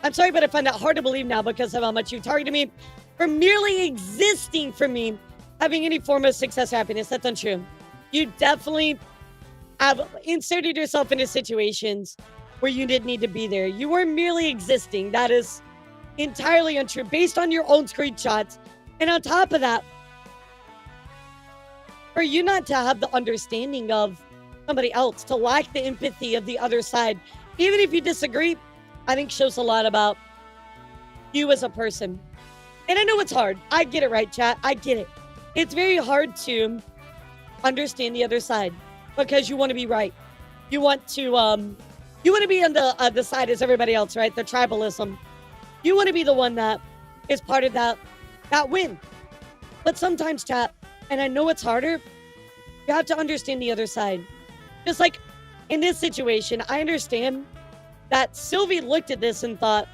I'm sorry, but I find that hard to believe now because of how much you targeted me for merely existing for me, having any form of success or happiness. That's untrue. You definitely have inserted yourself into situations where you didn't need to be there. You were merely existing. That is entirely untrue based on your own screenshots. And on top of that, for you not to have the understanding of somebody else, to lack the empathy of the other side, even if you disagree, I think shows a lot about you as a person. And I know it's hard. I get it, right, chat? I get it. It's very hard to understand the other side because you want to be right. You want to be on the side as everybody else, right? The tribalism. You want to be the one that is part of that win. But sometimes, chat, and I know it's harder, you have to understand the other side. Just like in this situation, I understand that Silvy looked at this and thought,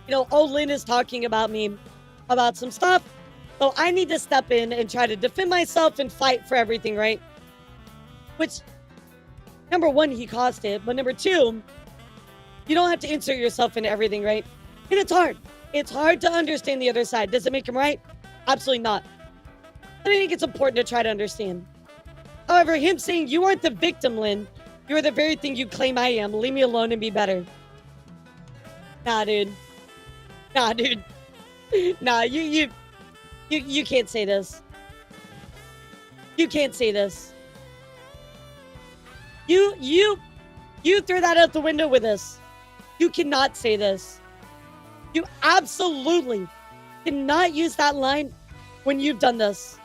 you know, oh, Lynn is talking about me, about some stuff, so I need to step in and try to defend myself and fight for everything, right? Which, number one, he caused it, but number two, you don't have to insert yourself into everything, right? And it's hard. It's hard to understand the other side. Does it make him right? Absolutely not. But I think it's important to try to understand. However, him saying you aren't the victim, Lynn, you're the very thing you claim I am. Leave me alone and be better. Nah, dude. Nah, dude. Nah, you can't say this. You can't say this. You threw that out the window with us. You cannot say this. You absolutely cannot use that line when you've done this.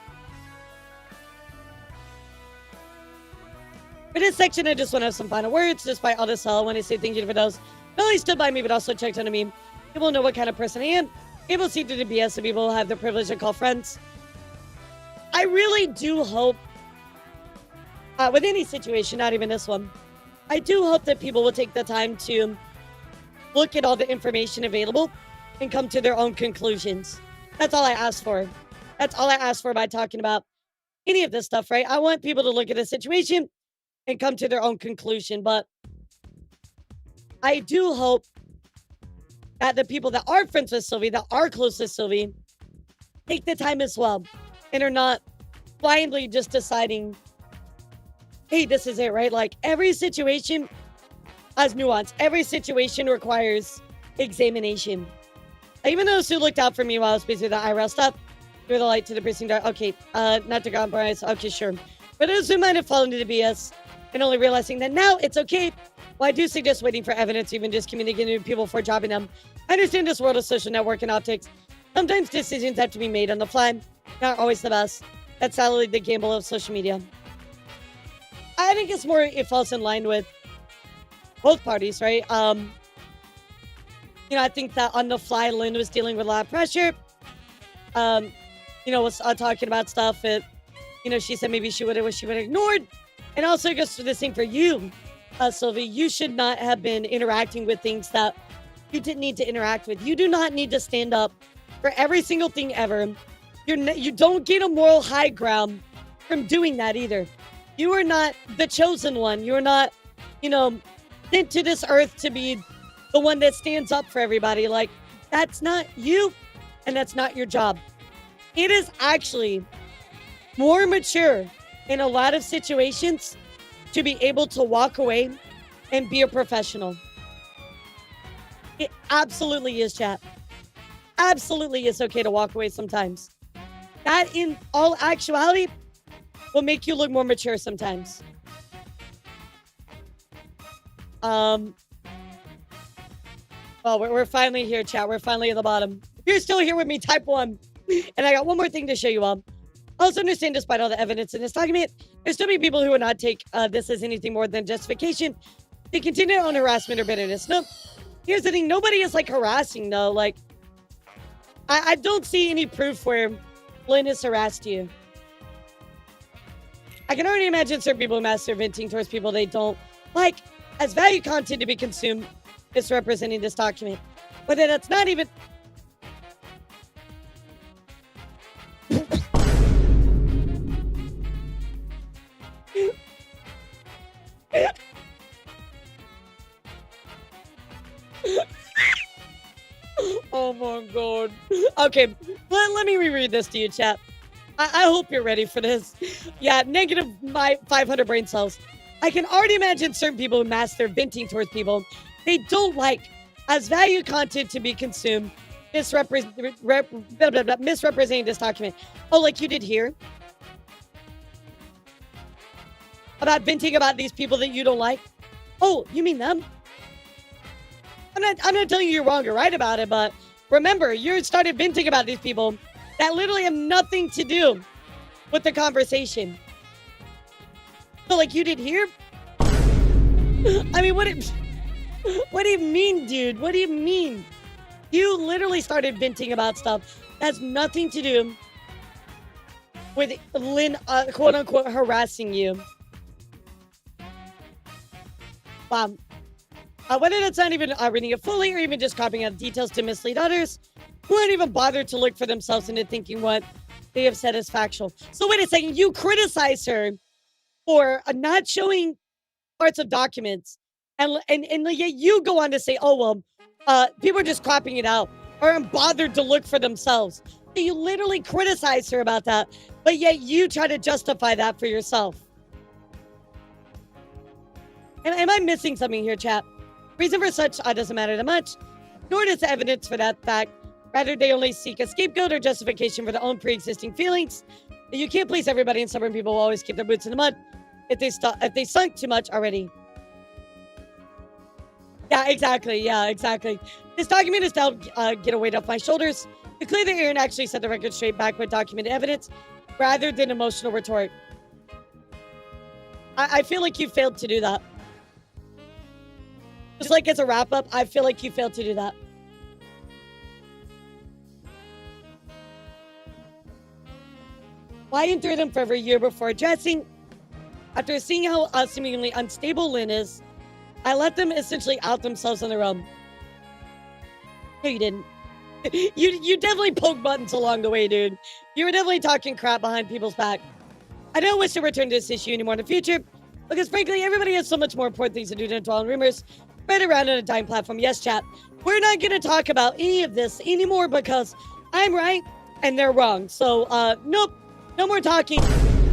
For this section, I just want to have some final words. Despite all this, I want to say thank you for those not only stood by me, but also checked on me. People know what kind of person I am. People see through the BS, so people have the privilege to call friends. I really do hope, with any situation, not even this one, I do hope that people will take the time to look at all the information available and come to their own conclusions. That's all I ask for. That's all I ask for by talking about any of this stuff, right? I want people to look at the situation and come to their own conclusion. But I do hope that the people that are friends with Silvy, that are close to Silvy, take the time as well and are not blindly just deciding, hey, this is it, right? Like, every situation has nuance. Every situation requires examination. Even those who looked out for me while I was busy with the IRL stuff, through the light to the pressing dark. Okay, not to compromise. Okay, sure. For those who might have fallen into the BS and only realizing that now it's okay, well, I do suggest waiting for evidence, even just communicating with people before dropping them. I understand this world of social network and optics. Sometimes decisions have to be made on the fly. Not always the best. That's sadly the gamble of social media. I think it's more, it falls in line with both parties, right? I think that on the fly, Lynn was dealing with a lot of pressure. Was talking about stuff that, she said maybe she would have ignored. And also it goes to the same for you, Silvy. You should not have been interacting with things that you didn't need to interact with. You do not need to stand up for every single thing ever. You don't get a moral high ground from doing that either. You are not the chosen one. You are not, sent to this earth to be the one that stands up for everybody. Like, that's not you, and that's not your job. It is actually more mature in a lot of situations to be able to walk away and be a professional. It absolutely is, chat. Absolutely is okay to walk away sometimes. That, in all actuality, will make you look more mature sometimes. Well, we're finally here, chat. We're finally at the bottom. If you're still here with me, type 1. And I got one more thing to show you all. Also understand, despite all the evidence in this document, there's still many people who would not take this as anything more than justification. They continue on harassment or bitterness. No, here's the thing. Nobody is, harassing, though. I don't see any proof where Lynn has harassed you. I can already imagine certain people masturbating towards people they don't like as value content to be consumed misrepresenting this document. But then that's not even... Oh my god. Okay, let me reread this to you, chat. I hope you're ready for this. Yeah, negative 500 brain cells. I can already imagine certain people who master venting towards people they don't like as value content to be consumed, misrepresenting this document. Oh, like you did here? About venting about these people that you don't like? Oh, you mean them? I'm not telling you you're wrong or right about it, but remember, you started venting about these people that literally have nothing to do with the conversation. So, like you did here? I mean, what do you mean, dude? What do you mean? You literally started venting about stuff that has nothing to do with Lynn, quote unquote, harassing you. Wow. Whether that's not even reading it fully or even just copying out details to mislead others, who won't even bother to look for themselves into thinking what they have said is factual. So wait a second, you criticize her for not showing parts of documents, and yet you go on to say, oh, well, people are just cropping it out or aren't bothered to look for themselves. So you literally criticize her about that, but yet you try to justify that for yourself. Am I missing something here, chat? Reason for such doesn't matter that much, nor does the evidence for that fact. Rather, they only seek a scapegoat or justification for their own pre-existing feelings. You can't please everybody, and stubborn people will always keep their boots in the mud if they sunk too much already. Yeah, exactly. Yeah, exactly. This document is to help get a weight off my shoulders to clear the air and actually set the record straight back with documented evidence rather than emotional retort. I feel like you failed to do that. Just like as a wrap-up, I feel like you failed to do that. Why enter them for over a year before addressing? After seeing how seemingly unstable Lynn is, I let them essentially out themselves on their own. No, you didn't. You definitely poked buttons along the way, dude. You were definitely talking crap behind people's back. I don't wish to return to this issue anymore in the future, because frankly, everybody has so much more important things to do than dwell on rumors spread around on a dime platform. Yes, chat. We're not going to talk about any of this anymore because I'm right and they're wrong. So, nope. No more talking.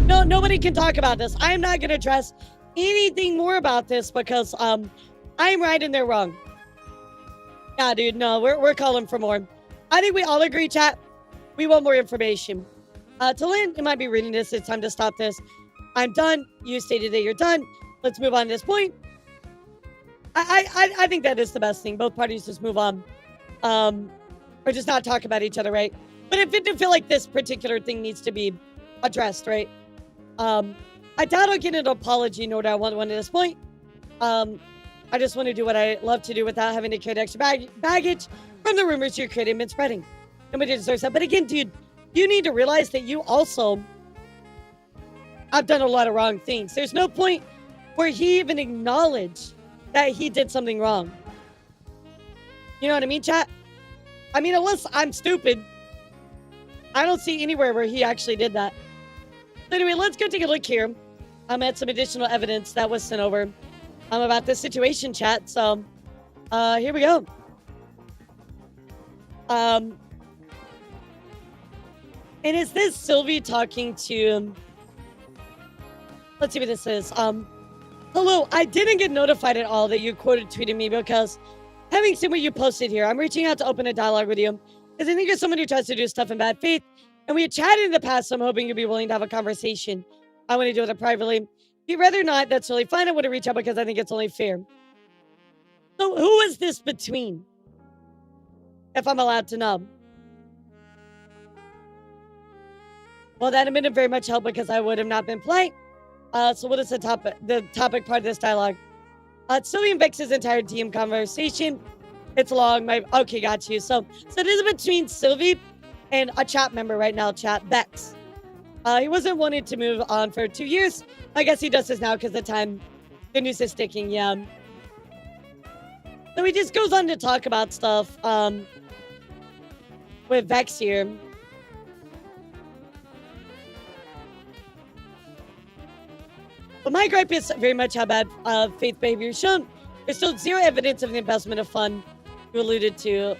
No, nobody can talk about this. I'm not going to address anything more about this because I'm right and they're wrong. Nah, dude, no, we're calling for more. I think we all agree, chat. We want more information. To Lynn, you might be reading this. It's time to stop this. I'm done. You stated that you're done. Let's move on to this point. I think that is the best thing. Both parties just move on. Or just not talk about each other, right? But if it did feel like this particular thing needs to be addressed, right? I doubt I'll get an apology, nor do I want one at this point. I just want to do what I love to do without having to carry extra baggage from the rumors you're creating and been spreading. Nobody deserves that. But again, dude, you need to realize that you also have done a lot of wrong things. There's no point where he even acknowledged that he did something wrong. You know what I mean, chat? I mean, unless I'm stupid, I don't see anywhere where he actually did that. So anyway, let's go take a look here. I'm at some additional evidence that was sent over about this situation, chat. So, here we go. And is this Silvy talking to... Let's see what this is. Hello, I didn't get notified at all that you quoted tweeted me because having seen what you posted here, I'm reaching out to open a dialogue with you because I think you're someone who tries to do stuff in bad faith. And we had chatted in the past, so I'm hoping you'd be willing to have a conversation. I want to deal with it privately. If you'd rather not, that's really fine. I want to reach out because I think it's only fair. So who is this between? If I'm allowed to know. Well, that would have very much helped because I would have not been polite. So what is the topic part of this dialogue? Silvy and Vex's entire DM conversation. It's long. Okay, got you. So it is between Silvy and a chat member right now, chat, Vex. He wasn't wanting to move on for 2 years. I guess he does this now because the news is sticking, yeah. So he just goes on to talk about stuff with Vex here. But my gripe is very much how bad faith behavior is shown. There's still zero evidence of the investment of fund you alluded to.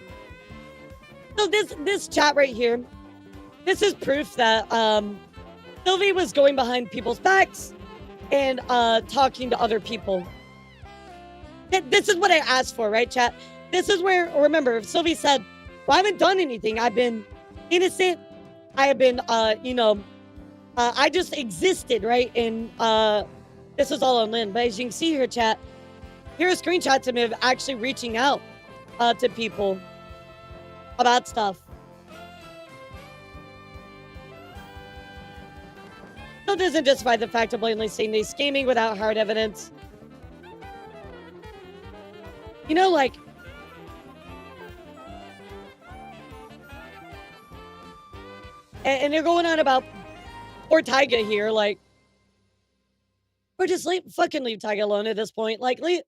So this chat right here, this is proof that Silvy was going behind people's backs and talking to other people. This is what I asked for, right, chat? This is where, remember, if Silvy said, well, I haven't done anything. I've been innocent. I have been, I just existed, right? And this is all on Lynn. But as you can see here, chat, here are screenshots of him actually reaching out to people about stuff. Still doesn't justify the fact of blatantly saying they're scheming without hard evidence. You know, like... And they're going on about poor Tyga here, like... Or just fucking leave Tyga alone at this point. Like, leave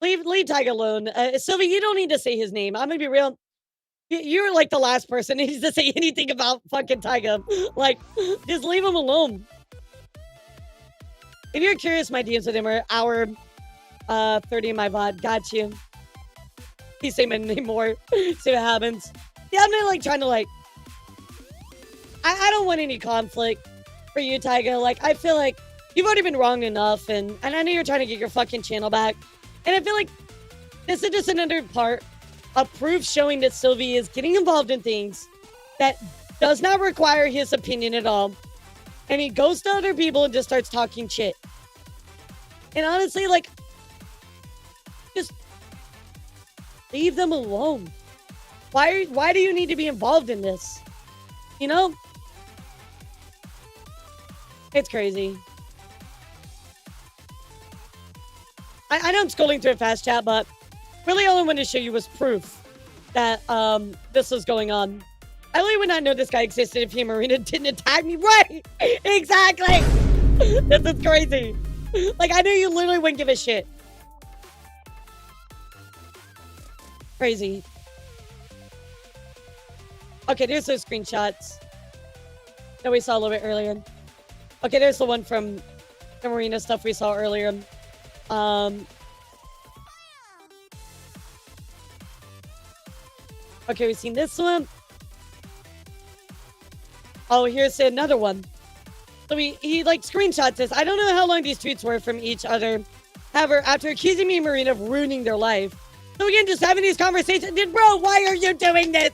Tyga alone. Silvy, you don't need to say his name. I'm gonna be real. You're like the last person who needs to say anything about fucking Tyga. Like, just leave him alone. If you're curious, my DMs with him are hour 30 in my VOD. Got you. He's saying my name more. See what happens. Yeah, I'm not like trying to like... I don't want any conflict for you, Tyga. Like, I feel like you've already been wrong enough, and I know you're trying to get your fucking channel back. And I feel like this is just another part of proof showing that Silvy is getting involved in things that does not require his opinion at all. And he goes to other people and just starts talking shit. And honestly, like, just leave them alone. Why do you need to be involved in this? You know? It's crazy. I know I'm scrolling through a fast chat, but really all I wanted to show you was proof that this was going on. I really would not know this guy existed if he and Marina didn't attack me. Right! Exactly! This is crazy. Like, I knew you literally wouldn't give a shit. Crazy. Okay, there's those screenshots that we saw a little bit earlier. Okay, there's the one from the Marina stuff we saw earlier. Okay, we've seen this one. Oh, here's another one. So he like screenshots this. I don't know how long these tweets were from each other. However, after accusing me and Marina of ruining their life. So again, just having these conversations. Dude, bro, why are you doing this?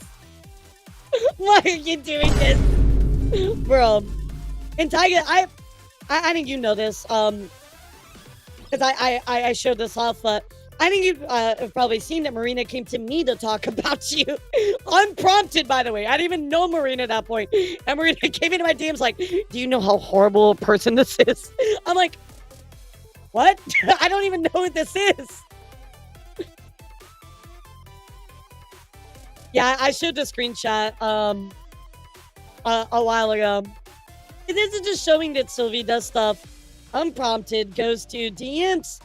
Why are you doing this? Bro. And Tyga, I think you know this. Because I showed this off, but I think you've have probably seen that Marina came to me to talk about you. Unprompted, by the way. I didn't even know Marina at that point. And Marina came into my DMs like, do you know how horrible a person this is? I'm like, what? I don't even know what this is. Yeah, I showed the screenshot a while ago. This is just showing that Silvy does stuff unprompted, goes to DMs,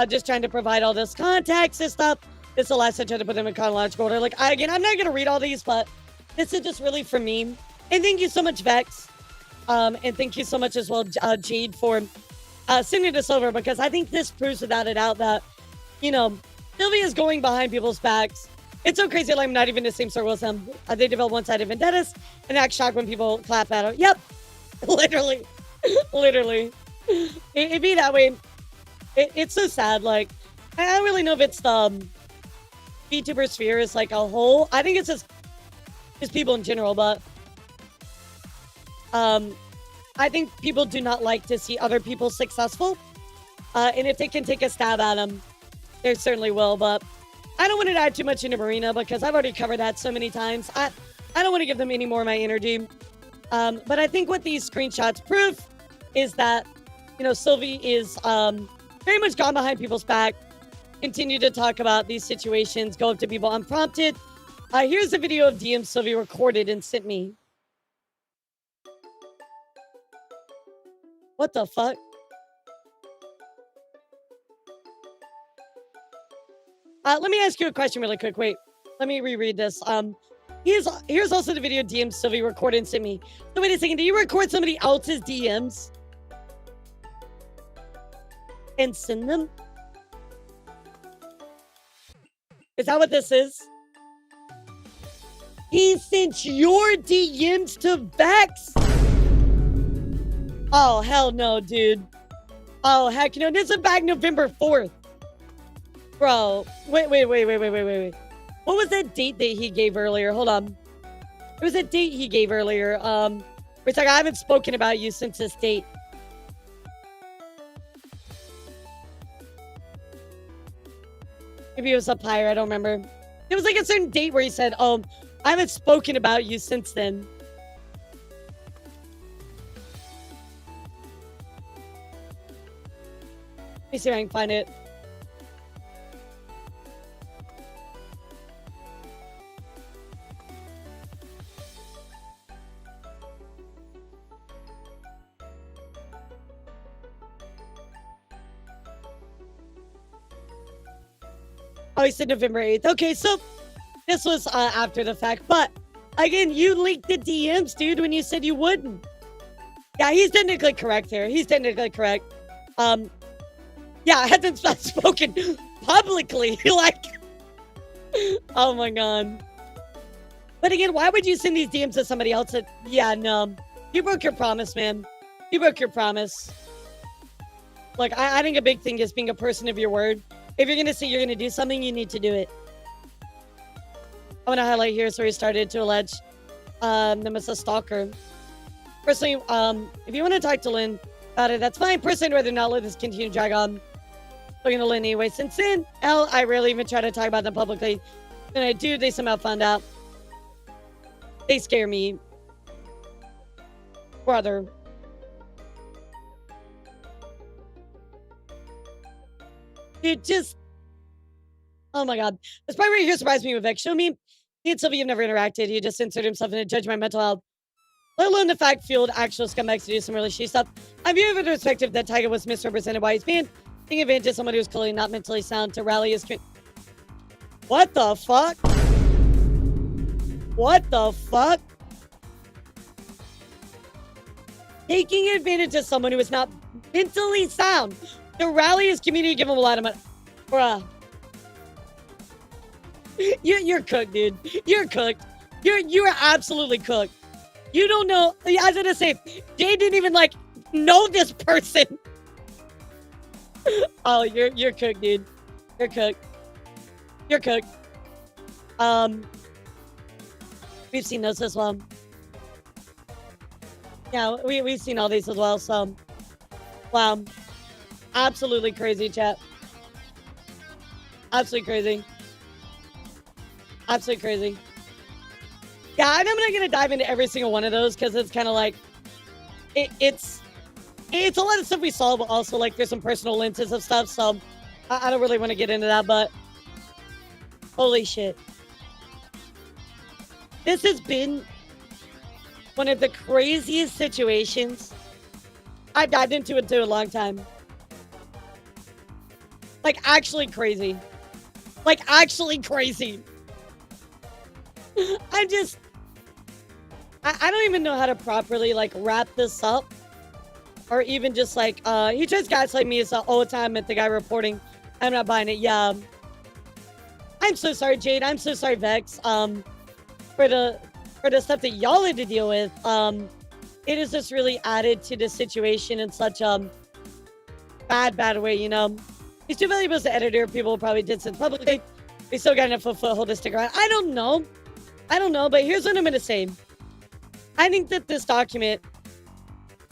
just trying to provide all this context and stuff. This is the last I tried to put them in chronological order. Like, again, I'm not going to read all these, but this is just really for me. And thank you so much, Vex. And thank you so much as well, Jade, for sending this over, because I think this proves without a doubt that, you know, Silvy is going behind people's backs. It's so crazy that I'm not even in the same circle as them. They develop one-sided vendettas and act shocked when people clap at them. Yep. Literally. Literally. It'd be that way. It's so sad. Like, I don't really know if it's the VTuber sphere is like a whole. I think it's just people in general, but I think people do not like to see other people successful. And if they can take a stab at them, they certainly will. But I don't want to dive too much into Marina because I've already covered that so many times. I don't want to give them any more of my energy. But I think what these screenshots prove is that, you know, Silvy is very much gone behind people's back, continue to talk about these situations, go up to people unprompted. Here's a video of DM Silvy recorded and sent me. What the fuck? Let me ask you a question really quick. Wait, let me reread this. Here's also the video DM Silvy recorded and sent me. So wait a second, did you record somebody else's DMs and send them? Is that what this is? He sent your DMs to Vex? Oh, hell no, dude. Oh, heck no. This is back November 4th. Bro, wait. What was that date that he gave earlier? Hold on. It was a date he gave earlier. It's like, I haven't spoken about you since this date. Maybe it was up higher. I don't remember. It was like a certain date where he said, I haven't spoken about you since then. Let me see if I can find it. Oh, he said November 8th. Okay, so this was after the fact. But, again, you leaked the DMs, dude, when you said you wouldn't. Yeah, he's technically correct here. He's technically correct. Yeah, I haven't spoken publicly. Like, oh my god. But again, why would you send these DMs to somebody else? Yeah, no. You broke your promise, man. You broke your promise. Like, I think a big thing is being a person of your word. If you're going to say you're going to do something, you need to do it. I'm going to highlight here where he started to allege them as a stalker. Personally, if you want to talk to Lynn about it, that's fine. Personally, I'd rather not let this continue to drag on. Talking to Lynn anyway. Since then, I rarely even try to talk about them publicly. When I do, they somehow found out. They scare me. Brother. Dude, just... Oh my god. This part right here surprised me with Vex. Show me. He and Silvy have never interacted. He just inserted himself in to judge my mental health. Let alone the fact-fueled actual scumbags to do some really shitty stuff. I view it with the perspective that Tiger was misrepresented by his band, taking advantage of someone who was clearly not mentally sound to rally his... What the fuck? What the fuck? Taking advantage of someone who is not mentally sound to rally his community, give him a lot of money. Bruh. You're cooked, dude. You're cooked. You're absolutely cooked. You don't know. I was gonna say, Jay didn't even like know this person. Oh, you're cooked, dude. You're cooked. You're cooked. We've seen those as well. Yeah, we've seen all these as well. So, wow, absolutely crazy, chat. Absolutely crazy. Absolutely crazy. Yeah, and I'm not going to dive into every single one of those because it's kind of like, it's a lot of stuff we saw, but also like there's some personal lenses of stuff, so I don't really want to get into that, but holy shit. This has been one of the craziest situations I've dived into a long time. Like, actually crazy. Like, actually crazy. I don't even know how to properly, like, wrap this up. Or even just, like, he tries gaslight me all the time at the guy reporting. I'm not buying it. Yeah. I'm so sorry, Jade. I'm so sorry, Vex. For the stuff that y'all had to deal with. It is just really added to the situation in such a bad way, you know. He's too valuable as an editor. People probably did since publicly. We still got enough of a foothold to stick around. I don't know, but here's what I'm going to say. I think that this document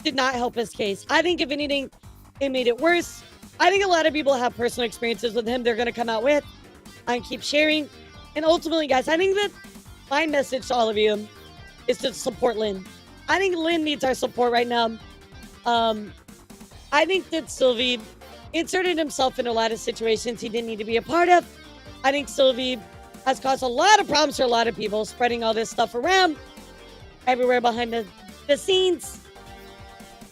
did not help his case. I think, if anything, it made it worse. I think a lot of people have personal experiences with him they're going to come out with and keep sharing. And ultimately, guys, I think that my message to all of you is to support Lynn. I think Lynn needs our support right now. I think that Silvy inserted himself in a lot of situations he didn't need to be a part of. I think Silvy has caused a lot of problems for a lot of people, spreading all this stuff around everywhere behind the scenes.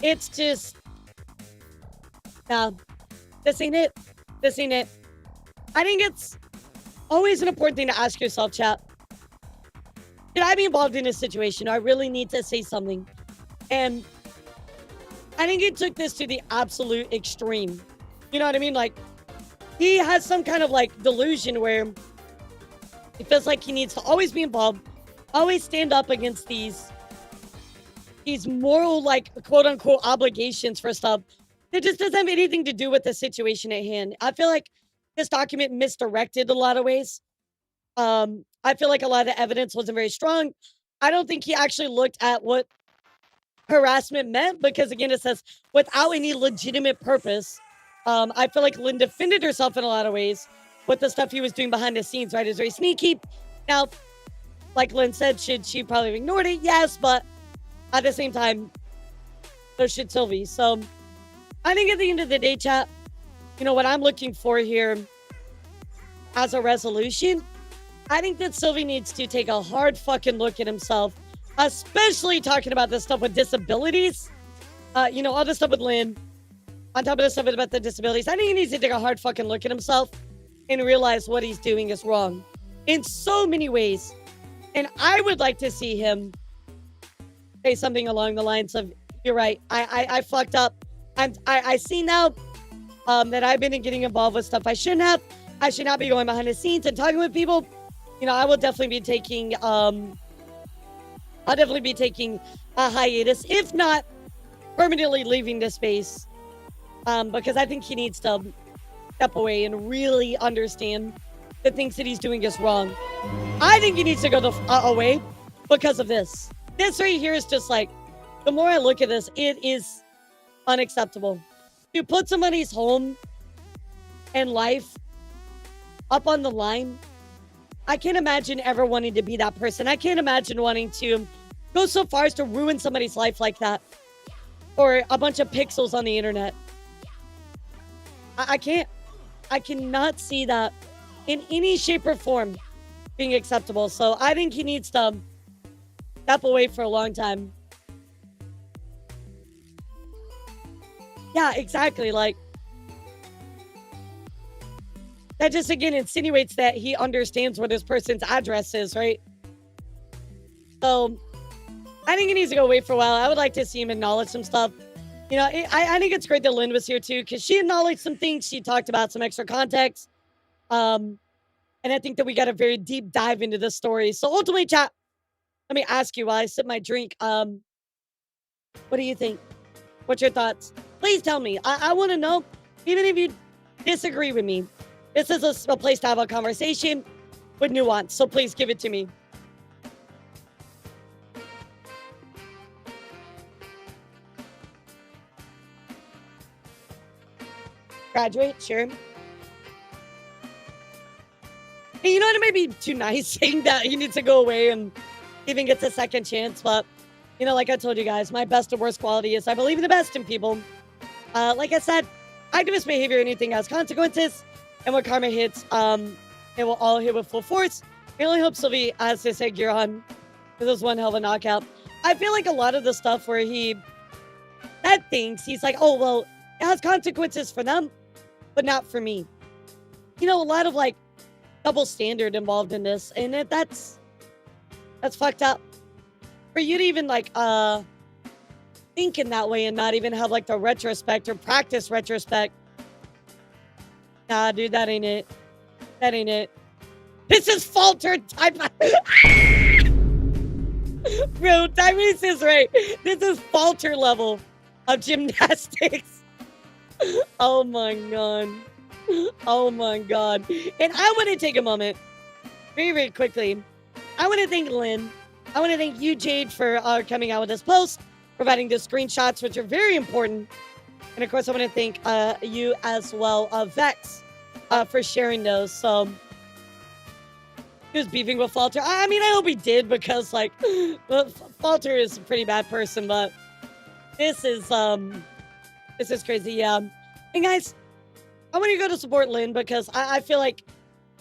It's just, no, this ain't it. This ain't it. I think it's always an important thing to ask yourself, chat. Should I be involved in this situation? I really need to say something. And I think he took this to the absolute extreme. You know what I mean? Like, he has some kind of, like, delusion where it feels like he needs to always be involved, always stand up against these moral, like, quote-unquote obligations for stuff that just doesn't have anything to do with the situation at hand. I feel like this document misdirected a lot of ways. I feel like a lot of the evidence wasn't very strong. I don't think he actually looked at what harassment meant because, again, it says without any legitimate purpose. I feel like Lynn defended herself in a lot of ways with the stuff he was doing behind the scenes, right? It's very sneaky. Now, like Lynn said, should she probably have ignored it? Yes, but at the same time, so should Silvy. So I think at the end of the day, chat, you know, what I'm looking for here as a resolution, I think that Silvy needs to take a hard fucking look at himself, especially talking about this stuff with disabilities. You know, all this stuff with Lynn, on top of the stuff about the disabilities. I think he needs to take a hard fucking look at himself and realize what he's doing is wrong in so many ways. And I would like to see him say something along the lines of, you're right, I fucked up. I see now that I've been getting involved with stuff I shouldn't have. I should not be going behind the scenes and talking with people. You know, I will definitely be taking, I'll definitely be taking a hiatus, if not permanently leaving this space. Because I think he needs to step away and really understand the things that he's doing is wrong. I think he needs to go away because of this. This right here is just like, the more I look at this, it is unacceptable. To put somebody's home and life up on the line, I can't imagine ever wanting to be that person. I can't imagine wanting to go so far as to ruin somebody's life like that. Or a bunch of pixels on the internet. I can't. I cannot see that in any shape or form being acceptable. So I think he needs to step away for a long time. Yeah, exactly. Like, that just, again, insinuates that he understands where this person's address is, right? So, I think he needs to go away for a while. I would like to see him acknowledge some stuff. You know, I think it's great that Lynn was here, too, because she acknowledged some things. She talked about some extra context. And I think that we got a very deep dive into the story. So, ultimately, chat, let me ask you while I sip my drink. What do you think? What's your thoughts? Please tell me. I want to know, even if you disagree with me. This is a place to have a conversation with nuance, so please give it to me. Graduate, sure. And you know what? It may be too nice saying that he needs to go away and even gets a second chance. But, you know, like I told you guys, my best and worst quality is I believe in the best in people. Like I said, activist behavior, anything has consequences. And when karma hits, it will all hit with full force. I only hope Silvy has his headgear on. This was one hell of a knockout. I feel like a lot of the stuff where he said things, he's like, oh, well, it has consequences for them, but not for me. You know, a lot of like double standard involved in this. And that's fucked up. For you to even like think in that way and not even have like the retrospect or practice retrospect. Nah, dude, that ain't it. That ain't it. This is faltered type of... Bro, Tyrese is right. This is falter level of gymnastics. Oh my god. Oh my god. And I want to take a moment, very, very quickly. I want to thank Lynn. I want to thank you, Jade, for coming out with this post, providing the screenshots, which are very important. And of course, I want to thank you as well, Vex, for sharing those. So he was beefing with Falter. I mean, I hope he did because, like, Falter is a pretty bad person, but this is crazy. Yeah. And guys, I want you to go to support Lynn because I feel like,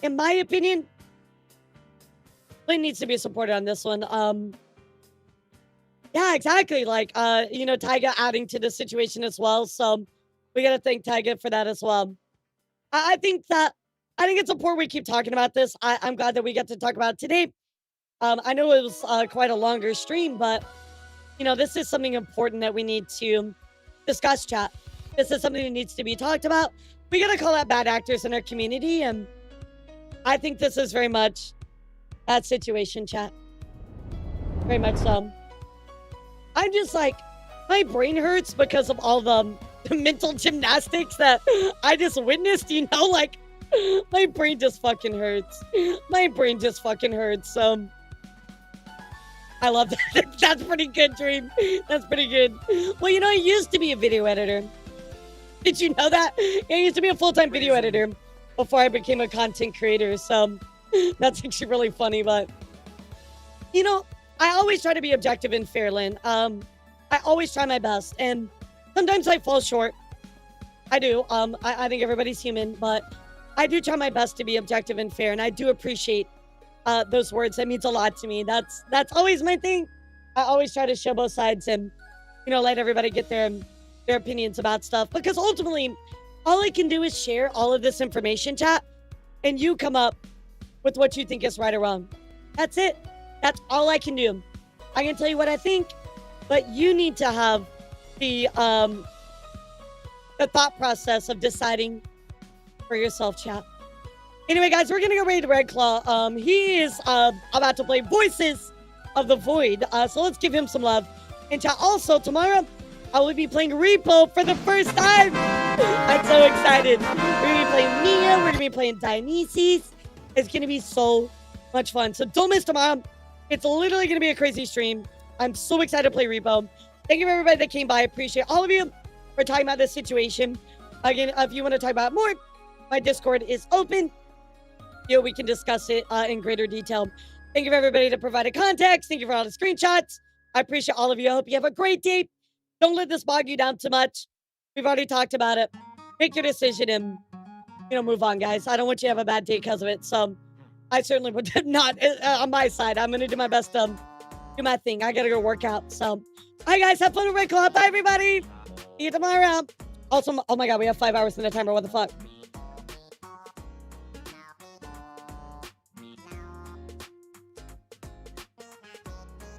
in my opinion, Lynn needs to be supported on this one. Yeah, exactly. Like, you know, Tyga adding to the situation as well. So we got to thank Tyga for that as well. I think it's important we keep talking about this. I'm glad that we get to talk about it today. I know it was quite a longer stream, but, you know, this is something important that we need to discuss, chat. This is something that needs to be talked about. We got to call out bad actors in our community. And I think this is very much that situation, chat. Very much so. I'm just like, my brain hurts because of all the mental gymnastics that I just witnessed, you know, like, my brain just fucking hurts. My brain just fucking hurts. So, I love that. That's pretty good, Dream. That's pretty good. Well, you know, I used to be a video editor. Did you know that? I used to be a full-time video editor before I became a content creator. So, that's actually really funny. But, you know, I always try to be objective and fair, Lynn. I always try my best. And sometimes I fall short. I do. I think everybody's human. But I do try my best to be objective and fair. And I do appreciate those words. That means a lot to me. That's always my thing. I always try to show both sides and, you know, let everybody get their opinions about stuff. Because ultimately, all I can do is share all of this information, chat. And you come up with what you think is right or wrong. That's it. That's all I can do. I can tell you what I think, but you need to have the thought process of deciding for yourself, chat. Anyway, guys, we're gonna go raid Red Claw. He is about to play Voices of the Void. So let's give him some love. And chat, also tomorrow, I will be playing Repo for the first time. I'm so excited. We're gonna be playing Mia. We're gonna be playing Dionysus. It's gonna be so much fun. So don't miss tomorrow. It's literally gonna be a crazy stream. I'm so excited to play Repo. Thank you for everybody that came by. I appreciate all of you for talking about this situation. Again, if you want to talk about more, my Discord is open. You know, we can discuss it in greater detail. Thank you for everybody that provided context. Thank you for all the screenshots. I appreciate all of you. I hope you have a great day. Don't let this bog you down too much. We've already talked about it. Make your decision and, you know, move on, guys. I don't want you to have a bad day because of it. So I certainly would not on my side. I'm going to do my best to do my thing. I got to go work out. So, all right, guys, have fun with Red Claw. Bye, everybody. See you tomorrow. Also, oh my God, we have 5 hours in the timer. What the fuck?